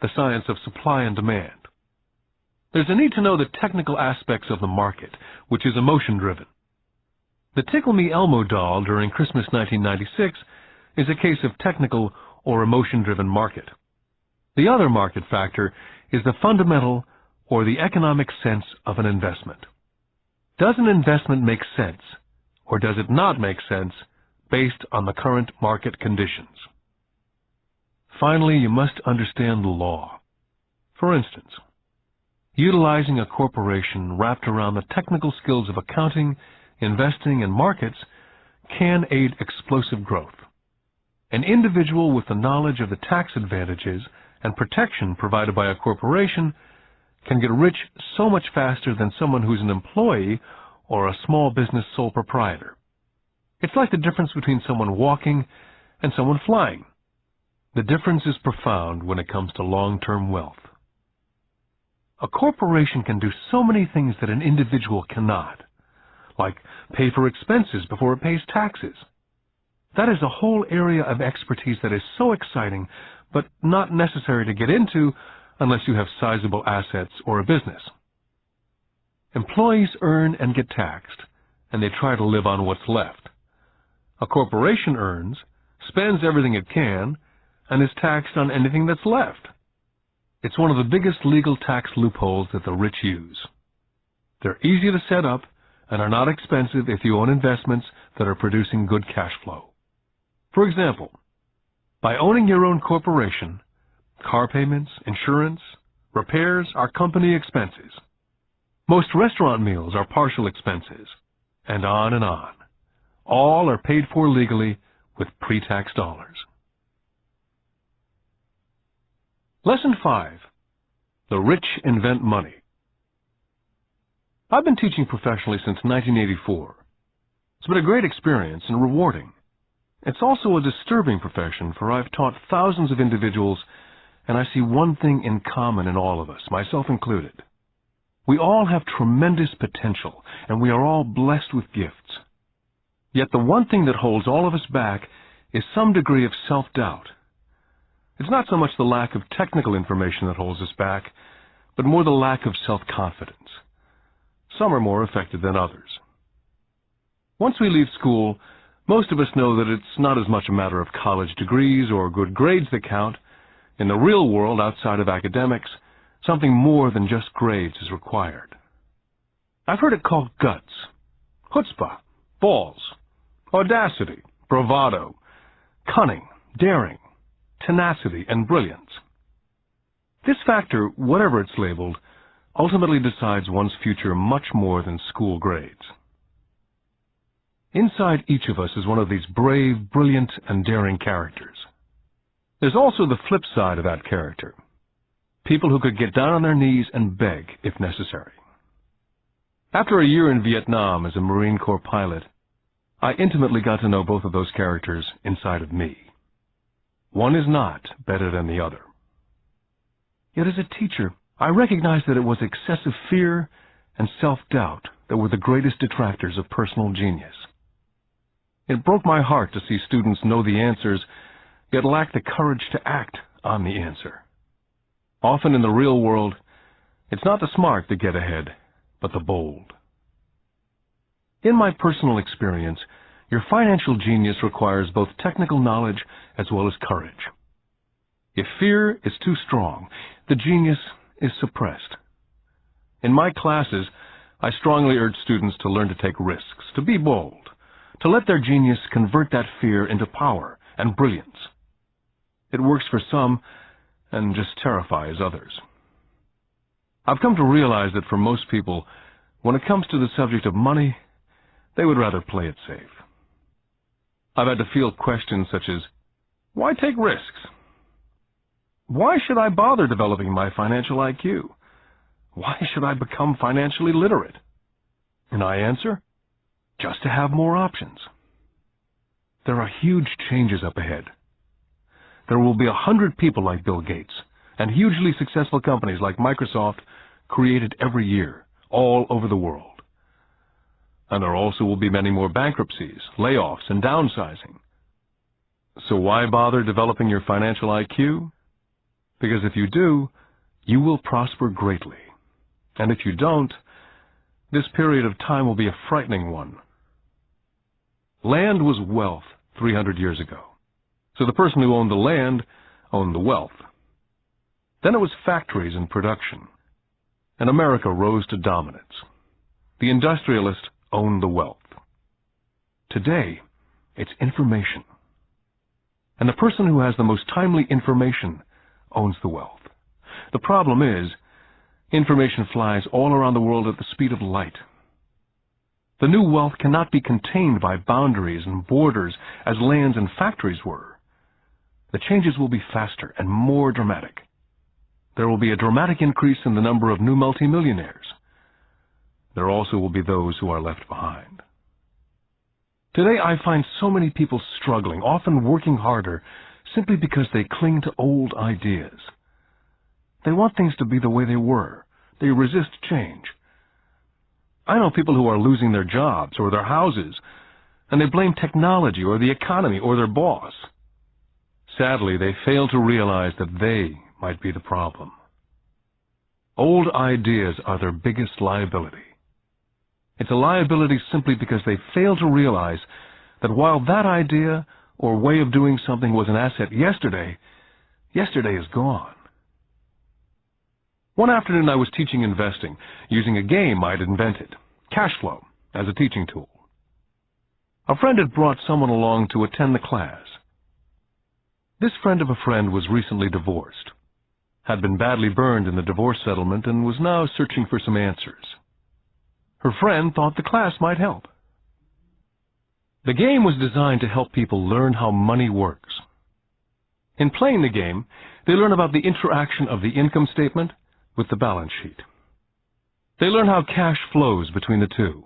the science of supply and demand. There's a need to know the technical aspects of the market, which is emotion-driven. The Tickle Me Elmo doll during Christmas 1996 is a case of technical or emotion-driven market. The other market factor is the fundamental or the economic sense of an investment. Does an investment make sense, or does it not make sense based on the current market conditions? Finally, you must understand the law. For instance, utilizing a corporation wrapped around the technical skills of accounting, investing, and markets can aid explosive growth. An individual with the knowledge of the tax advantages and protection provided by a corporation can get rich so much faster than someone who's an employee or a small business sole proprietor. It's like the difference between someone walking and someone flying. The difference is profound when it comes to long-term wealth. A corporation can do so many things that an individual cannot, like pay for expenses before it pays taxes. That is a whole area of expertise that is so exciting, but not necessary to get into unless you have sizable assets or a business. Employees earn and get taxed, and they try to live on what's left. A corporation earns, spends everything it can, and is taxed on anything that's left. It's one of the biggest legal tax loopholes that the rich use. They're easy to set up and are not expensive if you own investments that are producing good cash flow. For example, by owning your own corporation, car payments, insurance, repairs are company expenses. Most restaurant meals are partial expenses, and on and on. All are paid for legally with pre-tax dollars. Lesson 5. The Rich Invent Money. I've been teaching professionally since 1984. It's been a great experience and rewarding. It's also a disturbing profession, for I've taught thousands of individuals, and I see one thing in common in all of us, myself included. We all have tremendous potential, and we are all blessed with gifts. Yet the one thing that holds all of us back is some degree of self-doubt. It's not so much the lack of technical information that holds us back, but more the lack of self-confidence. Some are more affected than others. Once we leave school, most of us know that it's not as much a matter of college degrees or good grades that count. In the real world, outside of academics, something more than just grades is required. I've heard it called guts, chutzpah, balls, audacity, bravado, cunning, daring, tenacity, and brilliance. This factor, whatever it's labeled, ultimately decides one's future much more than school grades. Inside each of us is one of these brave, brilliant, and daring characters. There's also the flip side of that character, people who could get down on their knees and beg if necessary. After a year in Vietnam as a Marine Corps pilot, I intimately got to know both of those characters inside of me. One is not better than the other. Yet as a teacher, I recognized that it was excessive fear and self-doubt that were the greatest detractors of personal genius. It broke my heart to see students know the answers, yet lack the courage to act on the answer. Often in the real world, it's not the smart that get ahead, but the bold. In my personal experience, your financial genius requires both technical knowledge as well as courage. If fear is too strong, the genius is suppressed. In my classes, I strongly urge students to learn to take risks, to be bold, to let their genius convert that fear into power and brilliance. It works for some and just terrifies others. I've come to realize that for most people, when it comes to the subject of money, they would rather play it safe. I've had to field questions such as, why take risks? Why should I bother developing my financial IQ? Why should I become financially literate? And I answer, just to have more options. There are huge changes up ahead. There will be 100 people like Bill Gates and hugely successful companies like Microsoft created every year, all over the world. And there also will be many more bankruptcies, layoffs, and downsizing. So why bother developing your financial IQ? Because if you do, you will prosper greatly. And if you don't, this period of time will be a frightening one. Land was wealth 300 years ago. So the person who owned the land owned the wealth. Then it was factories and production. And America rose to dominance. The industrialist owned the wealth. Today, it's information. And the person who has the most timely information owns the wealth. The problem is, information flies all around the world at the speed of light. The new wealth cannot be contained by boundaries and borders as lands and factories were. The changes will be faster and more dramatic. There will be a dramatic increase in the number of new multimillionaires. There also will be those who are left behind. Today I find so many people struggling, often working harder, simply because they cling to old ideas. They want things to be the way they were. They resist change. I know people who are losing their jobs or their houses, and they blame technology or the economy or their boss. Sadly, they fail to realize that they might be the problem. Old ideas are their biggest liability. It's a liability simply because they fail to realize that while that idea or way of doing something was an asset yesterday, yesterday is gone. One afternoon I was teaching investing using a game I'd invented, cash flow, as a teaching tool. A friend had brought someone along to attend the class. This friend of a friend was recently divorced, had been badly burned in the divorce settlement, and was now searching for some answers. Her friend thought the class might help. The game was designed to help people learn how money works. In playing the game, they learn about the interaction of the income statement with the balance sheet. They learn how cash flows between the two,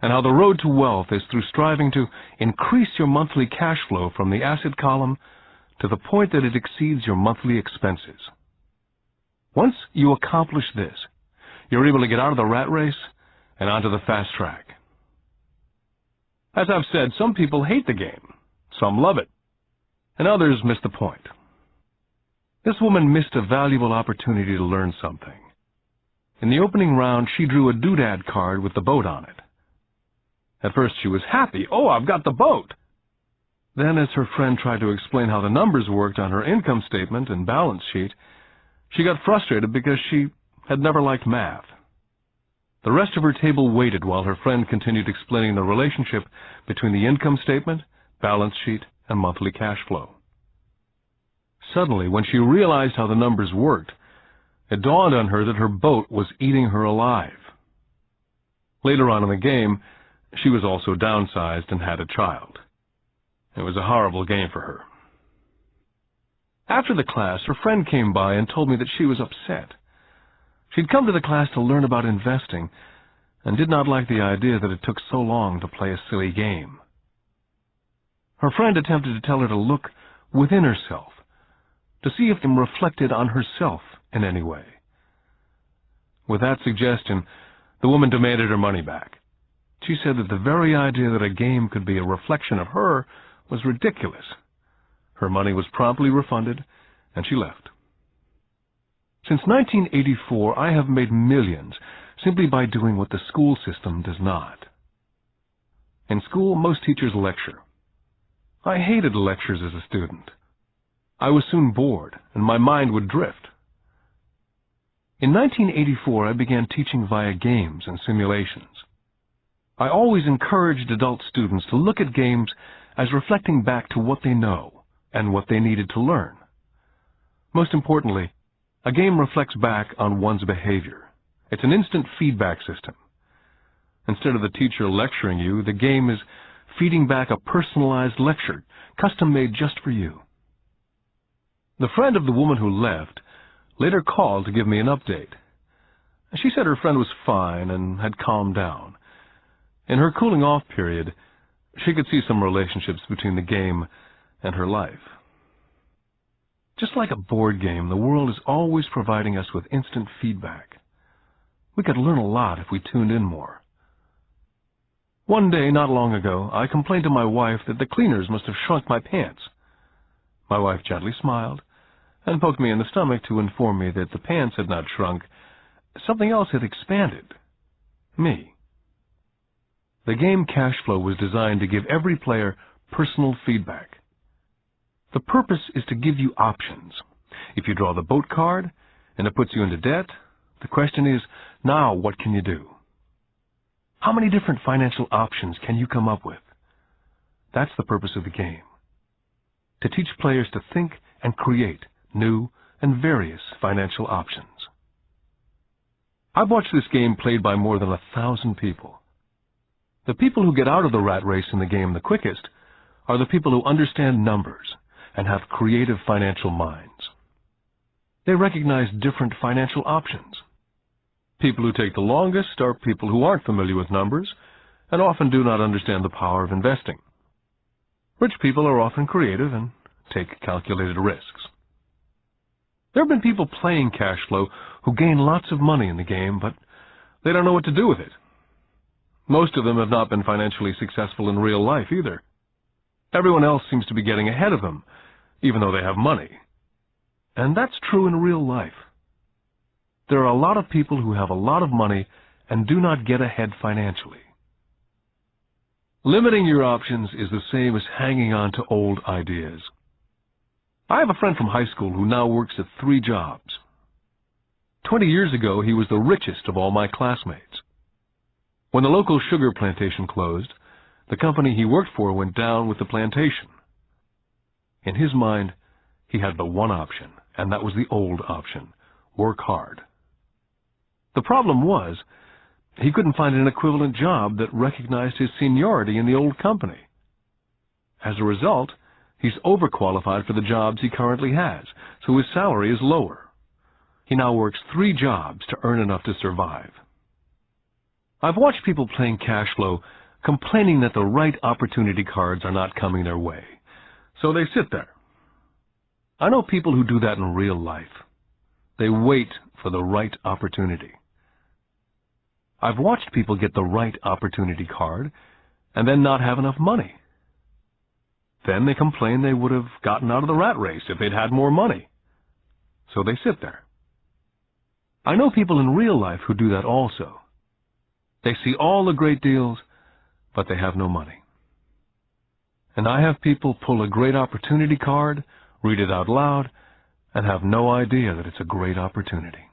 and how the road to wealth is through striving to increase your monthly cash flow from the asset column to the point that it exceeds your monthly expenses. Once you accomplish this, you're able to get out of the rat race and onto the fast track. As I've said, some people hate the game, some love it, and others miss the point. This woman missed a valuable opportunity to learn something. In the opening round, she drew a doodad card with the boat on it. At first she was happy. Oh, I've got the boat! Then, as her friend tried to explain how the numbers worked on her income statement and balance sheet, she got frustrated because she had never liked math. The rest of her table waited while her friend continued explaining the relationship between the income statement, balance sheet, and monthly cash flow. Suddenly, when she realized how the numbers worked, it dawned on her that her boat was eating her alive. Later on in the game, she was also downsized and had a child. It was a horrible game for her. After the class, her friend came by and told me that she was upset. She'd come to the class to learn about investing and did not like the idea that it took so long to play a silly game. Her friend attempted to tell her to look within herself, to see if it reflected on herself in any way. With that suggestion, the woman demanded her money back. She said that the very idea that a game could be a reflection of her was ridiculous. Her money was promptly refunded, and she left. Since 1984, I have made millions simply by doing what the school system does not. In school, most teachers lecture. I hated lectures as a student. I was soon bored, and my mind would drift. In 1984, I began teaching via games and simulations. I always encouraged adult students to look at games as reflecting back to what they know and what they needed to learn. Most importantly, a game reflects back on one's behavior. It's an instant feedback system. Instead of the teacher lecturing you, the game is feeding back a personalized lecture, custom-made just for you. The friend of the woman who left later called to give me an update. She said her friend was fine and had calmed down. In her cooling-off period, she could see some relationships between the game and her life. Just like a board game, the world is always providing us with instant feedback. We could learn a lot if we tuned in more. One day, not long ago, I complained to my wife that the cleaners must have shrunk my pants. My wife gently smiled and poked me in the stomach to inform me that the pants had not shrunk. Something else had expanded. Me. The game Cash Flow was designed to give every player personal feedback. The purpose is to give you options. If you draw the boat card and it puts you into debt, the question is, now what can you do? How many different financial options can you come up with? That's the purpose of the game. To teach players to think and create new and various financial options. I've watched this game played by more than 1,000 people. The people who get out of the rat race in the game the quickest are the people who understand numbers and have creative financial minds. They recognize different financial options. People who take the longest are people who aren't familiar with numbers and often do not understand the power of investing. Rich people are often creative and take calculated risks. There have been people playing Cash Flow who gain lots of money in the game, but they don't know what to do with it. Most of them have not been financially successful in real life either. Everyone else seems to be getting ahead of them, even though they have money. And that's true in real life. There are a lot of people who have a lot of money and do not get ahead financially. Limiting your options is the same as hanging on to old ideas. I have a friend from high school who now works at 3 jobs. 20 years ago, he was the richest of all my classmates. When the local sugar plantation closed, the company he worked for went down with the plantation. In his mind, he had the one option, and that was the old option: work hard. The problem was, he couldn't find an equivalent job that recognized his seniority in the old company. As a result, he's overqualified for the jobs he currently has, so his salary is lower. He now works 3 jobs to earn enough to survive. I've watched people playing Cash Flow complaining that the right opportunity cards are not coming their way, so they sit there. I know people who do that in real life. They wait for the right opportunity. I've watched people get the right opportunity card and then not have enough money. Then they complain they would have gotten out of the rat race if they'd had more money. So they sit there. I know people in real life who do that also. They see all the great deals, but they have no money. And I have people pull a great opportunity card, read it out loud, and have no idea that it's a great opportunity.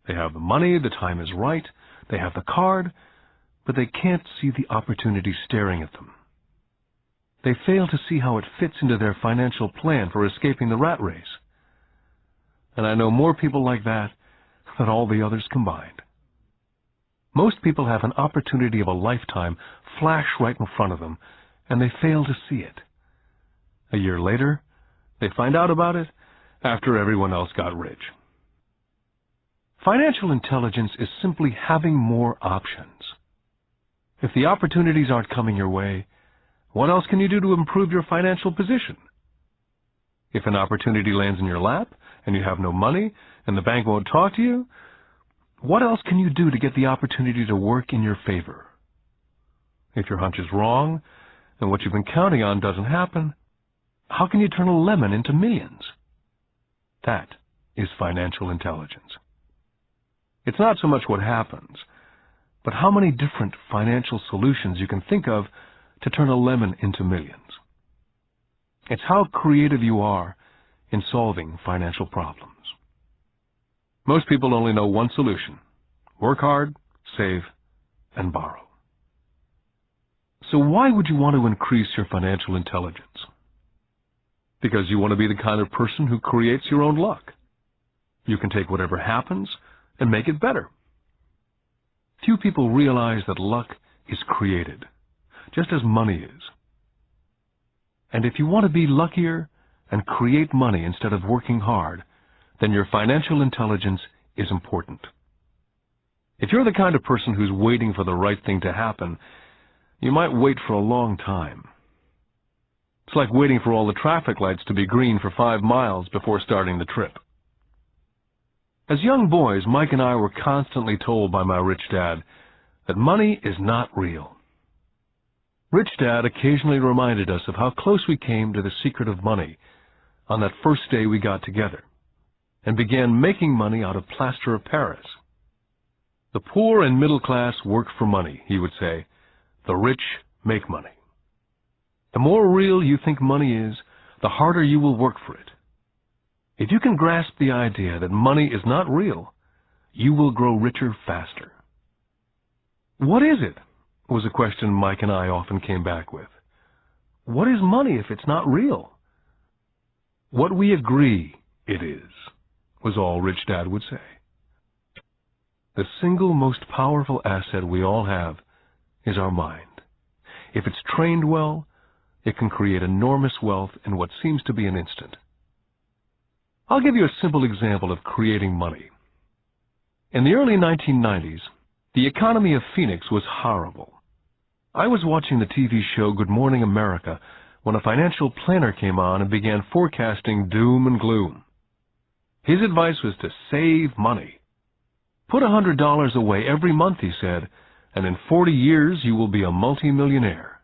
They have the money, the time is right, they have the card, but they can't see the opportunity staring at them. They fail to see how it fits into their financial plan for escaping the rat race. And I know more people like that than all the others combined. Most people have an opportunity of a lifetime flash right in front of them, and they fail to see it. A year later, They find out about it after everyone else got rich. Financial intelligence is simply having more options. If the opportunities aren't coming your way, what else can you do to improve your financial position? If an opportunity lands in your lap and you have no money and the bank won't talk to you, what else can you do to get the opportunity to work in your favor? If your hunch is wrong and what you've been counting on doesn't happen, how can you turn a lemon into millions? That is financial intelligence. It's not so much what happens, but how many different financial solutions you can think of to turn a lemon into millions. It's how creative you are in solving financial problems. Most people only know one solution: work hard, save, and borrow. So why would you want to increase your financial intelligence? Because you want to be the kind of person who creates your own luck. You can take whatever happens and make it better. Few people realize that luck is created, just as money is. And if you want to be luckier and create money instead of working hard, then your financial intelligence is important. If you're the kind of person who's waiting for the right thing to happen, you might wait for a long time. It's like waiting for all the traffic lights to be green for 5 miles before starting the trip. As young boys, Mike and I were constantly told by my rich dad that money is not real. Rich Dad occasionally reminded us of how close we came to the secret of money on that first day we got together and began making money out of plaster of Paris. The poor and middle class work for money, he would say. The rich make money. The more real you think money is, the harder you will work for it. If you can grasp the idea that money is not real, you will grow richer faster. What is it? Was a question Mike and I often came back with. What is money if it's not real? What we agree it is, was all Rich Dad would say. The single most powerful asset we all have is our mind. If it's trained well, it can create enormous wealth in what seems to be an instant. I'll give you a simple example of creating money. In the early 1990s, the economy of Phoenix was horrible. I was watching the TV show Good Morning America when a financial planner came on and began forecasting doom and gloom. His advice was to save money. Put $100 away every month, he said, and in 40 years you will be a multimillionaire.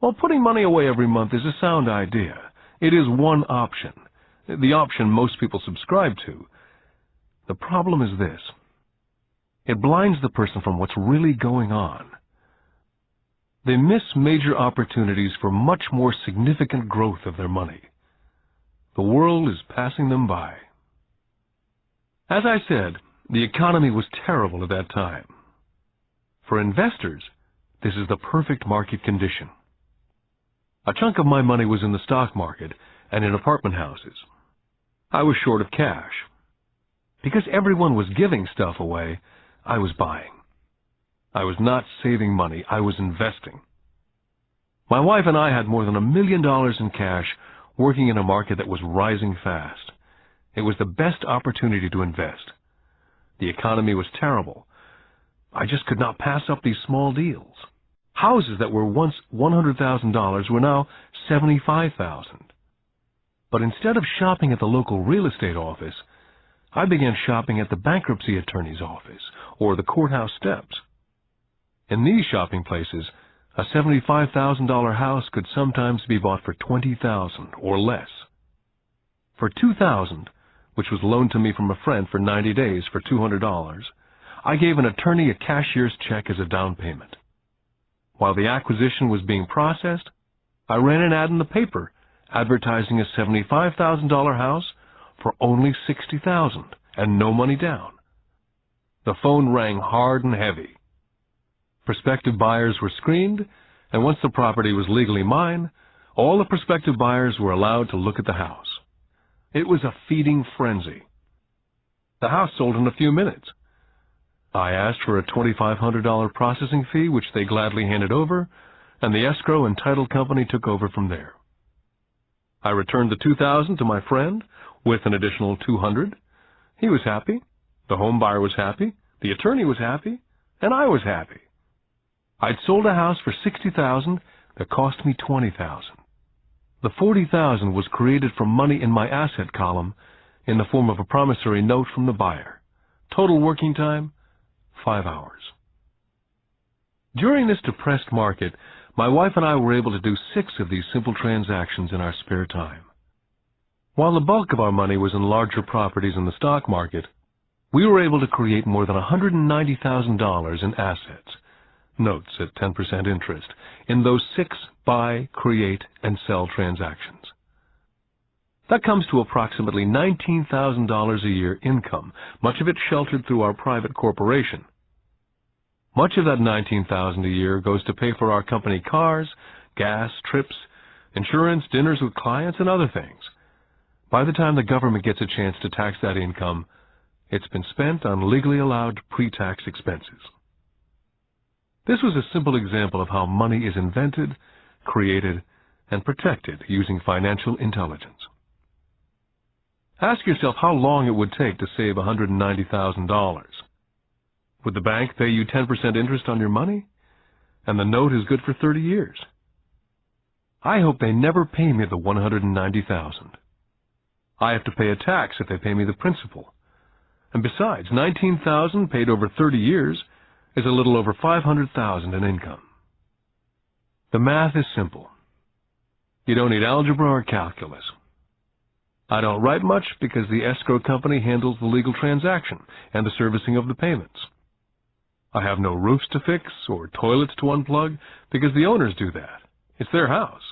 Well, putting money away every month is a sound idea. It is one option, the option most people subscribe to. The problem is this: it blinds the person from what's really going on. They miss major opportunities for much more significant growth of their money. The world is passing them by. As I said, the economy was terrible at that time. For investors, this is the perfect market condition. A chunk of my money was in the stock market and in apartment houses. I was short of cash. Because everyone was giving stuff away, I was buying. I was not saving money, I was investing. My wife and I had more than $1 million in cash working in a market that was rising fast. It was the best opportunity to invest. The economy was terrible. I just could not pass up these small deals. Houses that were once $100,000 were now $75,000. But instead of shopping at the local real estate office, I began shopping at the bankruptcy attorney's office or the courthouse steps. In these shopping places, a $75,000 house could sometimes be bought for $20,000 or less. For $2,000, which was loaned to me from a friend for 90 days for $200, I gave an attorney a cashier's check as a down payment. While the acquisition was being processed, I ran an ad in the paper advertising a $75,000 house for only $60,000 and no money down. The phone rang hard and heavy. Prospective buyers were screened, and once the property was legally mine, all the prospective buyers were allowed to look at the house. It was a feeding frenzy. The house sold in a few minutes. I asked for a $2,500 processing fee, which they gladly handed over, and the escrow and title company took over from there. I returned the $2,000 to my friend with an additional $200. He was happy, the home buyer was happy, the attorney was happy, and I was happy. I'd sold a house for $60,000 that cost me $20,000. The $40,000 was created from money in my asset column in the form of a promissory note from the buyer. Total working time, 5 hours. During this depressed market, my wife and I were able to do 6 of these simple transactions in our spare time. While the bulk of our money was in larger properties in the stock market, we were able to create more than $190,000 in assets, notes at 10% interest, in those 6 buy, create, and sell transactions. That comes to approximately $19,000 a year income, much of it sheltered through our private corporation. Much of that $19,000 a year goes to pay for our company cars, gas, trips, insurance, dinners with clients, and other things. By the time the government gets a chance to tax that income, it's been spent on legally allowed pre-tax expenses. This was a simple example of how money is invented, created, and protected using financial intelligence. Ask yourself how long it would take to save $190,000. Would the bank pay you 10% interest on your money? And the note is good for 30 years. I hope they never pay me the $190,000. I have to pay a tax if they pay me the principal. And besides, $19,000 paid over 30 years is a little over $500,000 in income. The math is simple. You don't need algebra or calculus. I don't write much because the escrow company handles the legal transaction and the servicing of the payments. I have no roofs to fix or toilets to unplug because the owners do that. It's their house.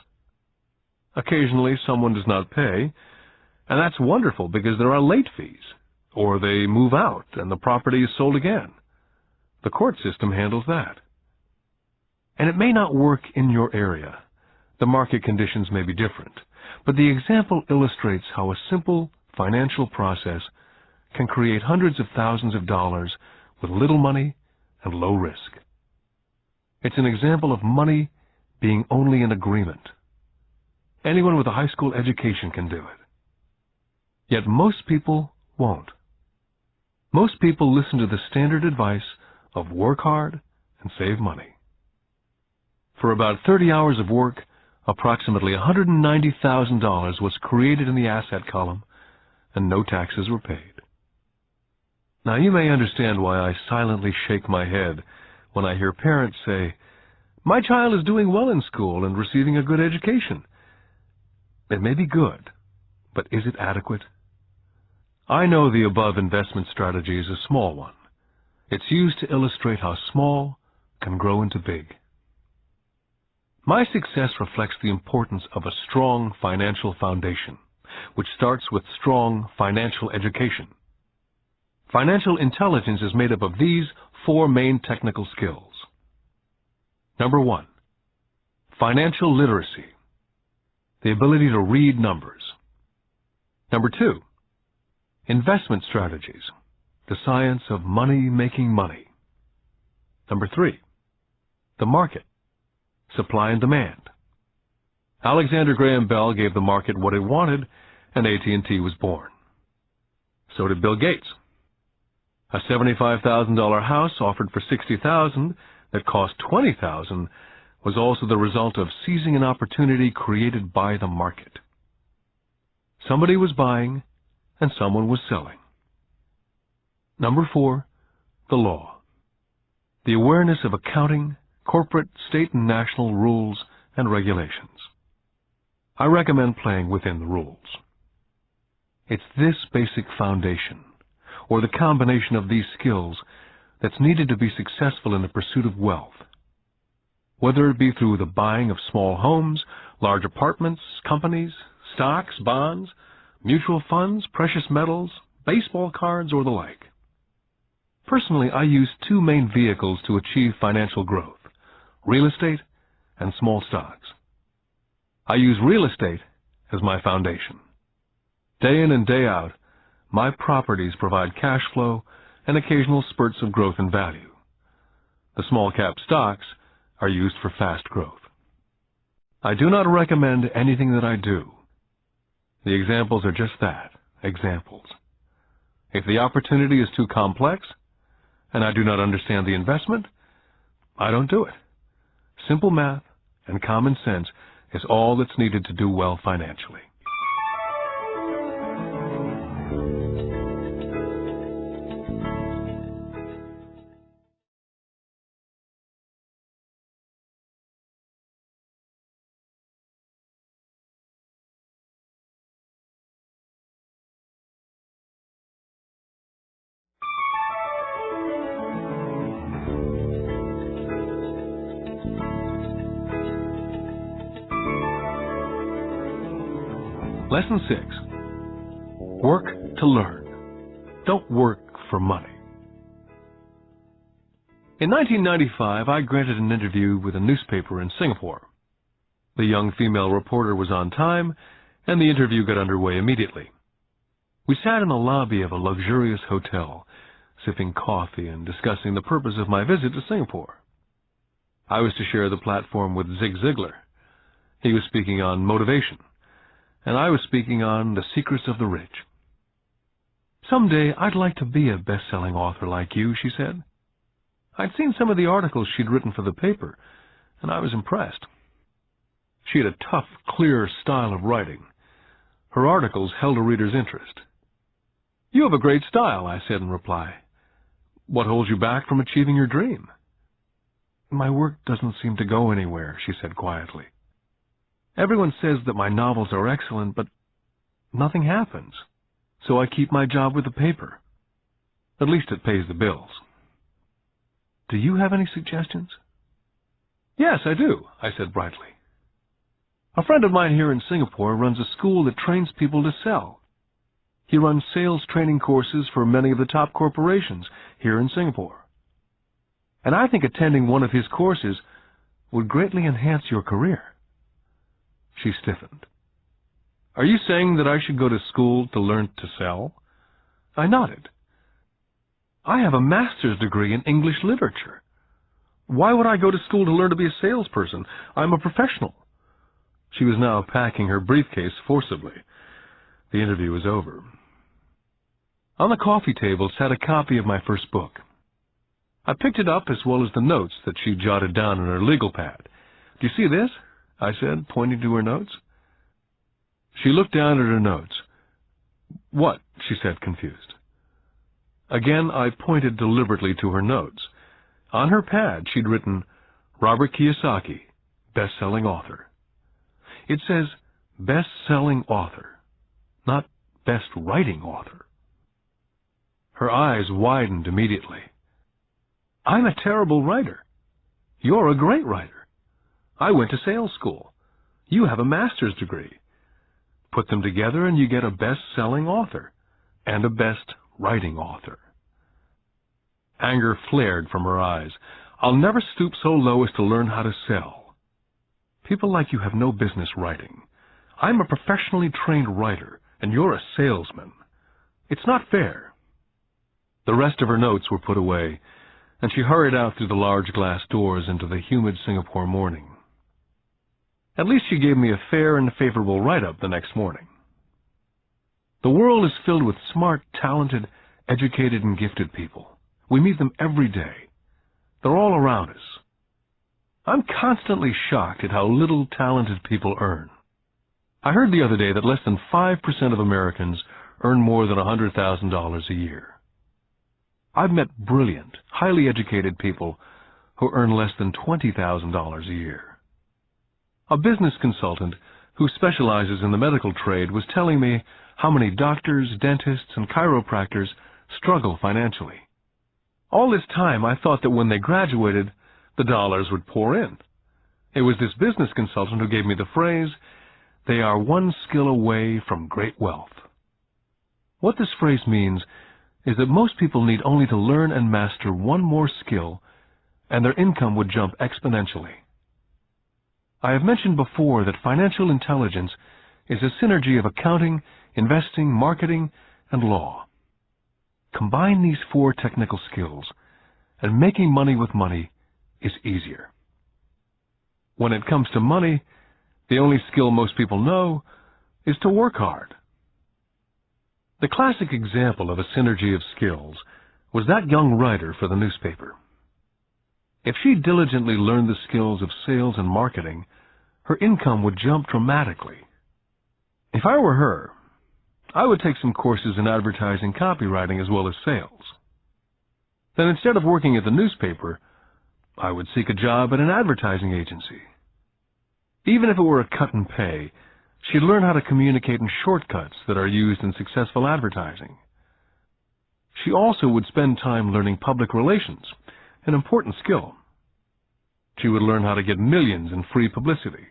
Occasionally someone does not pay, and that's wonderful because there are late fees, or they move out and the property is sold again. The court system handles that. And it may not work in your area. The market conditions may be different, but the example illustrates how a simple financial process can create hundreds of thousands of dollars with little money and low risk. It's an example of money being only an agreement. Anyone with a high school education can do it. Yet most people won't. Most people listen to the standard advice of work hard and save money. For about 30 hours of work, approximately $190,000 was created in the asset column, and no taxes were paid. Now you may understand why I silently shake my head when I hear parents say, "My child is doing well in school and receiving a good education." It may be good, but is it adequate? I know the above investment strategy is a small one. It's used to illustrate how small can grow into big. My success reflects the importance of a strong financial foundation, which starts with strong financial education. Financial intelligence is made up of these 4 main technical skills. Number 1, financial literacy, the ability to read numbers. Number 2, investment strategies, the science of making money. Number 3, the market, supply and demand. Alexander Graham Bell gave the market what it wanted, and AT&T was born. So did Bill Gates. A $75,000 house offered for $60,000 that cost $20,000 was also the result of seizing an opportunity created by the market. Somebody was buying and someone was selling. Number 4, the law. The awareness of accounting, corporate, state, and national rules and regulations. I recommend playing within the rules. It's this basic foundation, or the combination of these skills, that's needed to be successful in the pursuit of wealth. Whether it be through the buying of small homes, large apartments, companies, stocks, bonds, mutual funds, precious metals, baseball cards, or the like. Personally, I use 2 main vehicles to achieve financial growth: real estate and small stocks. I use real estate as my foundation. Day in and day out, my properties provide cash flow and occasional spurts of growth in value. The small cap stocks are used for fast growth. I do not recommend anything that I do, The examples are just that, examples. If the opportunity is too complex, and I do not understand the investment, I don't do it. Simple math and common sense is all that's needed to do well financially. Lesson 6. Work to learn. Don't work for money. In 1995, I granted an interview with a newspaper in Singapore. The young female reporter was on time, and the interview got underway immediately. We sat in the lobby of a luxurious hotel, sipping coffee and discussing the purpose of my visit to Singapore. I was to share the platform with Zig Ziglar. He was speaking on motivation, and I was speaking on the secrets of the rich. "Someday I'd like to be a best-selling author like you," she said. I'd seen some of the articles she'd written for the paper, and I was impressed. She had a tough, clear style of writing. Her articles held a reader's interest. "You have a great style," I said in reply. "What holds you back from achieving your dream?" "My work doesn't seem to go anywhere," she said quietly. "Everyone says that my novels are excellent, but nothing happens. So I keep my job with the paper. At least it pays the bills." "Do you have any suggestions?" "Yes, I do," I said brightly. "A friend of mine here in Singapore runs a school that trains people to sell. He runs sales training courses for many of the top corporations here in Singapore. And I think attending one of his courses would greatly enhance your career." She stiffened. "Are you saying that I should go to school to learn to sell?" I nodded. "I have a master's degree in English literature. Why would I go to school to learn to be a salesperson? I'm a professional." She was now packing her briefcase forcibly. The interview was over. On the coffee table sat a copy of my first book. I picked it up as well as the notes that she jotted down in her legal pad. "Do you see this?" I said, pointing to her notes. She looked down at her notes. "What?" she said, confused. Again, I pointed deliberately to her notes. On her pad, she'd written, "Robert Kiyosaki, best-selling author." It says best-selling author, not best-writing author. Her eyes widened immediately. "I'm a terrible writer. You're a great writer. I went to sales school. You have a master's degree. Put them together and you get a best-selling author and a best-writing author." Anger flared from her eyes. "I'll never stoop so low as to learn how to sell. People like you have no business writing. I'm a professionally trained writer, and you're a salesman. It's not fair." The rest of her notes were put away, and she hurried out through the large glass doors into the humid Singapore morning. At least she gave me a fair and favorable write-up the next morning. The world is filled with smart, talented, educated, and gifted people. We meet them every day. They're all around us. I'm constantly shocked at how little talented people earn. I heard the other day that less than 5% of Americans earn more than $100,000 a year. I've met brilliant, highly educated people who earn less than $20,000 a year. A business consultant who specializes in the medical trade was telling me how many doctors, dentists, and chiropractors struggle financially. All this time, I thought that when they graduated, the dollars would pour in. It was this business consultant who gave me the phrase, "They are one skill away from great wealth." What this phrase means is that most people need only to learn and master one more skill, and their income would jump exponentially. I have mentioned before that financial intelligence is a synergy of accounting, investing, marketing, and law. Combine these 4 technical skills, and making money with money is easier. When it comes to money, the only skill most people know is to work hard. The classic example of a synergy of skills was that young writer for the newspaper. If she diligently learned the skills of sales and marketing, her income would jump dramatically. If I were her, I would take some courses in advertising copywriting as well as sales. Then instead of working at the newspaper, I would seek a job at an advertising agency. Even if it were a cut in pay, she'd learn how to communicate in shortcuts that are used in successful advertising. She also would spend time learning public relations, an important skill. She would learn how to get millions in free publicity.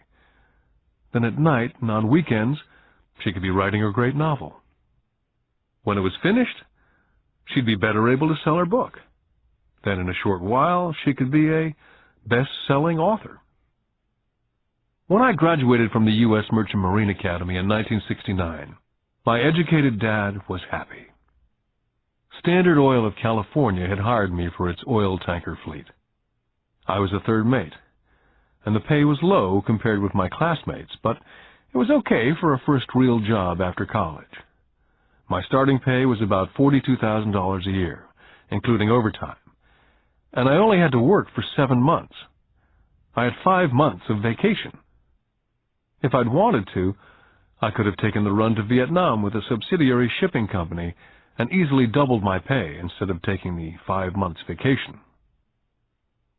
Then at night and on weekends, she could be writing her great novel. When it was finished, she'd be better able to sell her book. Then in a short while, she could be a best-selling author. When I graduated from the U.S. Merchant Marine Academy in 1969, my educated dad was happy. Standard Oil of California had hired me for its oil tanker fleet. I was a third mate, and the pay was low compared with my classmates, but it was okay for a first real job after college. My starting pay was about $42,000 a year, including overtime, and I only had to work for 7 months. I had 5 months of vacation. If I'd wanted to, I could have taken the run to Vietnam with a subsidiary shipping company and easily doubled my pay instead of taking the 5 months vacation.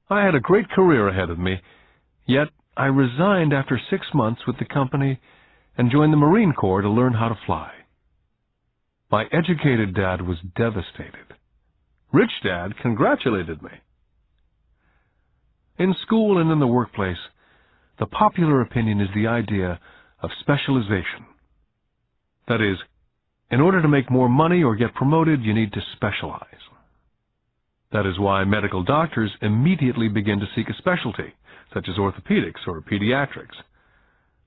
I had a great career ahead of me, yet I resigned after 6 months with the company and joined the Marine Corps to learn how to fly. My educated dad was devastated. Rich Dad congratulated me. In school and in the workplace, the popular opinion is the idea of specialization. That is, in order to make more money or get promoted, you need to specialize. That is why medical doctors immediately begin to seek a specialty, such as orthopedics or pediatrics.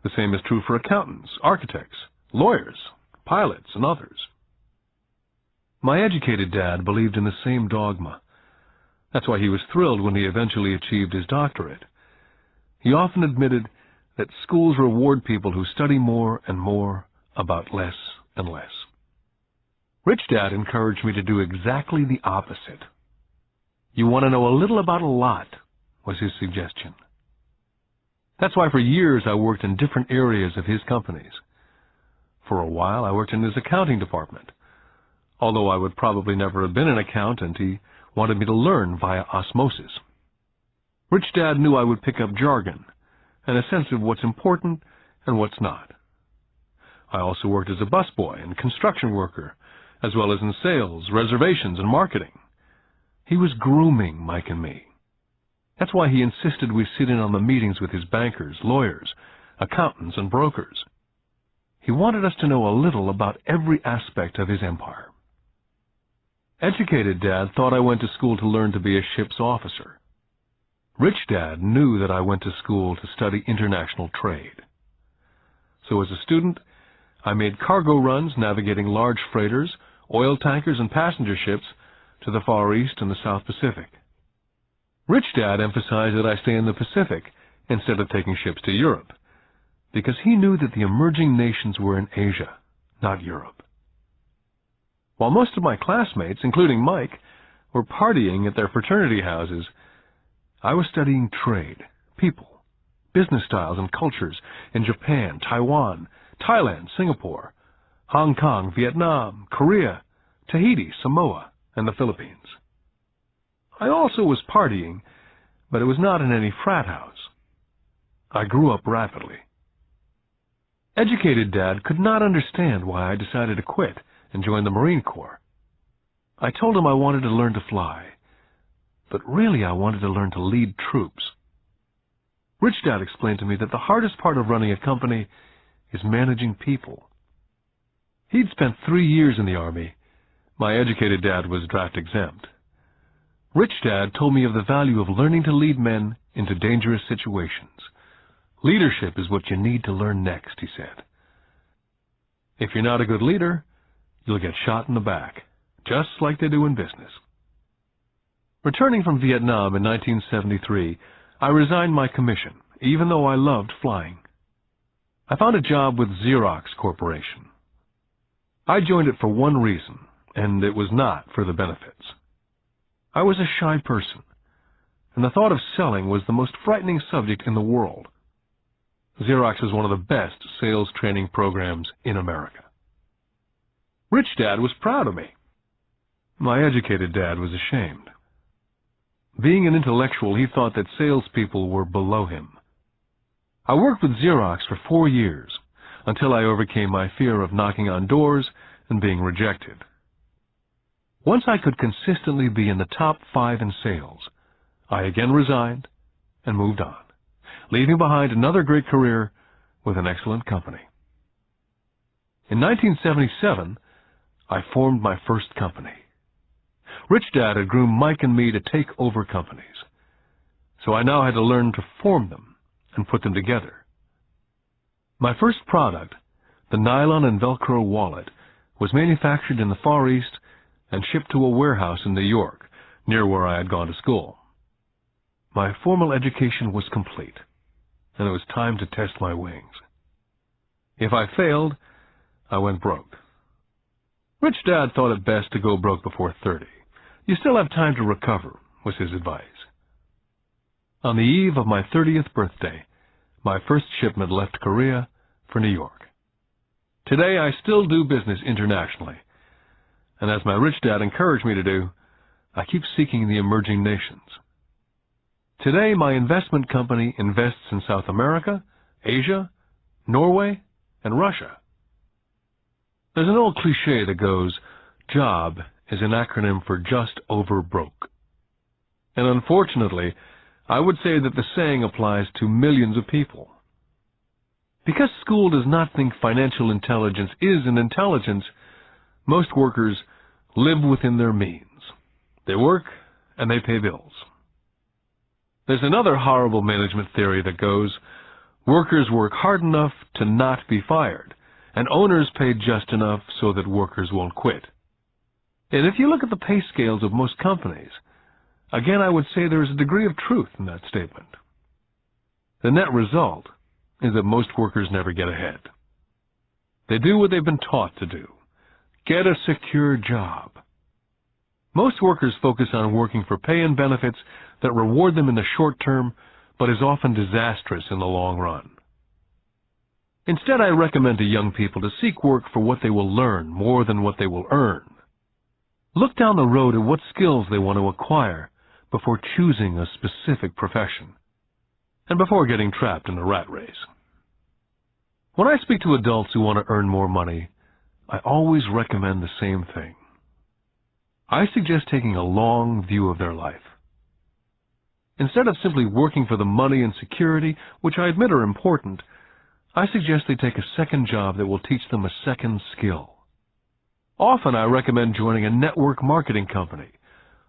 The same is true for accountants, architects, lawyers, pilots, and others. My educated dad believed in the same dogma. That's why he was thrilled when he eventually achieved his doctorate. He often admitted that schools reward people who study more and more about less and less. Rich Dad encouraged me to do exactly the opposite. You want to know a little about a lot, was his suggestion. That's why for years I worked in different areas of his companies. For a while I worked in his accounting department. Although I would probably never have been an accountant, he wanted me to learn via osmosis. Rich Dad knew I would pick up jargon and a sense of what's important and what's not. I also worked as a busboy and construction worker, as well as in sales, reservations, and marketing. He was grooming Mike and me. That's why he insisted we sit in on the meetings with his bankers, lawyers, accountants, and brokers. He wanted us to know a little about every aspect of his empire. Educated Dad thought I went to school to learn to be a ship's officer. Rich Dad knew that I went to school to study international trade. So as a student, I made cargo runs navigating large freighters, oil tankers, and passenger ships to the Far East and the South Pacific. Rich Dad emphasized that I stay in the Pacific instead of taking ships to Europe, because he knew that the emerging nations were in Asia, not Europe. While most of my classmates, including Mike, were partying at their fraternity houses, I was studying trade, people, business styles and cultures in Japan, Taiwan, Thailand, Singapore, Hong Kong, Vietnam, Korea, Tahiti, Samoa, and the Philippines. I also was partying, but it was not in any frat house. I grew up rapidly. Educated Dad could not understand why I decided to quit and join the Marine Corps. I told him I wanted to learn to fly, but really I wanted to learn to lead troops. Rich Dad explained to me that the hardest part of running a company is managing people. He'd spent 3 years in the Army. My educated dad was draft exempt. Rich Dad told me of the value of learning to lead men into dangerous situations. Leadership is what you need to learn next, he said. If you're not a good leader, you'll get shot in the back, just like they do in business. Returning from Vietnam in 1973, I resigned my commission, even though I loved flying. I found a job with Xerox Corporation. I joined it for one reason, and it was not for the benefits. I was a shy person, and the thought of selling was the most frightening subject in the world. Xerox is one of the best sales training programs in America. Rich Dad was proud of me. My educated dad was ashamed. Being an intellectual, he thought that salespeople were below him. I worked with Xerox for 4 years, until I overcame my fear of knocking on doors and being rejected. Once I could consistently be in the top 5 in sales, I again resigned and moved on, leaving behind another great career with an excellent company. In 1977, I formed my first company. Rich Dad had groomed Mike and me to take over companies, so I now had to learn to form them and put them together. My first product, the nylon and Velcro wallet, was manufactured in the Far East and shipped to a warehouse in New York, near where I had gone to school. My formal education was complete, and it was time to test my wings. If I failed, I went broke. Rich Dad thought it best to go broke before 30. You still have time to recover, was his advice. On the eve of my 30th birthday, my first shipment left Korea for New York. Today, I still do business internationally, and as my rich dad encouraged me to do, I keep seeking the emerging nations. Today, my investment company invests in South America, Asia, Norway, and Russia. There's an old cliche that goes, JOB is an acronym for just over broke. And unfortunately, I would say that the saying applies to millions of people. Because school does not think financial intelligence is an intelligence, most workers live within their means. They work and they pay bills. There's another horrible management theory that goes, workers work hard enough to not be fired, and owners pay just enough so that workers won't quit. And if you look at the pay scales of most companies, again I would say there is a degree of truth in that statement. The net result is that most workers never get ahead. They do what they've been taught to do. Get a secure job. Most workers focus on working for pay and benefits that reward them in the short term, but is often disastrous in the long run. Instead, I recommend to young people to seek work for what they will learn more than what they will earn. Look down the road at what skills they want to acquire before choosing a specific profession, and before getting trapped in a rat race. When I speak to adults who want to earn more money, I always recommend the same thing. I suggest taking a long view of their life. Instead of simply working for the money and security, which I admit are important, I suggest they take a second job that will teach them a second skill. Often I recommend joining a network marketing company,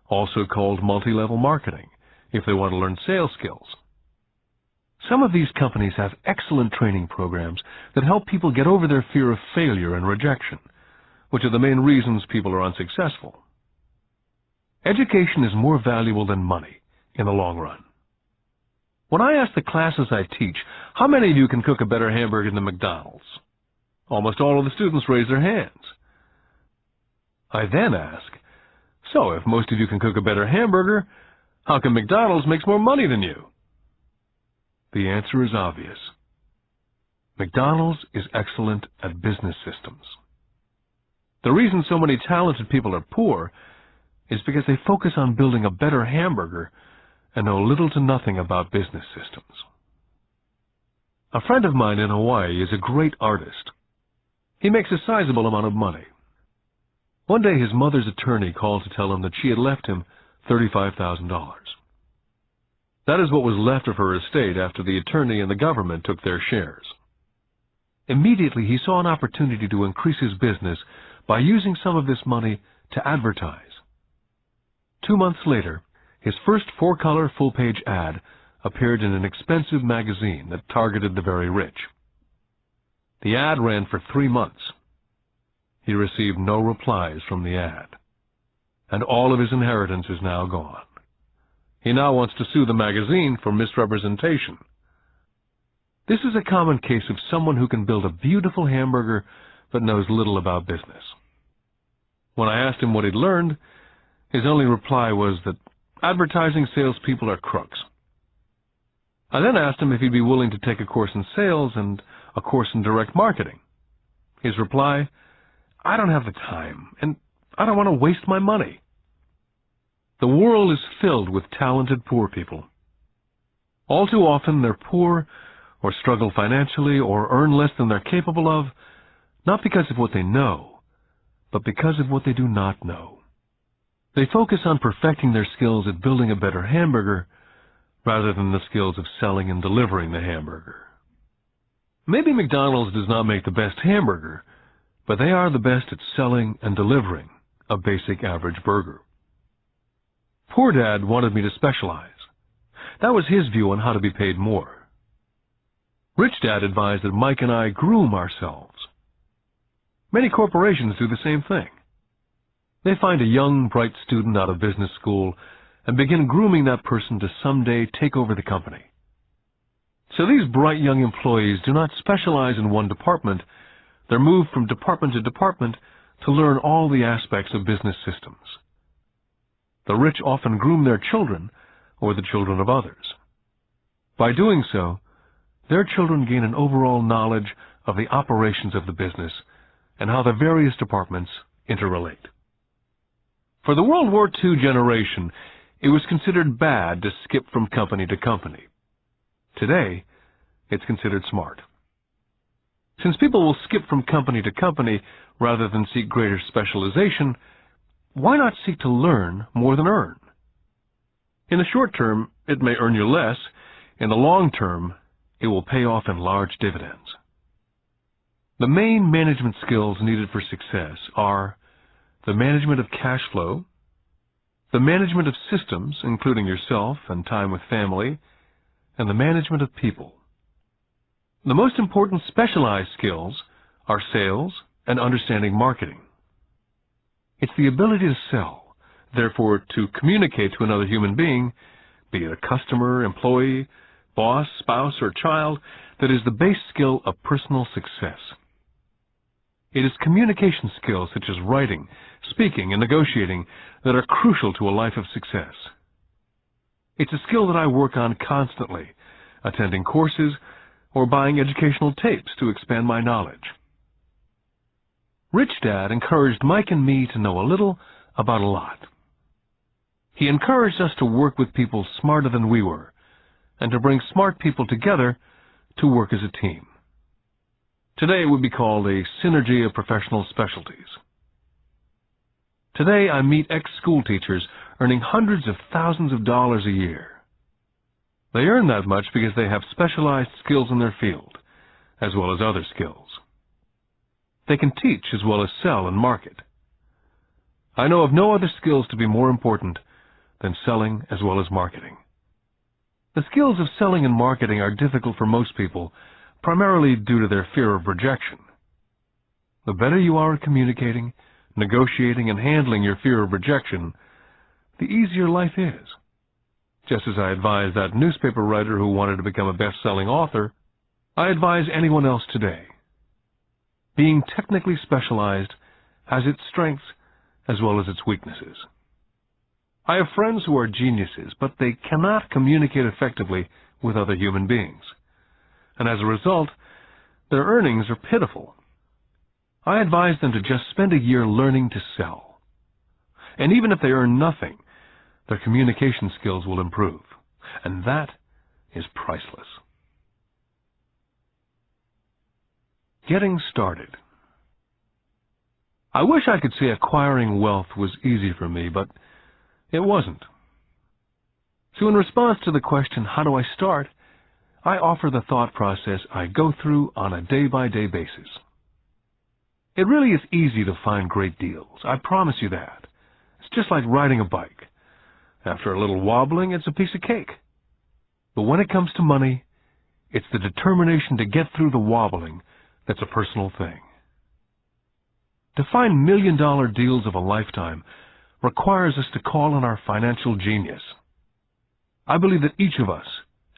also called multi-level marketing, if they want to learn sales skills. Some of these companies have excellent training programs that help people get over their fear of failure and rejection, which are the main reasons people are unsuccessful. Education is more valuable than money in the long run. When I ask the classes I teach, how many of you can cook a better hamburger than McDonald's? Almost all of the students raise their hands. I then ask, so if most of you can cook a better hamburger, how come McDonald's makes more money than you? The answer is obvious. McDonald's is excellent at business systems. The reason so many talented people are poor is because they focus on building a better hamburger and know little to nothing about business systems. A friend of mine in Hawaii is a great artist. He makes a sizable amount of money. One day his mother's attorney called to tell him that she had left him $35,000. That is what was left of her estate after the attorney and the government took their shares. Immediately he saw an opportunity to increase his business by using some of this money to advertise. 2 months later, his first 4-color full-page ad appeared in an expensive magazine that targeted the very rich. The ad ran for 3 months. He received no replies from the ad, and all of his inheritance is now gone. He now wants to sue the magazine for misrepresentation. This is a common case of someone who can build a beautiful hamburger but knows little about business. When I asked him what he'd learned, his only reply was that advertising salespeople are crooks. I then asked him if he'd be willing to take a course in sales and a course in direct marketing. His reply, "I don't have the time, and I don't want to waste my money." The world is filled with talented poor people. All too often they're poor or struggle financially or earn less than they're capable of, not because of what they know, but because of what they do not know. They focus on perfecting their skills at building a better hamburger rather than the skills of selling and delivering the hamburger. Maybe McDonald's does not make the best hamburger, but they are the best at selling and delivering a basic average burger. Poor Dad wanted me to specialize. That was his view on how to be paid more. Rich Dad advised that Mike and I groom ourselves. Many corporations do the same thing. They find a young, bright student out of business school and begin grooming that person to someday take over the company. So these bright young employees do not specialize in one department. They're moved from department to department to learn all the aspects of business systems. The rich often groom their children or the children of others. By doing so, their children gain an overall knowledge of the operations of the business and how the various departments interrelate. For the World War II generation, it was considered bad to skip from company to company. Today, it's considered smart. Since people will skip from company to company rather than seek greater specialization, why not seek to learn more than earn? In the short term, it may earn you less. In the long term, it will pay off in large dividends. The main management skills needed for success are the management of cash flow, the management of systems, including yourself and time with family, and the management of people. The most important specialized skills are sales and understanding marketing. It's the ability to sell, therefore to communicate to another human being, be it a customer, employee, boss, spouse, or child, that is the base skill of personal success. It is communication skills such as writing, speaking, and negotiating that are crucial to a life of success. It's a skill that I work on constantly, attending courses or buying educational tapes to expand my knowledge. Rich Dad encouraged Mike and me to know a little about a lot. He encouraged us to work with people smarter than we were, and to bring smart people together to work as a team. Today it would be called a synergy of professional specialties. Today I meet ex-school teachers earning hundreds of thousands of dollars a year. They earn that much because they have specialized skills in their field, as well as other skills. They can teach as well as sell and market. I know of no other skills to be more important than selling as well as marketing. The skills of selling and marketing are difficult for most people, primarily due to their fear of rejection. The better you are at communicating, negotiating, and handling your fear of rejection, the easier life is. Just as I advise that newspaper writer who wanted to become a best-selling author, I advise anyone else today. Being technically specialized has its strengths as well as its weaknesses. I have friends who are geniuses, but they cannot communicate effectively with other human beings. And as a result, their earnings are pitiful. I advise them to just spend a year learning to sell. And even if they earn nothing, their communication skills will improve. And that is priceless. Getting started. I wish I could say acquiring wealth was easy for me, but it wasn't. So in response to the question, how do I start? I offer the thought process I go through on a day-by-day basis. It really is easy to find great deals. I promise you that. It's just like riding a bike. After a little wobbling, it's a piece of cake. But when it comes to money, it's the determination to get through the wobbling that's a personal thing. To find million-dollar deals of a lifetime requires us to call on our financial genius. I believe that each of us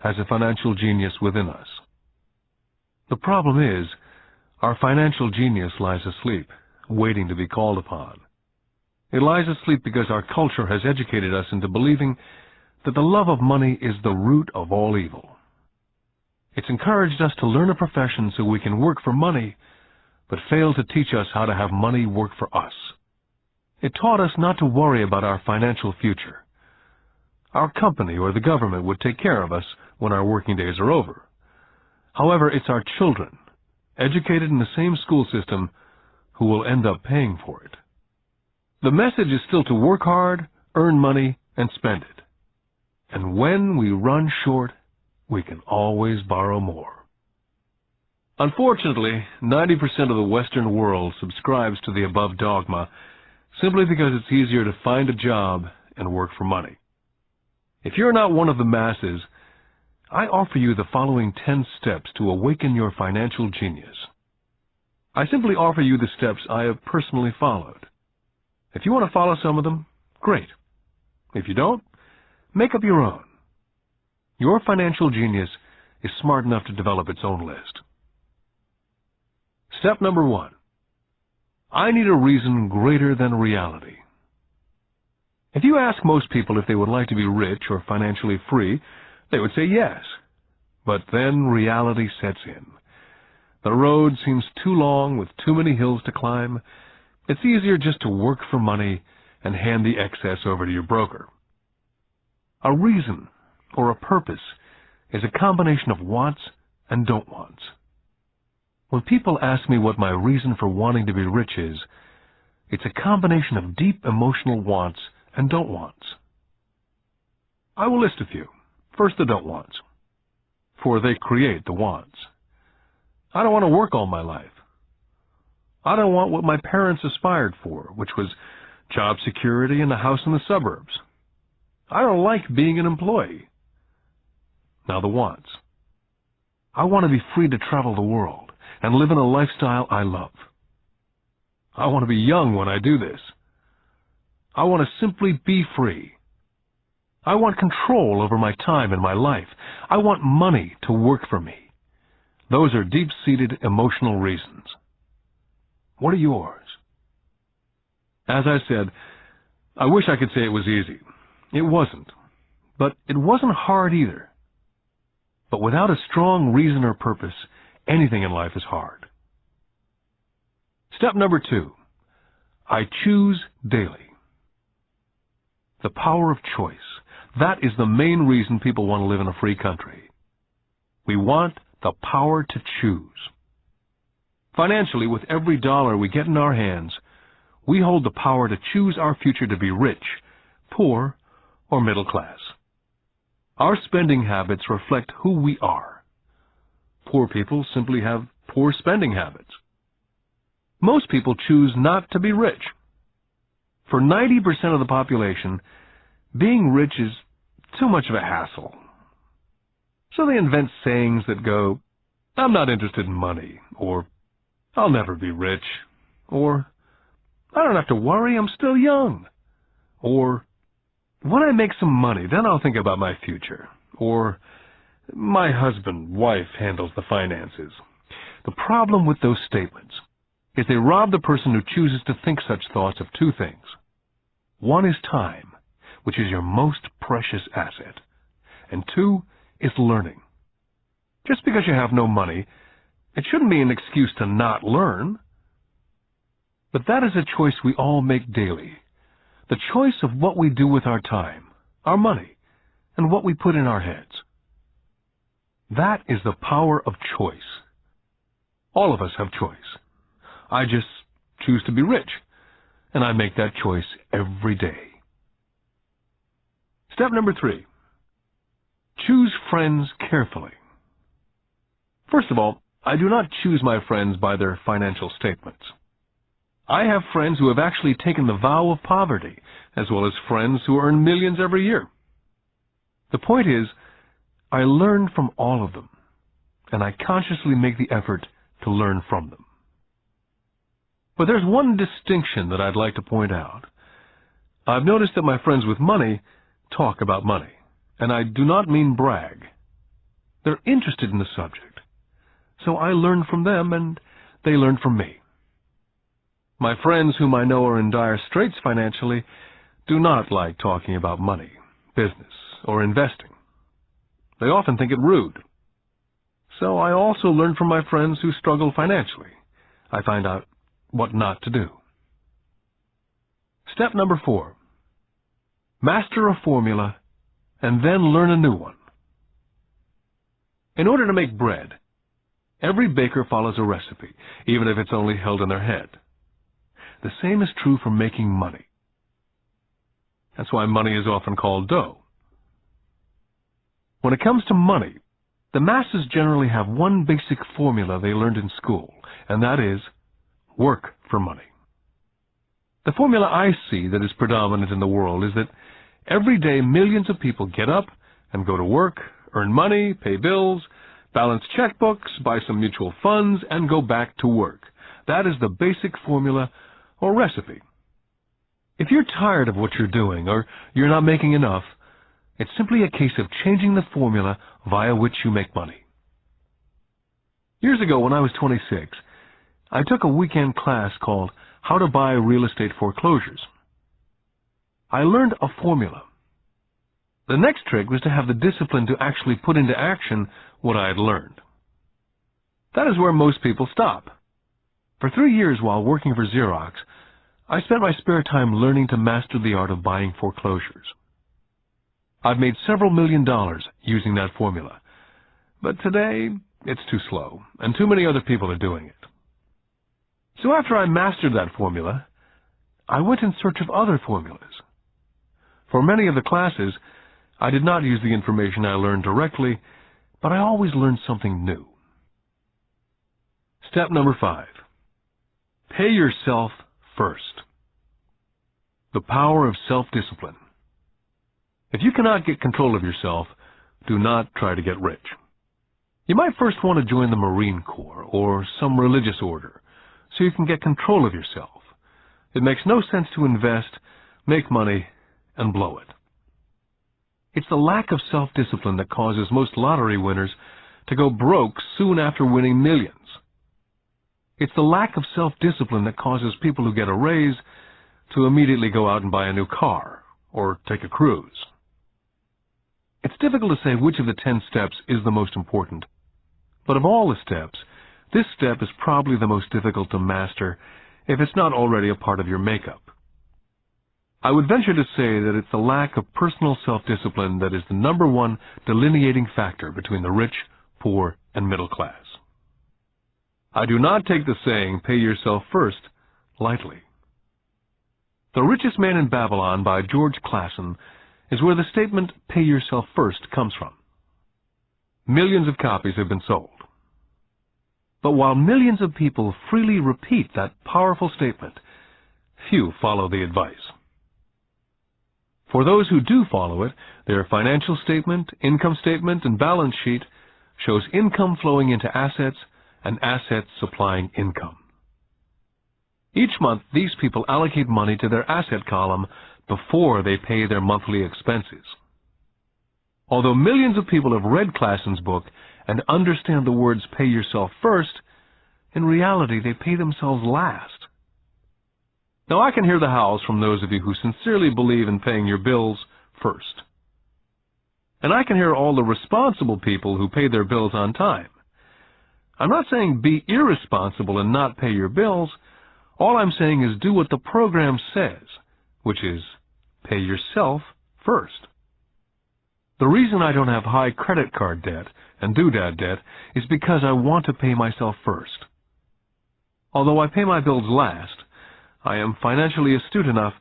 has a financial genius within us. The problem is, our financial genius lies asleep, waiting to be called upon. It lies asleep because our culture has educated us into believing that the love of money is the root of all evil. It's encouraged us to learn a profession so we can work for money, but failed to teach us how to have money work for us. It taught us not to worry about our financial future. Our company or the government would take care of us when our working days are over. However, it's our children, educated in the same school system, who will end up paying for it. The message is still to work hard, earn money, and spend it. And when we run short, we can always borrow more. Unfortunately, 90% of the Western world subscribes to the above dogma simply because it's easier to find a job and work for money. If you're not one of the masses, I offer you the following 10 steps to awaken your financial genius. I simply offer you the steps I have personally followed. If you want to follow some of them, great. If you don't, make up your own. Your financial genius is smart enough to develop its own list. Step number 1. I need a reason greater than reality. If you ask most people if they would like to be rich or financially free, they would say yes. But then reality sets in. The road seems too long with too many hills to climb. It's easier just to work for money and hand the excess over to your broker. A reason or a purpose is a combination of wants and don't wants. When people ask me what my reason for wanting to be rich is, it's a combination of deep emotional wants and don't wants. I will list a few. First, the don't wants, for they create the wants. I don't want to work all my life. I don't want what my parents aspired for, which was job security and a house in the suburbs. I don't like being an employee. Now the wants. I want to be free to travel the world and live in a lifestyle I love. I want to be young when I do this. I want to simply be free. I want control over my time and my life. I want money to work for me. Those are deep-seated emotional reasons. What are yours? As I said, I wish I could say it was easy. It wasn't. But it wasn't hard either. But without a strong reason or purpose, anything in life is hard. Step number 2. I choose daily. The power of choice. That is the main reason people want to live in a free country. We want the power to choose. Financially, with every dollar we get in our hands, we hold the power to choose our future to be rich, poor, or middle class. Our spending habits reflect who we are. Poor people simply have poor spending habits. Most people choose not to be rich. For 90% of the population, being rich is too much of a hassle. So they invent sayings that go, "I'm not interested in money," or "I'll never be rich," or "I don't have to worry, I'm still young," or "When I make some money, then I'll think about my future," or "My wife handles the finances." The problem with those statements is they rob the person who chooses to think such thoughts of two things. One is time, which is your most precious asset, and 2 is learning. Just because you have no money, it shouldn't be an excuse to not learn. But that is a choice we all make daily, the choice of what we do with our time, our money, and what we put in our heads. That is the power of choice. All of us have choice. I just choose to be rich, and I make that choice every day. Step number 3. Choose friends carefully. First of all, I do not choose my friends by their financial statements. I have friends who have actually taken the vow of poverty, as well as friends who earn millions every year. The point is, I learn from all of them, and I consciously make the effort to learn from them. But there's one distinction that I'd like to point out. I've noticed that my friends with money talk about money, and I do not mean brag. They're interested in the subject. So I learned from them, and they learned from me. My friends whom I know are in dire straits financially do not like talking about money, business, or investing. They often think it rude. So I also learn from my friends who struggle financially. I find out what not to do. Step number 4. Master a formula and then learn a new one. In order to make bread, every baker follows a recipe, even if it's only held in their head. The same is true for making money. That's why money is often called dough. When it comes to money, the masses generally have one basic formula they learned in school, and that is work for money. The formula I see that is predominant in the world is that every day millions of people get up and go to work, earn money, pay bills, balance checkbooks, buy some mutual funds, and go back to work. That is the basic formula or recipe. If you're tired of what you're doing or you're not making enough, it's simply a case of changing the formula via which you make money. Years ago, when I was 26, I took a weekend class called How to Buy Real Estate Foreclosures. I learned a formula. The next trick was to have the discipline to actually put into action what I had learned. That is where most people stop. For 3 years while working for Xerox, I spent my spare time learning to master the art of buying foreclosures. I've made several $1 million using that formula, but today it's too slow, and too many other people are doing it. So after I mastered that formula, I went in search of other formulas. For many of the classes, I did not use the information I learned directly, but I always learned something new. Step number 5. Pay yourself first. The power of self-discipline. If you cannot get control of yourself, do not try to get rich. You might first want to join the Marine Corps or some religious order so you can get control of yourself. It makes no sense to invest, make money, and blow it. It's the lack of self-discipline that causes most lottery winners to go broke soon after winning millions. It's the lack of self-discipline that causes people who get a raise to immediately go out and buy a new car or take a cruise. It's difficult to say which of the 10 steps is the most important, but of all the steps, this step is probably the most difficult to master if it's not already a part of your makeup. I would venture to say that it's the lack of personal self-discipline that is the #1 delineating factor between the rich, poor, and middle class. I do not take the saying, pay yourself first, lightly. The Richest Man in Babylon by George Clason is where the statement, pay yourself first, comes from. Millions of copies have been sold. But while millions of people freely repeat that powerful statement, few follow the advice. For those who do follow it, their financial statement, income statement, and balance sheet shows income flowing into assets and assets supplying income. Each month, these people allocate money to their asset column before they pay their monthly expenses. Although millions of people have read Clason's book and understand the words pay yourself first, in reality they pay themselves last. Now I can hear the howls from those of you who sincerely believe in paying your bills first. And I can hear all the responsible people who pay their bills on time. I'm not saying be irresponsible and not pay your bills. All I'm saying is do what the program says, which is pay yourself first. The reason I don't have high credit card debt and doodad debt is because I want to pay myself first. Although I pay my bills last, I am financially astute enough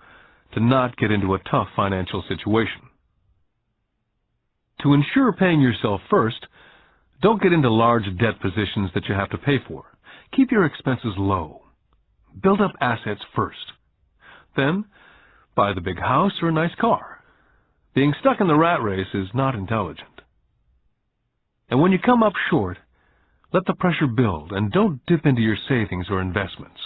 to not get into a tough financial situation. To ensure paying yourself first, don't get into large debt positions that you have to pay for. Keep your expenses low. Build up assets first. Then, buy the big house or a nice car. Being stuck in the rat race is not intelligent. And when you come up short, let the pressure build and don't dip into your savings or investments.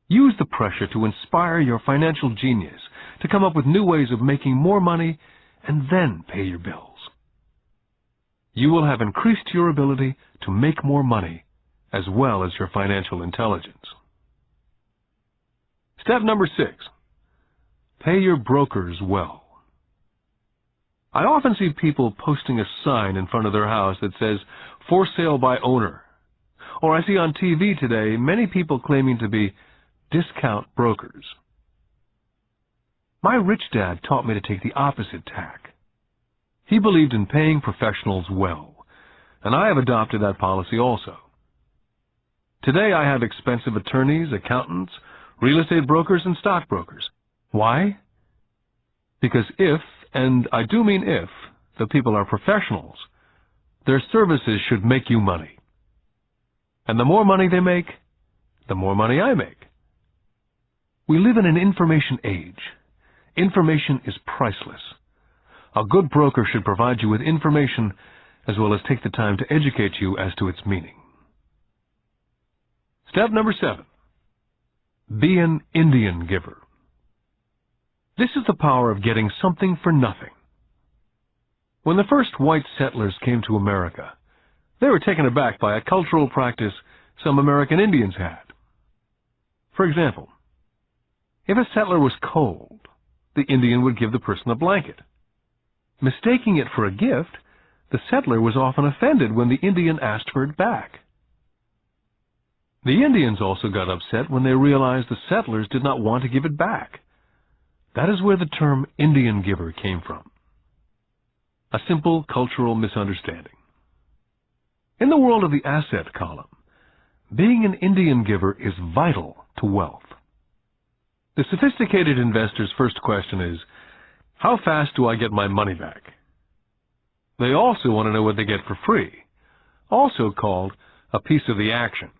Use the pressure to inspire your financial genius to come up with new ways of making more money and then pay your bills. you will have increased your ability to make more money as well as your financial intelligence. Step number 6. Pay your brokers well. I often see people posting a sign in front of their house that says, "For sale by owner." Or I see on TV today many people claiming to be discount brokers. My rich dad taught me to take the opposite tack. He believed in paying professionals well, and I have adopted that policy also. Today I have expensive attorneys, accountants, real estate brokers, and stockbrokers. Why? Because if, and I do mean if, the people are professionals, their services should make you money. And the more money they make, the more money I make. We live in an information age. Information is priceless. A good broker should provide you with information as well as take the time to educate you as to its meaning. Step number 7. Be an Indian giver. This is the power of getting something for nothing. When the first white settlers came to America, they were taken aback by a cultural practice some American Indians had. For example, if a settler was cold, the Indian would give the person a blanket. Mistaking it for a gift, the settler was often offended when the Indian asked for it back. The Indians also got upset when they realized the settlers did not want to give it back. That is where the term Indian giver came from. A simple cultural misunderstanding. In the world of the asset column, being an Indian giver is vital to wealth. The sophisticated investor's first question is, how fast do I get my money back? They also want to know what they get for free, also called a piece of the action.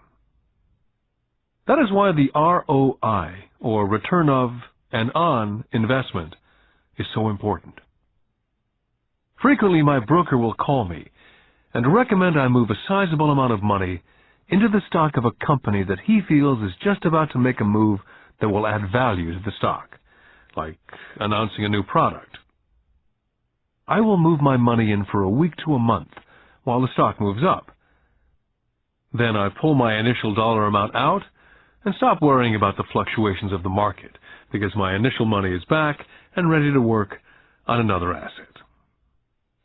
That is why the ROI, or return of and on investment, is so important. Frequently, my broker will call me and recommend I move a sizable amount of money into the stock of a company that he feels is just about to make a move that will add value to the stock, like announcing a new product. I will move my money in for a week to a month while the stock moves up. Then I pull my initial dollar amount out and stop worrying about the fluctuations of the market because my initial money is back and ready to work on another asset.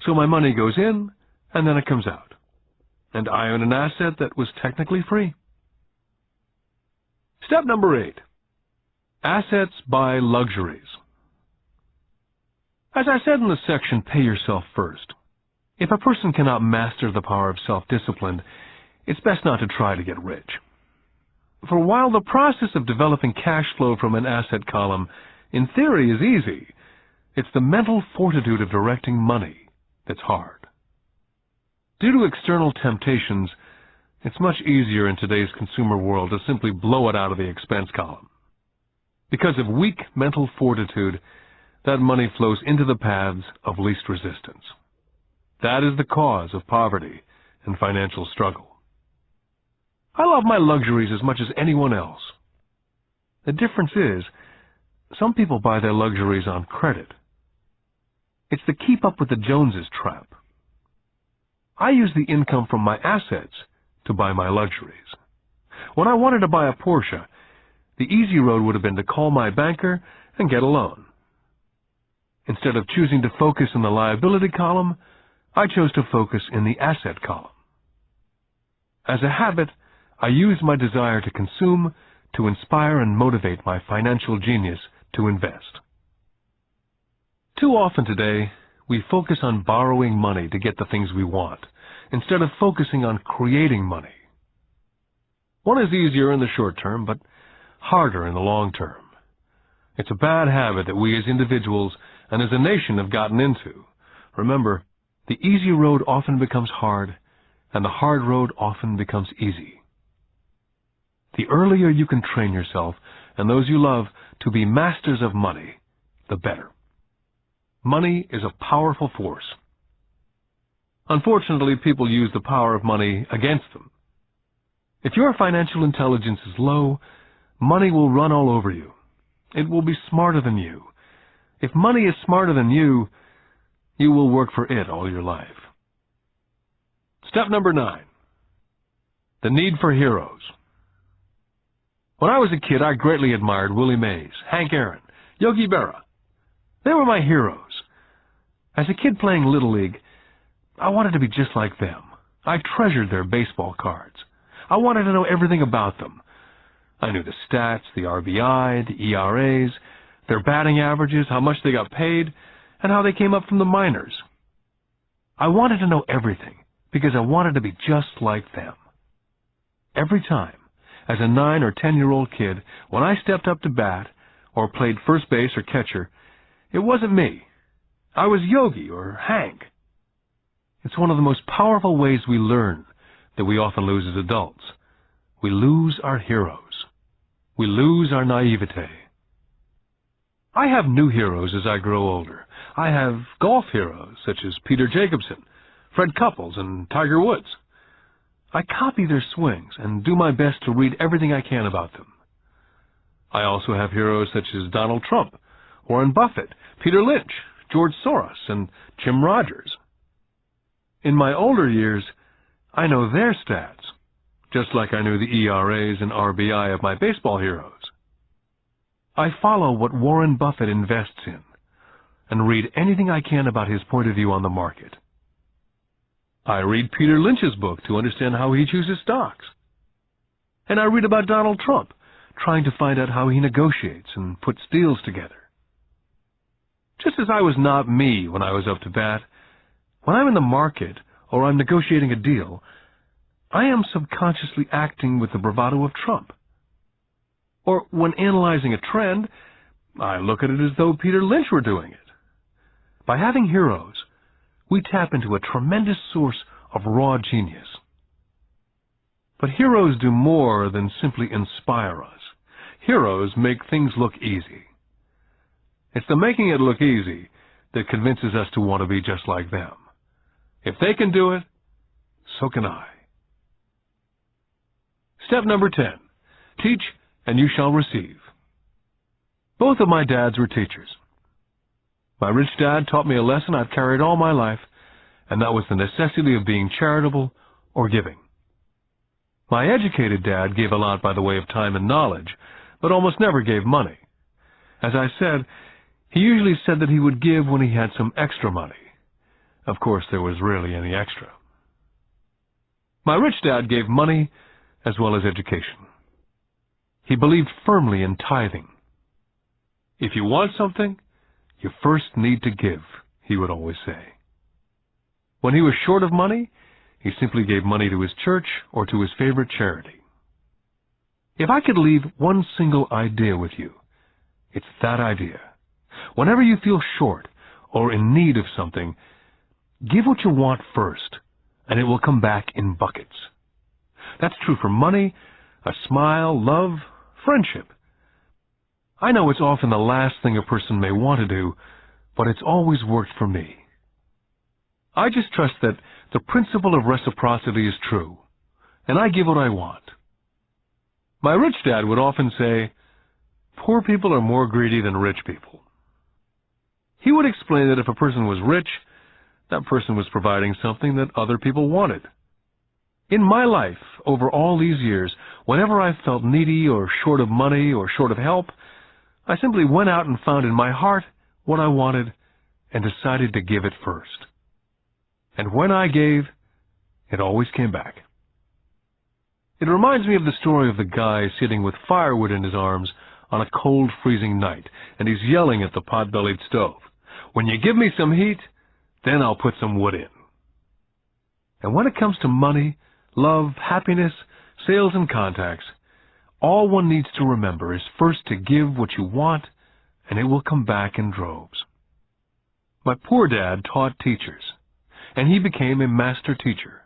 So my money goes in and then it comes out, and I own an asset that was technically free. Step number 8. Assets buy luxuries. As I said in the section, Pay Yourself First, if a person cannot master the power of self-discipline, it's best not to try to get rich. For while the process of developing cash flow from an asset column in theory is easy, it's the mental fortitude of directing money that's hard. Due to external temptations, it's much easier in today's consumer world to simply blow it out of the expense column. Because of weak mental fortitude, that money flows into the paths of least resistance. That is the cause of poverty and financial struggle. I love my luxuries as much as anyone else. The difference is, some people buy their luxuries on credit. It's the keep up with the Joneses trap. I use the income from my assets to buy my luxuries. When I wanted to buy a Porsche, the easy road would have been to call my banker and get a loan. Instead of choosing to focus in the liability column, I chose to focus in the asset column. As a habit, I use my desire to consume to inspire and motivate my financial genius to invest. Too often today, we focus on borrowing money to get the things we want, instead of focusing on creating money. One is easier in the short term, but harder in the long term. It's a bad habit that we as individuals and as a nation have gotten into. Remember, the easy road often becomes hard, and the hard road often becomes easy. The earlier you can train yourself and those you love to be masters of money, the better. Money is a powerful force. Unfortunately, people use the power of money against them. If your financial intelligence is low, money will run all over you. It will be smarter than you. If money is smarter than you will work for it all your life. Step number 9. The need for heroes. When I was a kid, I greatly admired Willie Mays, Hank Aaron, Yogi Berra. They were my heroes. As a kid playing Little League, I wanted to be just like them. I treasured their baseball cards. I wanted to know everything about them. I knew the stats, the RBI, the ERAs, their batting averages, how much they got paid, and how they came up from the minors. I wanted to know everything because I wanted to be just like them. Every time, as a 9 or 10-year-old kid, when I stepped up to bat or played first base or catcher, it wasn't me. I was Yogi or Hank. It's one of the most powerful ways we learn that we often lose as adults. We lose our heroes. We lose our naivete. I have new heroes as I grow older. I have golf heroes such as Peter Jacobsen, Fred Couples, and Tiger Woods. I copy their swings and do my best to read everything I can about them. I also have heroes such as Donald Trump, Warren Buffett, Peter Lynch, George Soros, and Jim Rogers. In my older years, I know their stats, just like I knew the ERAs and RBI of my baseball heroes. I follow what Warren Buffett invests in and read anything I can about his point of view on the market. I read Peter Lynch's book to understand how he chooses stocks. And I read about Donald Trump, trying to find out how he negotiates and puts deals together. Just as I was not me when I was up to bat, when I'm in the market or I'm negotiating a deal, I am subconsciously acting with the bravado of Trump. Or when analyzing a trend, I look at it as though Peter Lynch were doing it. By having heroes, we tap into a tremendous source of raw genius. But heroes do more than simply inspire us. Heroes make things look easy. It's the making it look easy that convinces us to want to be just like them. If they can do it, so can I. Step number 10. Teach and you shall receive. Both of my dads were teachers. My rich dad taught me a lesson I've carried all my life, and that was the necessity of being charitable or giving. My educated dad gave a lot by the way of time and knowledge, but almost never gave money. As I said, he usually said that he would give when he had some extra money. Of course, there was rarely any extra. My rich dad gave money as well as education. He believed firmly in tithing. If you want something, you first need to give, he would always say. When he was short of money, he simply gave money to his church or to his favorite charity. If I could leave one single idea with you, it's that idea. Whenever you feel short or in need of something, give what you want first, and it will come back in buckets. That's true for money, a smile, love, friendship. I know it's often the last thing a person may want to do, but it's always worked for me. I just trust that the principle of reciprocity is true, and I give what I want. My rich dad would often say, poor people are more greedy than rich people. He would explain that if a person was rich, that person was providing something that other people wanted. In my life, over all these years, whenever I felt needy or short of money or short of help, I simply went out and found in my heart what I wanted and decided to give it first. And when I gave, it always came back. It reminds me of the story of the guy sitting with firewood in his arms on a cold, freezing night, and he's yelling at the pot-bellied stove, "When you give me some heat, then I'll put some wood in." And when it comes to money, love, happiness, sales, and contacts, all one needs to remember is first to give what you want, and it will come back in droves. My poor dad taught teachers, and he became a master teacher.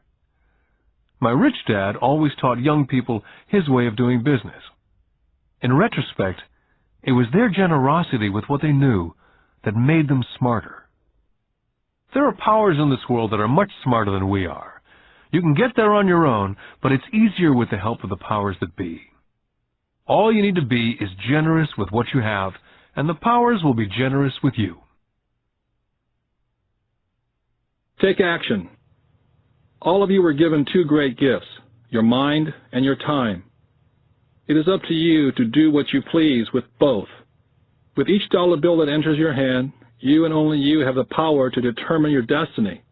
My rich dad always taught young people his way of doing business. In retrospect, it was their generosity with what they knew that made them smarter. There are powers in this world that are much smarter than we are. You can get there on your own, but it's easier with the help of the powers that be. All you need to be is generous with what you have, and the powers will be generous with you. Take action. All of you were given two great gifts, your mind and your time. It is up to you to do what you please with both. With each dollar bill that enters your hand, you and only you have the power to determine your destiny.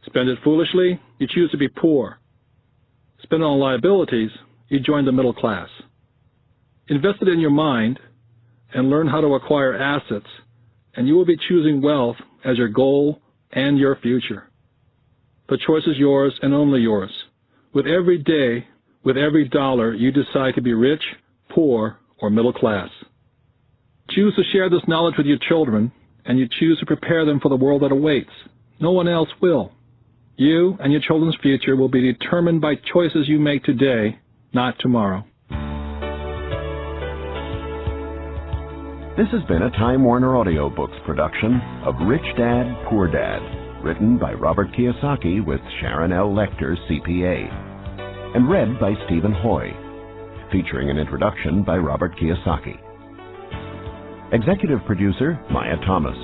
Spend it foolishly, you choose to be poor. Spend it on liabilities, you join the middle class. Invest it in your mind and learn how to acquire assets, and you will be choosing wealth as your goal and your future. The choice is yours and only yours. With every day, with every dollar, you decide to be rich, poor, or middle class. Choose to share this knowledge with your children, and you choose to prepare them for the world that awaits. No one else will. You and your children's future will be determined by choices you make today, not tomorrow. This has been a Time Warner Audiobooks production of Rich Dad, Poor Dad, written by Robert Kiyosaki with Sharon Lechter, CPA, and read by Stephen Hoy, featuring an introduction by Robert Kiyosaki. Executive producer, Maya Thomas.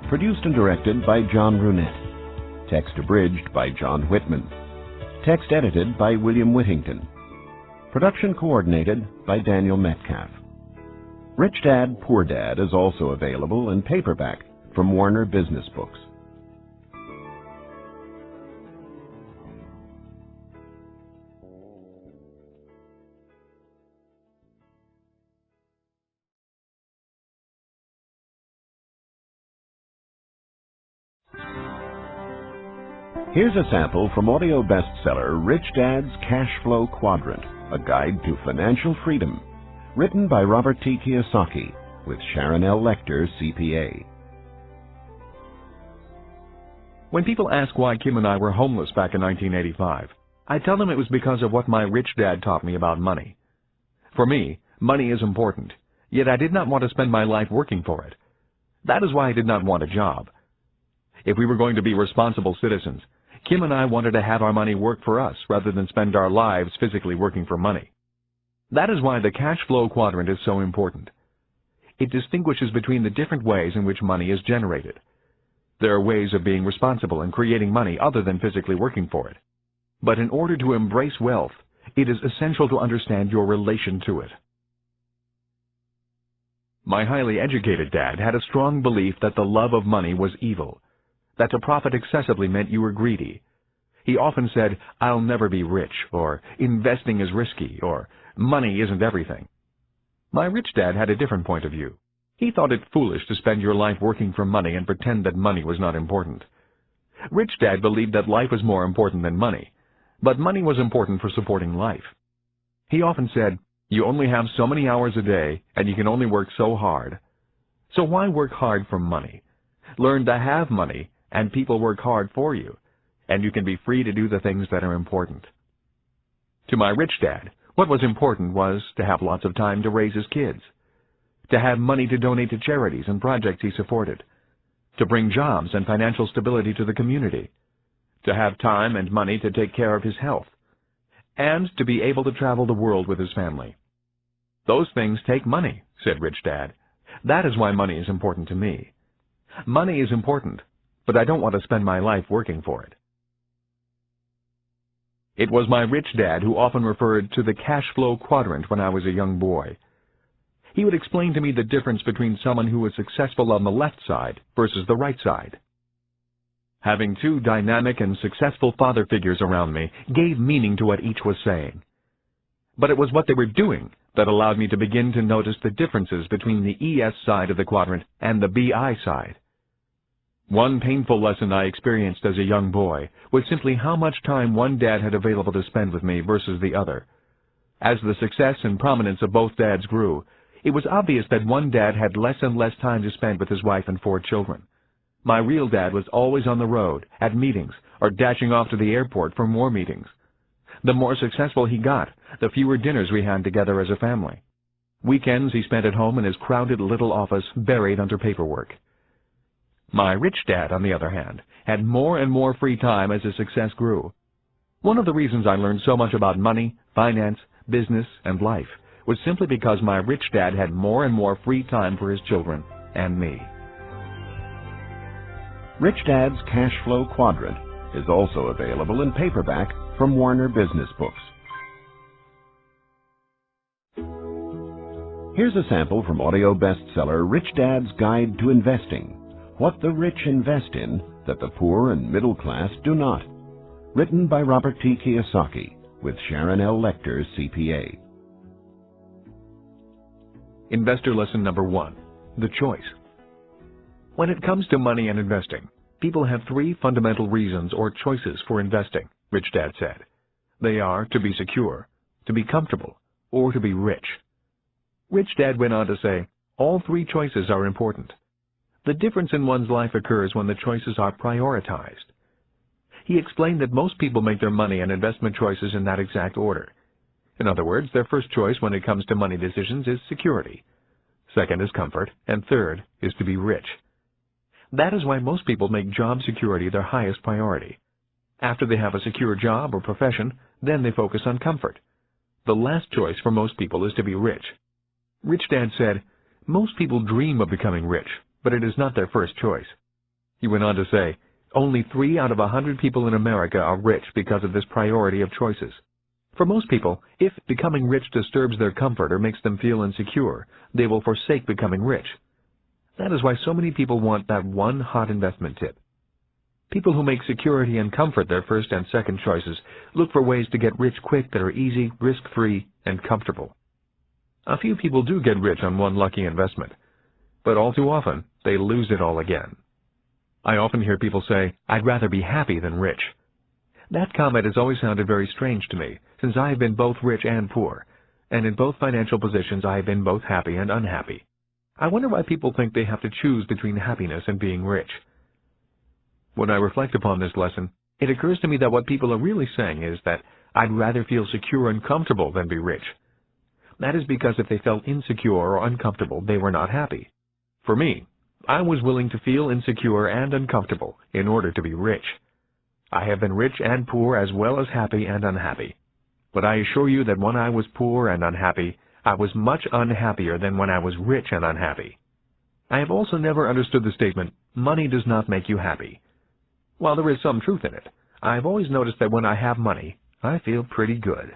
Produced and directed by John Brunette. Text abridged by John Whitman. Text edited by William Whittington. Production coordinated by Daniel Metcalf. Rich Dad, Poor Dad is also available in paperback from Warner Business Books. Here's a sample from audio bestseller Rich Dad's Cash Flow Quadrant, a guide to financial freedom, written by Robert T. Kiyosaki with Sharon Lechter, CPA. When people ask why Kim and I were homeless back in 1985, I tell them it was because of what my rich dad taught me about money. For me, money is important, yet I did not want to spend my life working for it. That is why I did not want a job. If we were going to be responsible citizens, Kim and I wanted to have our money work for us rather than spend our lives physically working for money. That is why the cash flow quadrant is so important. It distinguishes between the different ways in which money is generated. There are ways of being responsible and creating money other than physically working for it. But in order to embrace wealth, it is essential to understand your relation to it. My highly educated dad had a strong belief that the love of money was evil, that to profit excessively meant you were greedy. He often said, "I'll never be rich," or "investing is risky," or "money isn't everything." My rich dad had a different point of view. He thought it foolish to spend your life working for money and pretend that money was not important. Rich dad believed that life was more important than money, but money was important for supporting life. He often said, "You only have so many hours a day, and you can only work so hard. So why work hard for money? Learn to have money, and people work hard for you, and you can be free to do the things that are important." To my rich dad, what was important was to have lots of time to raise his kids, to have money to donate to charities and projects he supported, to bring jobs and financial stability to the community, to have time and money to take care of his health, and to be able to travel the world with his family. "Those things take money," said Rich Dad. "That is why money is important to me. Money is important, but I don't want to spend my life working for it." It was my rich dad who often referred to the cash flow quadrant when I was a young boy. He would explain to me the difference between someone who was successful on the left side versus the right side. Having two dynamic and successful father figures around me gave meaning to what each was saying. But it was what they were doing that allowed me to begin to notice the differences between the ES side of the quadrant and the BI side. One painful lesson I experienced as a young boy was simply how much time one dad had available to spend with me versus the other. As the success and prominence of both dads grew, it was obvious that one dad had less and less time to spend with his wife and 4 children. My real dad was always on the road, at meetings, or dashing off to the airport for more meetings. The more successful he got, the fewer dinners we had together as a family. Weekends he spent at home in his crowded little office buried under paperwork. My rich dad, on the other hand, had more and more free time as his success grew. One of the reasons I learned so much about money, finance, business, and life was simply because my rich dad had more and more free time for his children and me. Rich Dad's Cash Flow Quadrant is also available in paperback from Warner Business Books. Here's a sample from audio bestseller Rich Dad's Guide to Investing: What the Rich Invest in that the Poor and Middle Class Do Not. Written by Robert Kiyosaki with Sharon Lechter, CPA. Investor lesson number 1: the choice. When it comes to money and investing, people have 3 fundamental reasons or choices for investing, Rich Dad said. They are to be secure, to be comfortable, or to be rich. Rich Dad went on to say, all 3 choices are important. The difference in one's life occurs when the choices are prioritized. He explained that most people make their money and investment choices in that exact order. In other words, their first choice when it comes to money decisions is security. Second is comfort, and third is to be rich. That is why most people make job security their highest priority. After they have a secure job or profession, then they focus on comfort. The last choice for most people is to be rich. Rich Dad said, most people dream of becoming rich, but it is not their first choice. He went on to say, only 3 out of 100 people in America are rich because of this priority of choices. For most people, if becoming rich disturbs their comfort or makes them feel insecure, they will forsake becoming rich. That is why so many people want that one hot investment tip. People who make security and comfort their first and second choices look for ways to get rich quick that are easy, risk-free, and comfortable. A few people do get rich on one lucky investment, but all too often, they lose it all again. I often hear people say, I'd rather be happy than rich. That comment has always sounded very strange to me, since I have been both rich and poor, and in both financial positions I have been both happy and unhappy. I wonder why people think they have to choose between happiness and being rich. When I reflect upon this lesson, it occurs to me that what people are really saying is that I'd rather feel secure and comfortable than be rich. That is because if they felt insecure or uncomfortable, they were not happy. For me, I was willing to feel insecure and uncomfortable in order to be rich. I have been rich and poor as well as happy and unhappy. But I assure you that when I was poor and unhappy, I was much unhappier than when I was rich and unhappy. I have also never understood the statement, money does not make you happy. While there is some truth in it, I have always noticed that when I have money, I feel pretty good.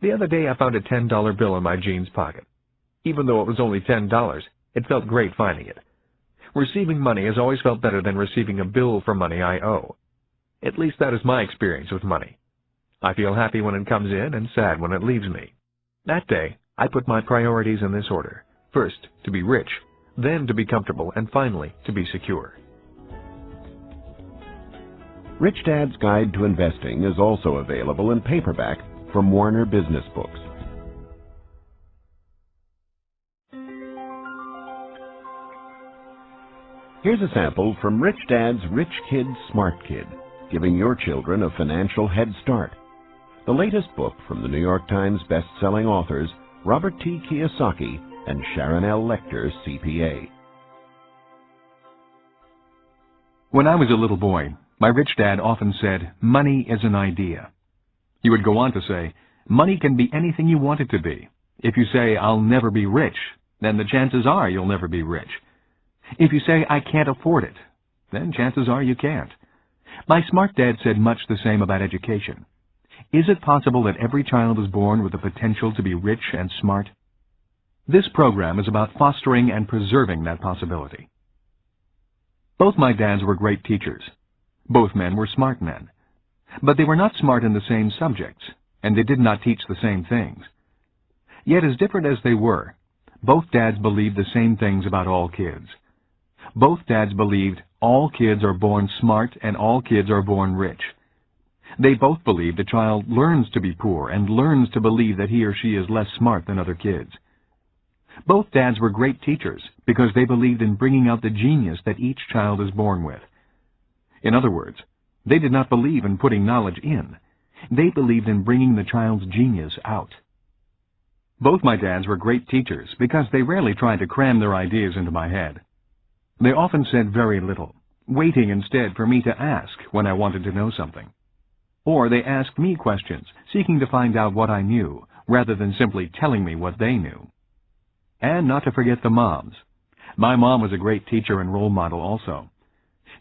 The other day I found a $10 bill in my jeans pocket. Even though it was only $10, it felt great finding it. Receiving money has always felt better than receiving a bill for money I owe. At least that is my experience with money. I feel happy when it comes in and sad when it leaves me. That day, I put my priorities in this order. First, to be rich, then to be comfortable, and finally, to be secure. Rich Dad's Guide to Investing is also available in paperback from Warner Business Books. Here's a sample from Rich Dad's Rich Kid, Smart Kid, giving your children a financial head start. The latest book from the New York Times best-selling authors Robert T. Kiyosaki and Sharon Lechter, CPA. When I was a little boy, my rich dad often said, money is an idea. He would go on to say, money can be anything you want it to be. If you say, I'll never be rich, then the chances are you'll never be rich. If you say, I can't afford it, then chances are you can't. My smart dad said much the same about education. Is it possible that every child is born with the potential to be rich and smart? This program is about fostering and preserving that possibility. Both my dads were great teachers. Both men were smart men. But they were not smart in the same subjects, and they did not teach the same things. Yet as different as they were, both dads believed the same things about all kids. Both dads believed all kids are born smart and all kids are born rich. They both believed a child learns to be poor and learns to believe that he or she is less smart than other kids. Both dads were great teachers because they believed in bringing out the genius that each child is born with. In other words, they did not believe in putting knowledge in. They believed in bringing the child's genius out. Both my dads were great teachers because they rarely tried to cram their ideas into my head. They often said very little, waiting instead for me to ask when I wanted to know something. Or they asked me questions, seeking to find out what I knew, rather than simply telling me what they knew. And not to forget the moms. My mom was a great teacher and role model also.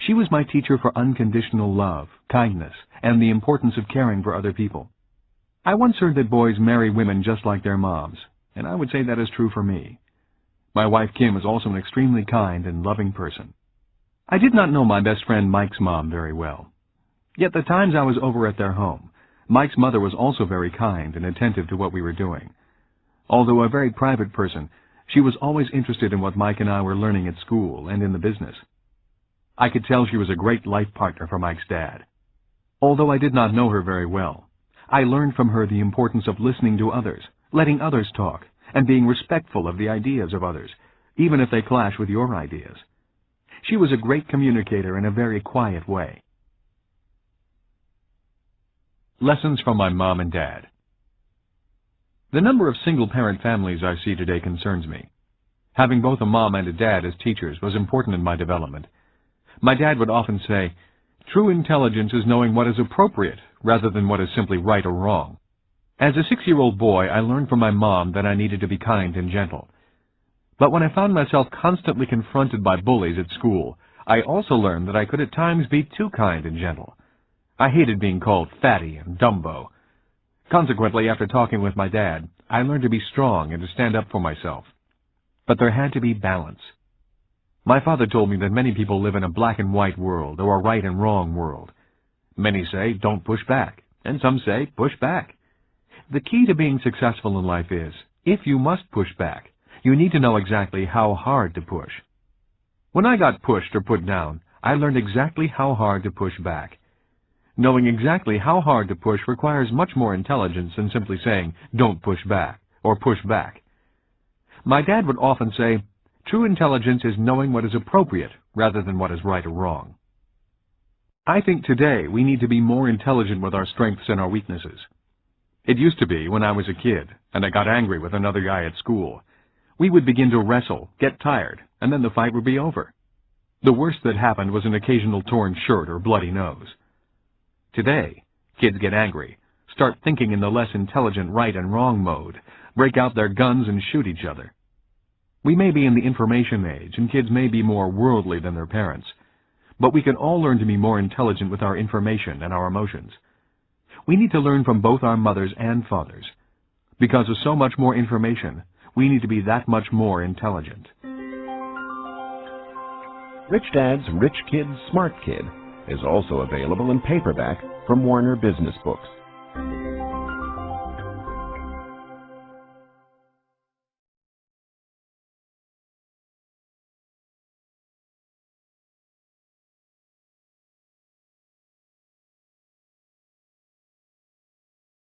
She was my teacher for unconditional love, kindness, and the importance of caring for other people. I once heard that boys marry women just like their moms, and I would say that is true for me. My wife Kim is also an extremely kind and loving person. I did not know my best friend Mike's mom very well. Yet the times I was over at their home, Mike's mother was also very kind and attentive to what we were doing. Although a very private person, she was always interested in what Mike and I were learning at school and in the business. I could tell she was a great life partner for Mike's dad. Although I did not know her very well, I learned from her the importance of listening to others, letting others talk, and being respectful of the ideas of others, even if they clash with your ideas. She was a great communicator in a very quiet way. Lessons from my mom and dad. The number of single-parent families I see today concerns me. Having both a mom and a dad as teachers was important in my development. My dad would often say, "True intelligence is knowing what is appropriate rather than what is simply right or wrong." As a 6-year-old boy, I learned from my mom that I needed to be kind and gentle. But when I found myself constantly confronted by bullies at school, I also learned that I could at times be too kind and gentle. I hated being called fatty and Dumbo. Consequently, after talking with my dad, I learned to be strong and to stand up for myself. But there had to be balance. My father told me that many people live in a black and white world or a right and wrong world. Many say, don't push back, and some say, push back. The key to being successful in life is, if you must push back, you need to know exactly how hard to push. When I got pushed or put down, I learned exactly how hard to push back. Knowing exactly how hard to push requires much more intelligence than simply saying, don't push back, or push back. My dad would often say, true intelligence is knowing what is appropriate rather than what is right or wrong. I think today we need to be more intelligent with our strengths and our weaknesses. It used to be when I was a kid, and I got angry with another guy at school. We would begin to wrestle, get tired, and then the fight would be over. The worst that happened was an occasional torn shirt or bloody nose. Today, kids get angry, start thinking in the less intelligent right and wrong mode, break out their guns and shoot each other. We may be in the information age, and kids may be more worldly than their parents, but we can all learn to be more intelligent with our information and our emotions. We need to learn from both our mothers and fathers. Because of so much more information, we need to be that much more intelligent. Rich Dad's Rich Kid, Smart Kid is also available in paperback from Warner Business Books.